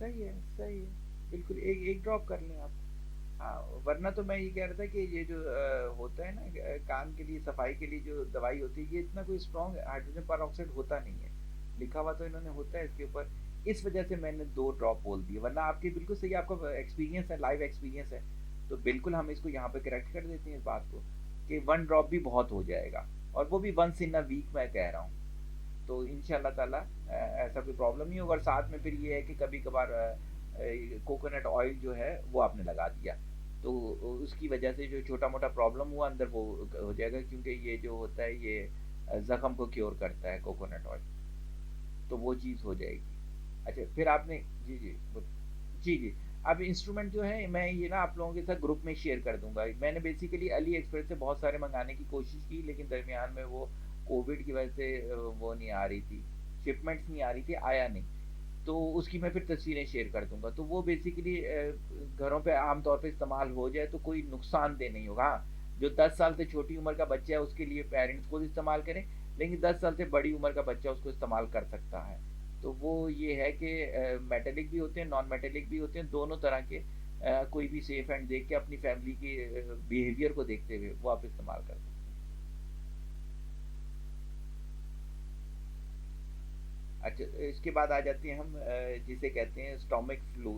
सही है, सही है। बिल्कुल एक एक ड्रॉप कर लें आप। हाँ, वरना तो मैं ये कह रहा था कि ये जो होता है ना कान के लिए सफाई के लिए जो दवाई होती है, ये इतना कोई स्ट्रॉन्ग हाइड्रोजन पेरोक्साइड होता नहीं है। लिखा हुआ तो इन्होंने होता है इसके ऊपर। इस वजह से मैंने 2 ड्रॉप बोल दिए, वरना आपकी बिल्कुल सही, आपका एक्सपीरियंस है, लाइव एक्सपीरियंस है। तो बिल्कुल हम इसको यहाँ पे करेक्ट कर देते हैं इस बात को कि 1 ड्रॉप भी बहुत हो जाएगा, और वो भी वंस इन अ वीक मैं कह रहा हूँ। तो इंशाल्लाह ताला ऐसा कोई प्रॉब्लम नहीं होगा। और साथ में फिर ये है कि कभी कभार कोकोनट ऑयल जो है वो आपने लगा दिया, तो उसकी वजह से जो छोटा मोटा प्रॉब्लम हुआ अंदर वो हो जाएगा, क्योंकि ये जो होता है ये जख्म को क्योर करता है कोकोनट ऑयल, तो वो चीज़ हो जाएगी। अच्छा फिर आपने, जी जी जी जी, अब इंस्ट्रूमेंट जो है मैं ये ना आप लोगों के साथ ग्रुप में शेयर कर दूंगा। मैंने बेसिकली अली एक्सप्रेस से बहुत सारे मंगाने की कोशिश की, लेकिन दरमियान में वो कोविड की वजह से वो नहीं आ रही थी, शिपमेंट्स नहीं आ रही थी, आया नहीं। तो उसकी मैं फिर तस्वीरें शेयर कर दूंगा। तो वो बेसिकली घरों पे आम तौर पे इस्तेमाल हो जाए तो कोई नुकसानदेह नहीं होगा। हाँ, जो 10 साल से छोटी उम्र का बच्चा है उसके लिए पेरेंट्स खुद इस्तेमाल करें, लेकिन 10 साल से बड़ी उम्र का बच्चा उसको इस्तेमाल कर सकता है। तो वो ये है कि मेटेलिक भी होते हैं, नॉन मेटेलिक भी होते हैं, दोनों तरह के। कोई भी सेफ हैंड देख के अपनी फैमिली की बिहेवियर को देखते हुए वो आप इस्तेमाल कर सकते हैं। अच्छा, इसके बाद आ जाते हैं हम जिसे कहते हैं स्टोमिक फ्लू।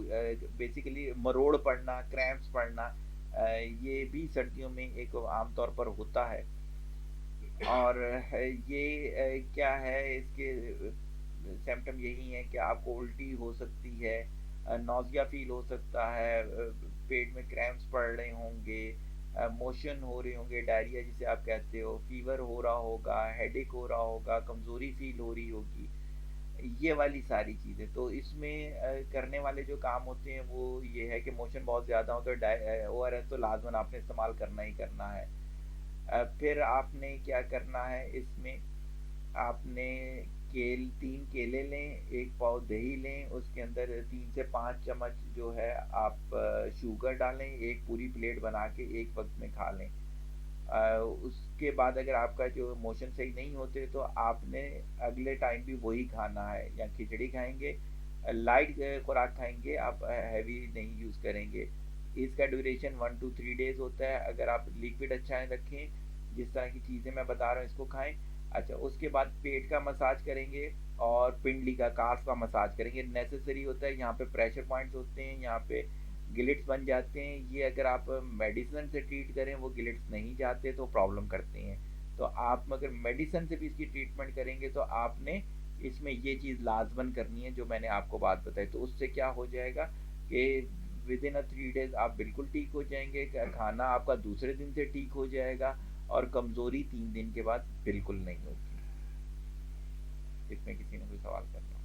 बेसिकली मरोड़ पड़ना, क्रैम्प्स पड़ना, ये भी सर्दियों में एक आम तौर पर होता है। और ये क्या है, इसके सिम्टम यही है कि आपको उल्टी हो सकती है, नौजिया फील हो सकता है, पेट में क्रैम्प्स पड़ रहे होंगे, मोशन हो रहे होंगे, डायरिया जिसे आप कहते हो, फीवर हो रहा होगा, हेडेक हो रहा होगा, कमज़ोरी फील हो रही होगी, ये वाली सारी चीज़ें। तो इसमें करने वाले जो काम होते हैं वो ये है कि मोशन बहुत ज़्यादा हो तो ORS तो लाजमन आपने इस्तेमाल करना ही करना है। फिर आपने क्या करना है इसमें, आपने 3 केले लें, 1 पाव दही लें, उसके अंदर 3 से 5 चम्मच जो है आप शुगर डालें, एक पूरी प्लेट बना के एक वक्त में खा लें। उसके बाद अगर आपका जो मोशन सही नहीं होते तो आपने अगले टाइम भी वही खाना है, या खिचड़ी खाएंगे, लाइट खुराक खाएंगे, आप हैवी नहीं यूज़ करेंगे। इसका ड्यूरेशन 1 to 3 डेज होता है। अगर आप लिक्विड अच्छा रखें, जिस तरह की चीज़ें मैं बता रहा हूँ इसको खाएं। अच्छा, उसके बाद पेट का मसाज करेंगे और पिंडली का, काफ का मसाज करेंगे, नेसेसरी होता है। यहाँ पे प्रेशर पॉइंट्स होते हैं, यहाँ पे गिलिट्स बन जाते हैं। ये अगर आप मेडिसिन से ट्रीट करें वो गिलिट्स नहीं जाते तो प्रॉब्लम करते हैं। तो आप अगर मेडिसिन से भी इसकी ट्रीटमेंट करेंगे तो आपने इसमें ये चीज़ लाजमन करनी है जो मैंने आपको बात बताई। तो उससे क्या हो जाएगा कि विद इन 3 डेज आप बिल्कुल ठीक हो जाएंगे, खाना आपका दूसरे दिन से ठीक हो जाएगा, और कमज़ोरी 3 दिन के बाद बिल्कुल नहीं होगी। इसमें किसी ने कोई सवाल करना?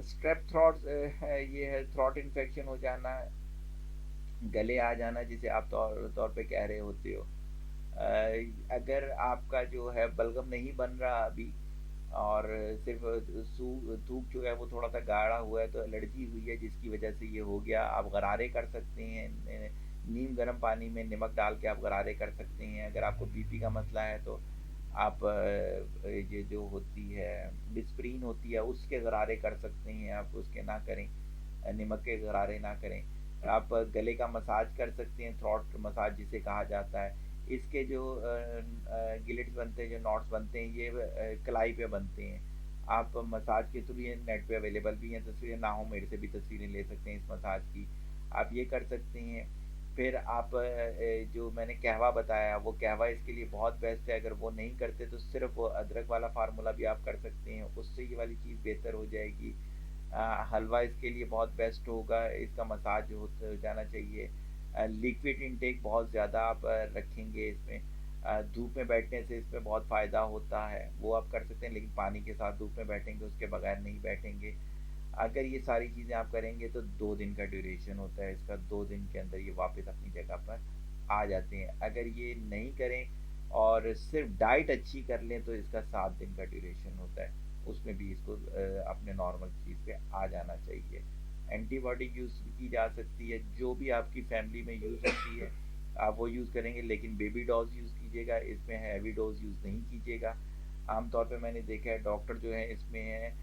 स्ट्रेप थ्रॉट ये है थ्रॉट इन्फेक्शन हो जाना, गले आ जाना, जिसे आप तौर तौर पे कह रहे होते हो। अगर आपका जो है बलगम नहीं बन रहा अभी, और सिर्फ थूक जो है वो थोड़ा सा गाढ़ा हुआ है, तो एलर्जी हुई है जिसकी वजह से ये हो गया। आप गरारे कर सकते हैं, नीम गर्म पानी में नमक डाल के आप गरारे कर सकते हैं। अगर आपको बीपी का मसला है तो आप ये जो होती है डिस्प्रीन होती है उसके गरारे कर सकते हैं, आप उसके ना करें, नमक के गरारे ना करें। आप गले का मसाज कर सकते हैं, थ्रॉट मसाज जिसे कहा जाता है। इसके जो गिलिट्स बनते हैं, जो नॉट्स बनते हैं, ये कलाई पे बनते हैं। आप मसाज के थ्रू, ये नेट पे अवेलेबल भी हैं तस्वीरें, ना हो मेरे से भी तस्वीरें ले सकते हैं इस मसाज की, आप ये कर सकते हैं। फिर आप जो मैंने कहवा बताया वो कहवा इसके लिए बहुत बेस्ट है। अगर वो नहीं करते तो सिर्फ वो अदरक वाला फार्मूला भी आप कर सकते हैं, उससे ये वाली चीज़ बेहतर हो जाएगी। हलवा इसके लिए बहुत बेस्ट होगा, इसका मसाज हो जाना चाहिए। लिक्विड इनटेक बहुत ज़्यादा आप रखेंगे इसमें, धूप में बैठने से इसमें बहुत फ़ायदा होता है, वो आप कर सकते हैं, लेकिन पानी के साथ धूप में बैठेंगे, उसके बगैर नहीं बैठेंगे। अगर ये सारी चीज़ें आप करेंगे तो 2 दिन का ड्यूरेशन होता है इसका, 2 दिन के अंदर ये वापस अपनी जगह पर आ जाते हैं। अगर ये नहीं करें और सिर्फ डाइट अच्छी कर लें तो इसका 7 दिन का ड्यूरेशन होता है, उसमें भी इसको अपने नॉर्मल चीज़ पे आ जाना चाहिए। एंटीबायोटिक यूज़ की जा सकती है, जो भी आपकी फैमिली में यूज़ होती है आप वो यूज़ करेंगे, लेकिन बेबी डोज यूज़ कीजिएगा, इसमें हैवी डोज यूज़ नहीं कीजिएगा। आमतौर पे मैंने देखा है डॉक्टर जो है इसमें है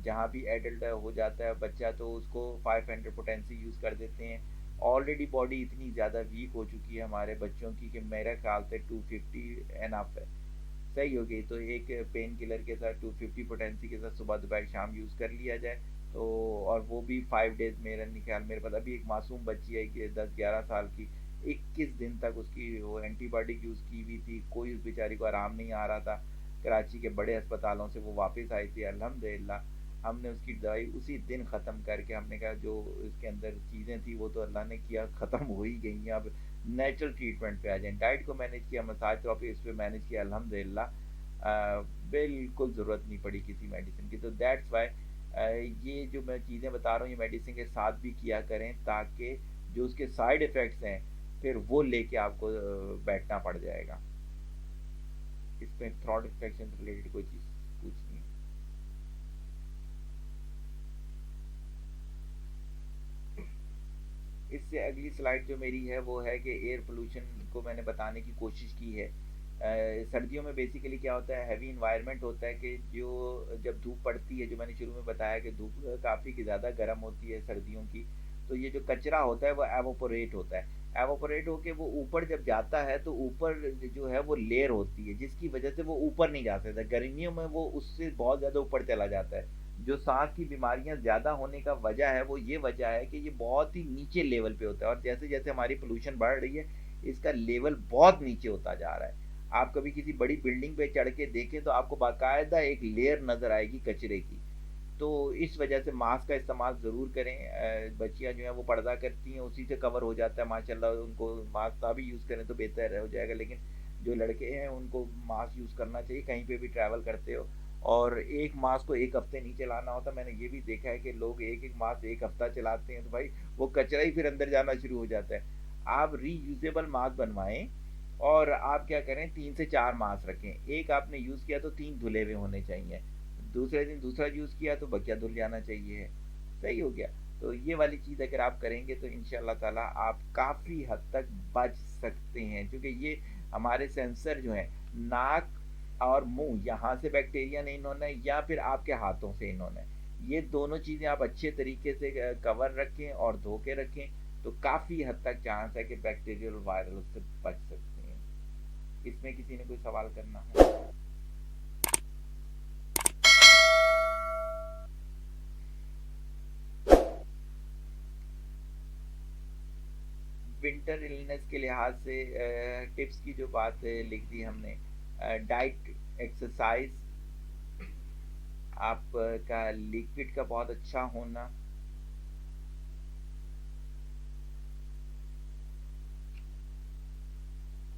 जहाँ भी एडल्ट हो जाता है बच्चा तो उसको 500 पोटेंसी यूज़ कर देते हैं। ऑलरेडी बॉडी इतनी ज़्यादा वीक हो चुकी है हमारे बच्चों की कि मेरा ख्याल से 250 एनफ है, सही हो गई। तो एक पेन किलर के साथ 250 पोटेंसी के साथ सुबह दोपहर शाम यूज़ कर लिया जाए तो, और वो भी 5 डेज। मेरा नहीं ख्याल, मेरे पास अभी एक मासूम बच्ची है कि 10-11 साल की, 21 दिन तक उसकी वो एंटीबायोटिक यूज़ की हुई थी, कोई उस बेचारी को आराम नहीं आ रहा था। कराची के बड़े अस्पतालों से वो वापस आई थी, अल्हम्दुलिल्लाह हमने उसकी दवाई उसी दिन ख़त्म करके, हमने कहा जो इसके अंदर चीज़ें थी वो तो अल्लाह ने किया, ख़त्म हो ही गई हैं, अब नेचुरल ट्रीटमेंट पे आ जाएं। डाइट को मैनेज किया, मसाज थेरेपी इस पे मैनेज किया, अल्हम्दुलिल्लाह बिल्कुल ज़रूरत नहीं पड़ी किसी मेडिसिन की। तो दैट्स वाई ये जो मैं चीज़ें बता रहा हूँ ये मेडिसिन के साथ भी किया करें, ताकि जो उसके साइड इफ़ेक्ट्स हैं फिर वो लेके आपको बैठना पड़ जाएगा। इसमें थ्रॉट इन्फेक्शन से रिलेटेड कोई चीज़ पूछनी है? इससे अगली स्लाइड जो मेरी है वो है कि एयर पोल्यूशन को मैंने बताने की कोशिश की है। सर्दियों में बेसिकली क्या होता है, हैवी इन्वायरमेंट होता है कि जो जब धूप पड़ती है, जो मैंने शुरू में बताया कि धूप काफ़ी ज़्यादा गर्म होती है सर्दियों की, तो ये जो कचरा होता है वो एवोपोरेट होता है। एवोपोरेट होके वो ऊपर जब जाता है तो ऊपर जो है वो लेयर होती है जिसकी वजह से वो ऊपर नहीं जा सकता। गर्मियों में वो उससे बहुत ज़्यादा ऊपर चला जाता है। जो सांस की बीमारियां ज़्यादा होने का वजह है वो ये वजह है कि ये बहुत ही नीचे लेवल पे होता है, और जैसे जैसे हमारी पोल्यूशन बढ़ रही है इसका लेवल बहुत नीचे होता जा रहा है। आप कभी किसी बड़ी बिल्डिंग पे चढ़ के देखें तो आपको बाकायदा एक लेयर नज़र आएगी कचरे की। तो इस वजह से मास्क का इस्तेमाल ज़रूर करें। बच्चियां जो हैं वो पर्दा करती हैं, उसी से कवर हो जाता है माशाल्लाह, उनको मास्क ना भी यूज़ करें तो बेहतर हो जाएगा। लेकिन जो लड़के हैं उनको मास्क यूज़ करना चाहिए कहीं पे भी ट्रैवल करते हो। और एक मास्क को एक हफ्ते नहीं चलाना होता। मैंने ये भी देखा है कि लोग एक एक मास्क एक हफ्ता चलाते हैं तो भाई वो कचरा ही फिर अंदर जाना शुरू हो जाता है। आप रीयूजेबल मास्क बनवाएं, और आप क्या करें 3 से 4 मास्क रखें। एक आपने यूज़ किया तो 3 धुले हुए होने चाहिए, दूसरे दिन दूसरा यूज़ किया तो बकिया धुल जाना चाहिए, सही हो गया। तो ये वाली चीज़ अगर आप करेंगे तो इंशाल्लाह ताला आप काफ़ी हद तक बच सकते हैं, क्योंकि ये हमारे सेंसर जो हैं नाक और मुंह, यहाँ से बैक्टीरिया नहीं इन्होंने या फिर आपके हाथों से इन्होंने, ये दोनों चीज़ें आप अच्छे तरीके से कवर रखें और धो के रखें तो काफ़ी हद तक चांस है कि बैक्टीरियल वायरल से बच सकते हैं। इसमें किसी ने कोई सवाल करना है? विंटर इलनेस के लिहाज से टिप्स की जो बात लिख दी हमने, डाइट, एक्सरसाइज, आपका लिक्विड का बहुत अच्छा होना,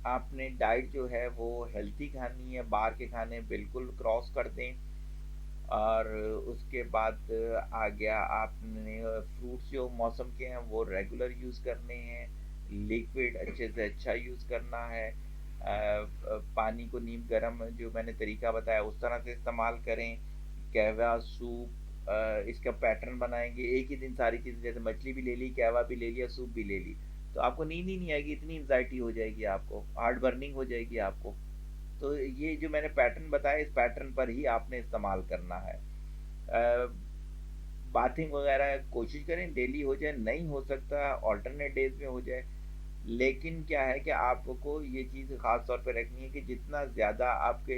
आपने डाइट जो है वो हेल्थी खानी है, बाहर के खाने बिल्कुल क्रॉस कर दें। और उसके बाद आ गया आपने फ्रूट्स जो मौसम के हैं वो रेगुलर यूज़ करने हैं, लिक्विड अच्छे से अच्छा यूज़ करना है, पानी को नीम गर्म जो मैंने तरीका बताया उस तरह से इस्तेमाल करें। कहवा सूप, इसका पैटर्न बनाएंगे, एक ही दिन सारी चीज़ें, जैसे मछली भी ले ली, कहवा भी ले लिया, सूप भी ले ली, तो आपको नींद ही नहीं आएगी, इतनी एंजाइटी हो जाएगी, आपको हार्ट बर्निंग हो जाएगी आपको। तो ये जो मैंने पैटर्न बताया इस पैटर्न पर ही आपने इस्तेमाल करना है। बाथिंग वगैरह कोशिश करें डेली हो जाए, नहीं हो सकता ऑल्टरनेट डेज में हो जाए। लेकिन क्या है कि आपको ये चीज़ ख़ास तौर पे रखनी है कि जितना ज़्यादा आपके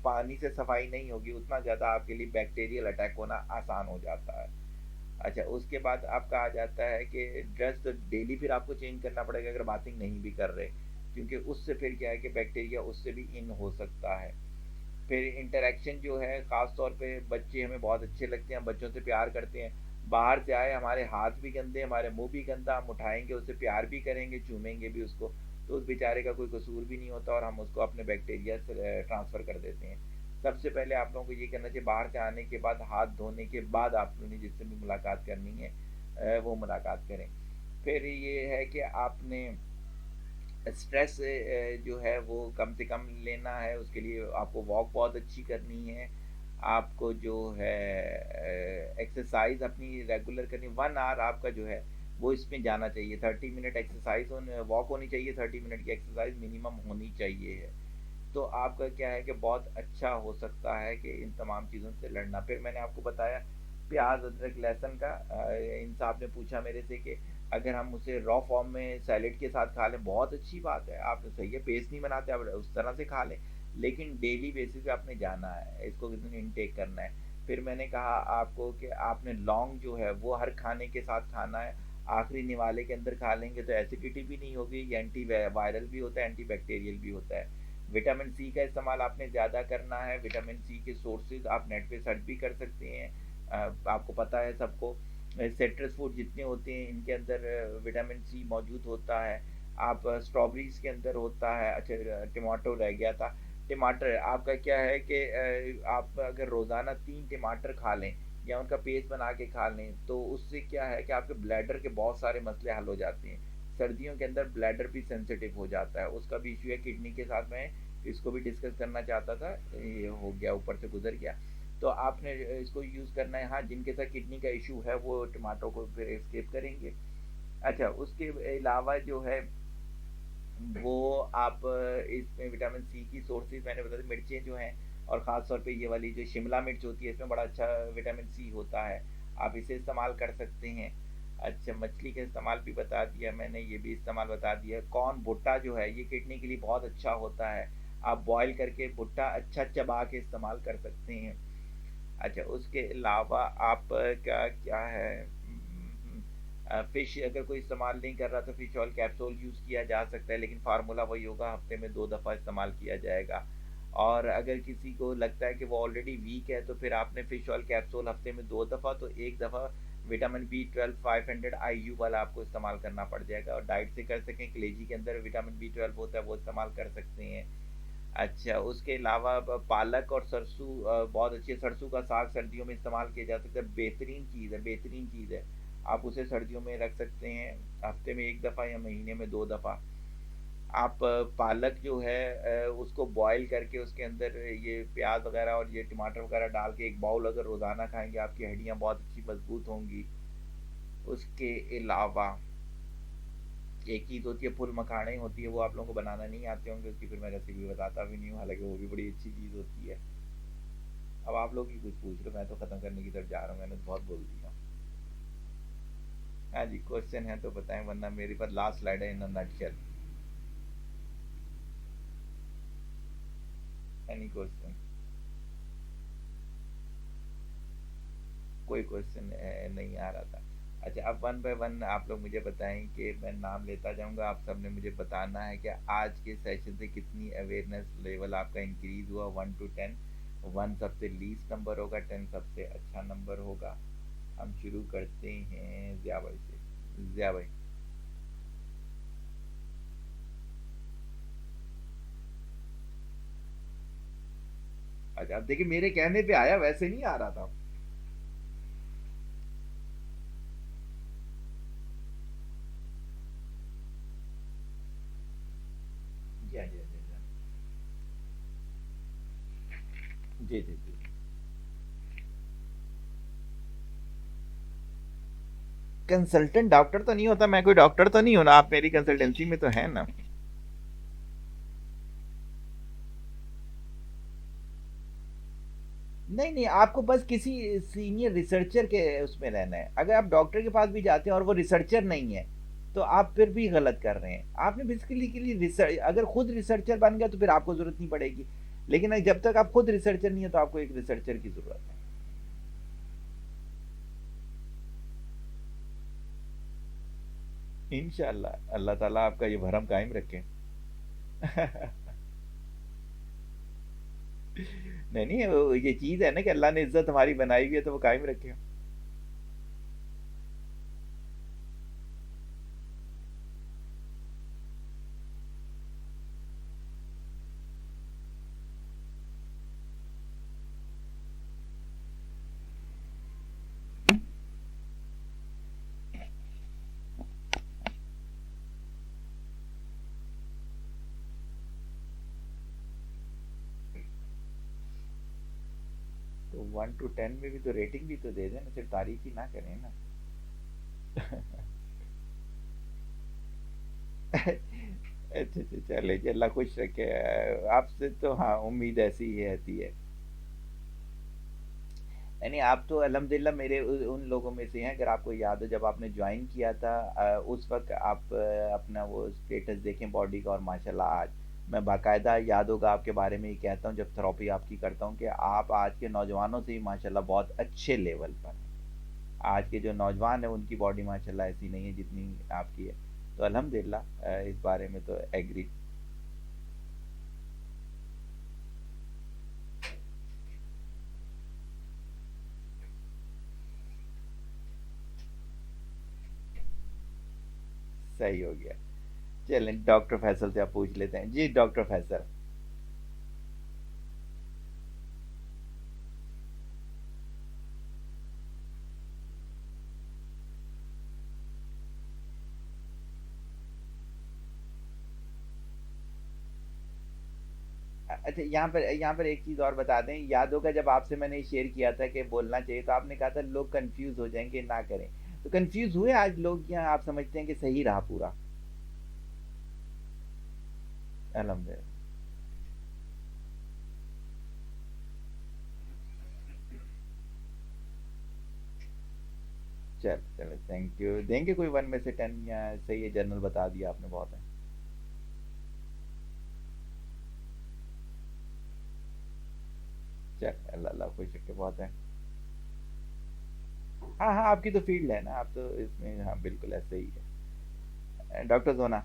पानी से सफाई नहीं होगी उतना ज़्यादा आपके लिए बैक्टीरियल अटैक होना आसान हो जाता है। अच्छा, उसके बाद आपका आ जाता है कि ड्रेस तो डेली फिर आपको चेंज करना पड़ेगा अगर बाथिंग नहीं भी कर रहे, क्योंकि उससे फिर क्या है कि बैक्टीरिया उससे भी इन हो सकता है। फिर इंटरेक्शन जो है ख़ास तौर पे बच्चे हमें बहुत अच्छे लगते हैं, हम बच्चों से प्यार करते हैं, बाहर से आए हमारे हाथ भी गंदे, हमारे मुंह भी गंदा, हम उठाएंगे उससे प्यार भी करेंगे, चूमेंगे भी उसको, तो उस बेचारे का कोई कसूर भी नहीं होता और हम उसको अपने बैक्टीरिया से ट्रांसफ़र कर देते हैं। सबसे पहले आप लोगों को ये करना चाहिए, बाहर से आने के बाद हाथ धोने के बाद आपने जिससे भी मुलाकात करनी है वो मुलाकात करें। फिर ये है कि आपने स्ट्रेस जो है वो कम से कम लेना है, उसके लिए आपको वॉक बहुत अच्छी करनी है, आपको जो है एक्सरसाइज अपनी रेगुलर करनी, 1 आवर आपका जो है वो इसमें जाना चाहिए, 30 मिनट एक्सरसाइज वॉक होनी चाहिए, 30 मिनट की एक्सरसाइज मिनिमम होनी चाहिए है। तो आपका क्या है कि बहुत अच्छा हो सकता है कि इन तमाम चीज़ों से लड़ना। फिर मैंने आपको बताया प्याज अदरक लहसुन का, इन साहब ने पूछा मेरे से कि अगर हम उसे रॉ फॉर्म में सैलेड के साथ खा लें, बहुत अच्छी बात है, आप सही है, पेस्ट नहीं बनाते, आप उस तरह से खा लें, लेकिन डेली बेसिस पे आपने जाना है, इसको कितने इनटेक करना है। फिर मैंने कहा आपको कि आपने लौंग जो है वो हर खाने के साथ खाना है, आखिरी निवाले के अंदर खा लेंगे तो एसिडिटी भी नहीं होगी, ये एंटी वायरल भी होता है, एंटी बैक्टीरियल भी होता है। विटामिन सी का इस्तेमाल आपने ज़्यादा करना है, विटामिन सी के सोर्सेज आप नेट पे सर्च भी कर सकते हैं, आपको पता है सबको, सिट्रस फूड जितने होते हैं इनके अंदर विटामिन सी मौजूद होता है। आप स्ट्रॉबेरीज के अंदर होता है, अच्छा टमाटो रह गया था, टमाटर आपका क्या है कि आप अगर रोज़ाना 3 टमाटर खा लें या उनका पेस्ट बना के खा लें तो उससे क्या है कि आपके ब्लैडर के बहुत सारे मसले हल हो जाते हैं। सर्दियों के अंदर ब्लैडर भी सेंसिटिव हो जाता है, उसका भी इशू है किडनी के साथ, मैं इसको भी डिस्कस करना चाहता था, ये हो गया, ऊपर से गुजर गया। तो आपने इसको यूज़ करना है, हाँ जिनके साथ किडनी का इशू है वो टमाटो को फिर स्किप करेंगे। अच्छा उसके अलावा जो है वो आप इसमें विटामिन सी की सोर्सेज मैंने बता दी, मिर्चें जो हैं, और ख़ास तौर पे ये वाली जो शिमला मिर्च होती है इसमें बड़ा अच्छा विटामिन सी होता है, आप इसे इस्तेमाल कर सकते हैं। अच्छा मछली का इस्तेमाल भी बता दिया मैंने, ये भी इस्तेमाल बता दिया। कॉर्न भुट्टा जो है ये किडनी के लिए बहुत अच्छा होता है, आप बॉयल करके भुट्टा अच्छा चबा के इस्तेमाल कर सकते हैं। अच्छा उसके अलावा आप क्या क्या है, फ़िश अगर कोई इस्तेमाल नहीं कर रहा तो फ़िश ऑयल कैप्सूल यूज़ किया जा सकता है, लेकिन फार्मूला वही होगा, हफ्ते में 2 दफ़ा इस्तेमाल किया जाएगा। और अगर किसी को लगता है कि वो ऑलरेडी वीक है तो फिर आपने फ़िश ऑयल कैप्सूल हफ्ते में 2 दफ़ा, तो 1 दफ़ा विटामिन B12 500 IU वाला आपको इस्तेमाल करना पड़ जाएगा, और डाइट से कर सकें, कलेजी के अंदर विटामिन B12 होता है वो इस्तेमाल कर सकते हैं। अच्छा उसके अलावा पालक और सरसों बहुत अच्छी है, सरसों का साग सर्दियों में इस्तेमाल किया जा सकता है, बेहतरीन चीज़ है, बेहतरीन चीज़ है, आप उसे सर्दियों में रख सकते हैं, हफ्ते में 1 दफ़ा या महीने में 2 दफ़ा। आप पालक जो है उसको बॉयल करके उसके अंदर ये प्याज वगैरह और ये टमाटर वगैरह डाल के एक बाउल अगर रोज़ाना खाएंगे आपकी हड्डियाँ बहुत अच्छी मजबूत होंगी। उसके अलावा एक चीज़ होती है फुल मखाने होती है, वो आप लोगों को बनाना नहीं आते होंगे, उसकी फिर मैं रेसिपी बताता भी नहीं हूँ, हालांकि वो भी बड़ी अच्छी चीज़ होती है। अब आप लोग ही कुछ पूछ लो, मैं तो ख़त्म करने की तरफ जा रहा हूँ, मैंने तो बहुत बोल दिया। हाँ जी क्वेश्चन है तो बताएं, वरना मेरे पास लास्ट स्लाइड है इन अ नटशेल। Any question? कोई क्वेश्चन नहीं आ रहा था। अच्छा अब वन बाय वन आप लोग मुझे बताएं कि मैं नाम लेता जाऊंगा, आप सब ने मुझे बताना है कि आज के सेशन से कितनी अवेयरनेस लेवल आपका इंक्रीज हुआ, 1 to 10। 1 सबसे लीस्ट नंबर होगा, 10 सबसे अच्छा नंबर होगा। हम शुरू करते हैं ज़िया भाई से। ज़िया भाई। अच्छा अब देखिए मेरे कहने पे आया, वैसे नहीं आ रहा था। जी हाँ, जी हाँ, जी हाँ। जी जी जी। कंसल्टेंट डॉक्टर तो नहीं होता, मैं कोई डॉक्टर तो नहीं हूं ना, आप मेरी कंसल्टेंसी में तो है ना। नहीं नहीं, आपको बस किसी सीनियर रिसर्चर के उसमें रहना है, अगर आप डॉक्टर के पास भी जाते हैं और वो रिसर्चर नहीं है तो आप फिर भी गलत कर रहे हैं। आपने बेसिकली के लिए रिसर्च, अगर खुद रिसर्चर बन गया तो फिर आपको जरूरत नहीं पड़ेगी, लेकिन जब तक आप खुद रिसर्चर नहीं है तो आपको एक रिसर्चर की जरूरत है। इंशाल्लाह अल्लाह ताला आपका ये भरम कायम रखे। नहीं नहीं, ये चीज है ना कि अल्लाह ने इज्जत हमारी बनाई हुई है तो वो कायम रखे। तो 1 to 10 में भी तो रेटिंग भी तो दे देना, सिर्फ तारीफ ही ना करें ना। अच्छा अच्छा, चले जी, अल्लाह खुश रखे। आपसे तो हाँ उम्मीद ऐसी ही रहती है। नहीं नहीं, आप तो अल्हम्दुलिल्लाह मेरे उन लोगों में से हैं। अगर आपको याद हो जब आपने ज्वाइन किया था, उस वक्त आप अपना वो स्टेटस देखें बॉडी का, और माशाल्लाह आज मैं बाकायदा, याद होगा आपके बारे में ही कहता हूँ जब थेरेपी आपकी करता हूँ, कि आप आज के नौजवानों से ही माशाल्लाह बहुत अच्छे लेवल पर हैं। आज के जो नौजवान हैं उनकी बॉडी माशाल्लाह ऐसी नहीं है जितनी आपकी है। तो अल्हम्दुलिल्लाह, इस बारे में तो एग्री। सही हो गया। चलें, डॉक्टर फैसल से आप पूछ लेते हैं जी। डॉक्टर फैसल। अच्छा, यहाँ पर एक चीज़ और बता दें, याद होगा जब आपसे मैंने शेयर किया था कि बोलना चाहिए, तो आपने कहा था लोग कंफ्यूज हो जाएंगे, ना करें। तो कंफ्यूज हुए आज लोग, या आप समझते हैं कि सही रहा पूरा? अल्हम्दुलिल्लाह। चल चलो, थैंक यू। देंगे कोई 1 में से 10, या सही है, जनरल बता दिया आपने, बहुत है। चल, अल्लाह अल्लाह खुश रखे, बहुत है। हाँ हाँ, आपकी तो फील्ड है ना, आप तो इसमें हाँ बिल्कुल ऐसे ही है। डॉक्टर जोना।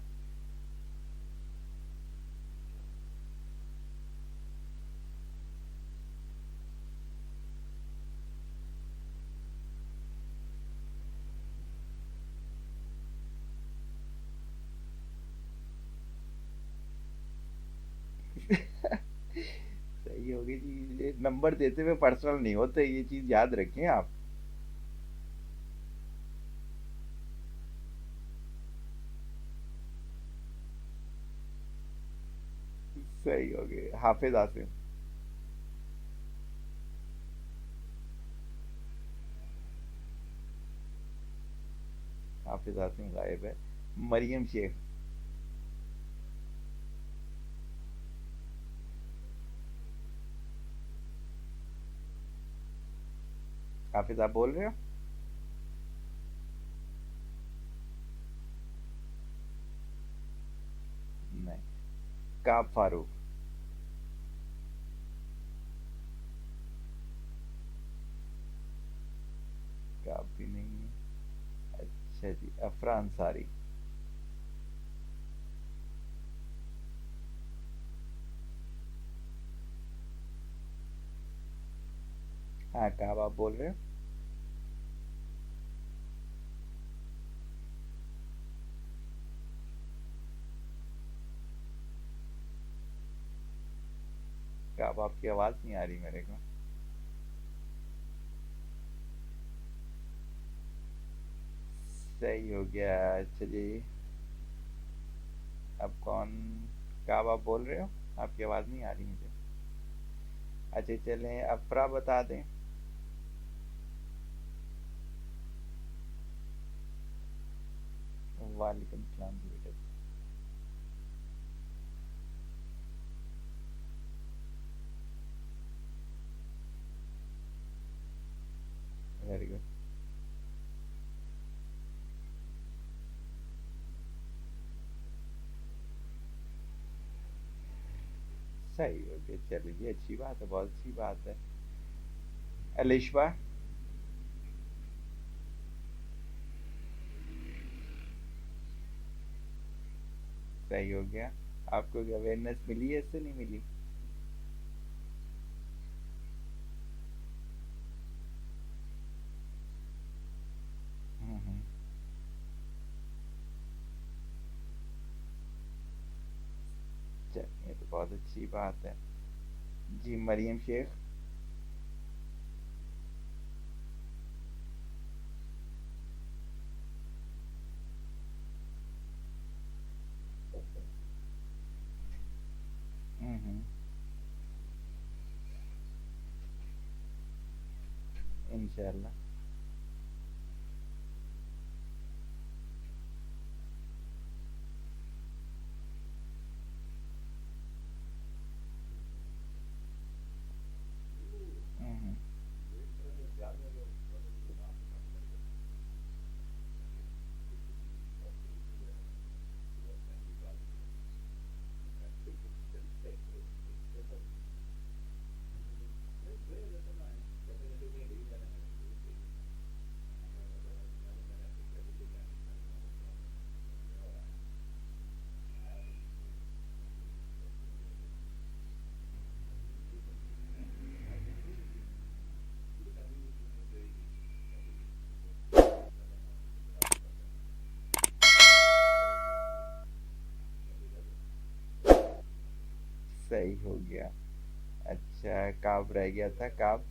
सही होगी जी, ये नंबर देते हुए पर्सनल नहीं होते, ये चीज़ याद रखें आप। सही हो गए, हाफिज आसिम। हाफिज आसिम गायब है। मरियम शेख। हाफिज, आप बोल रहे हो? नहीं। काब फारूक। काब भी नहीं है। अच्छा जी, अफरा अंसारी। हाँ, काब आप बोल रहे हो? काब, आपकी आवाज़ नहीं आ रही मेरे को। सही हो गया। अच्छा जी। अब कौन? काब आप बोल रहे हो? आपकी आवाज़ नहीं आ रही मुझे। अच्छा चलें, अफरा बता दें। वालेकुम सलाम जी बेटा। Very good. सही हो गया, चलिए अच्छी बात है, बहुत अच्छी बात है। अलिशबा। सही हो गया। आपको अवेयरनेस मिली है, इससे नहीं मिली? हम्म। चलिए, तो बहुत अच्छी बात है। जी, मरियम शेख। हम्म। इंशाल्लाह। सही हो गया। अच्छा, काब रह गया था, काब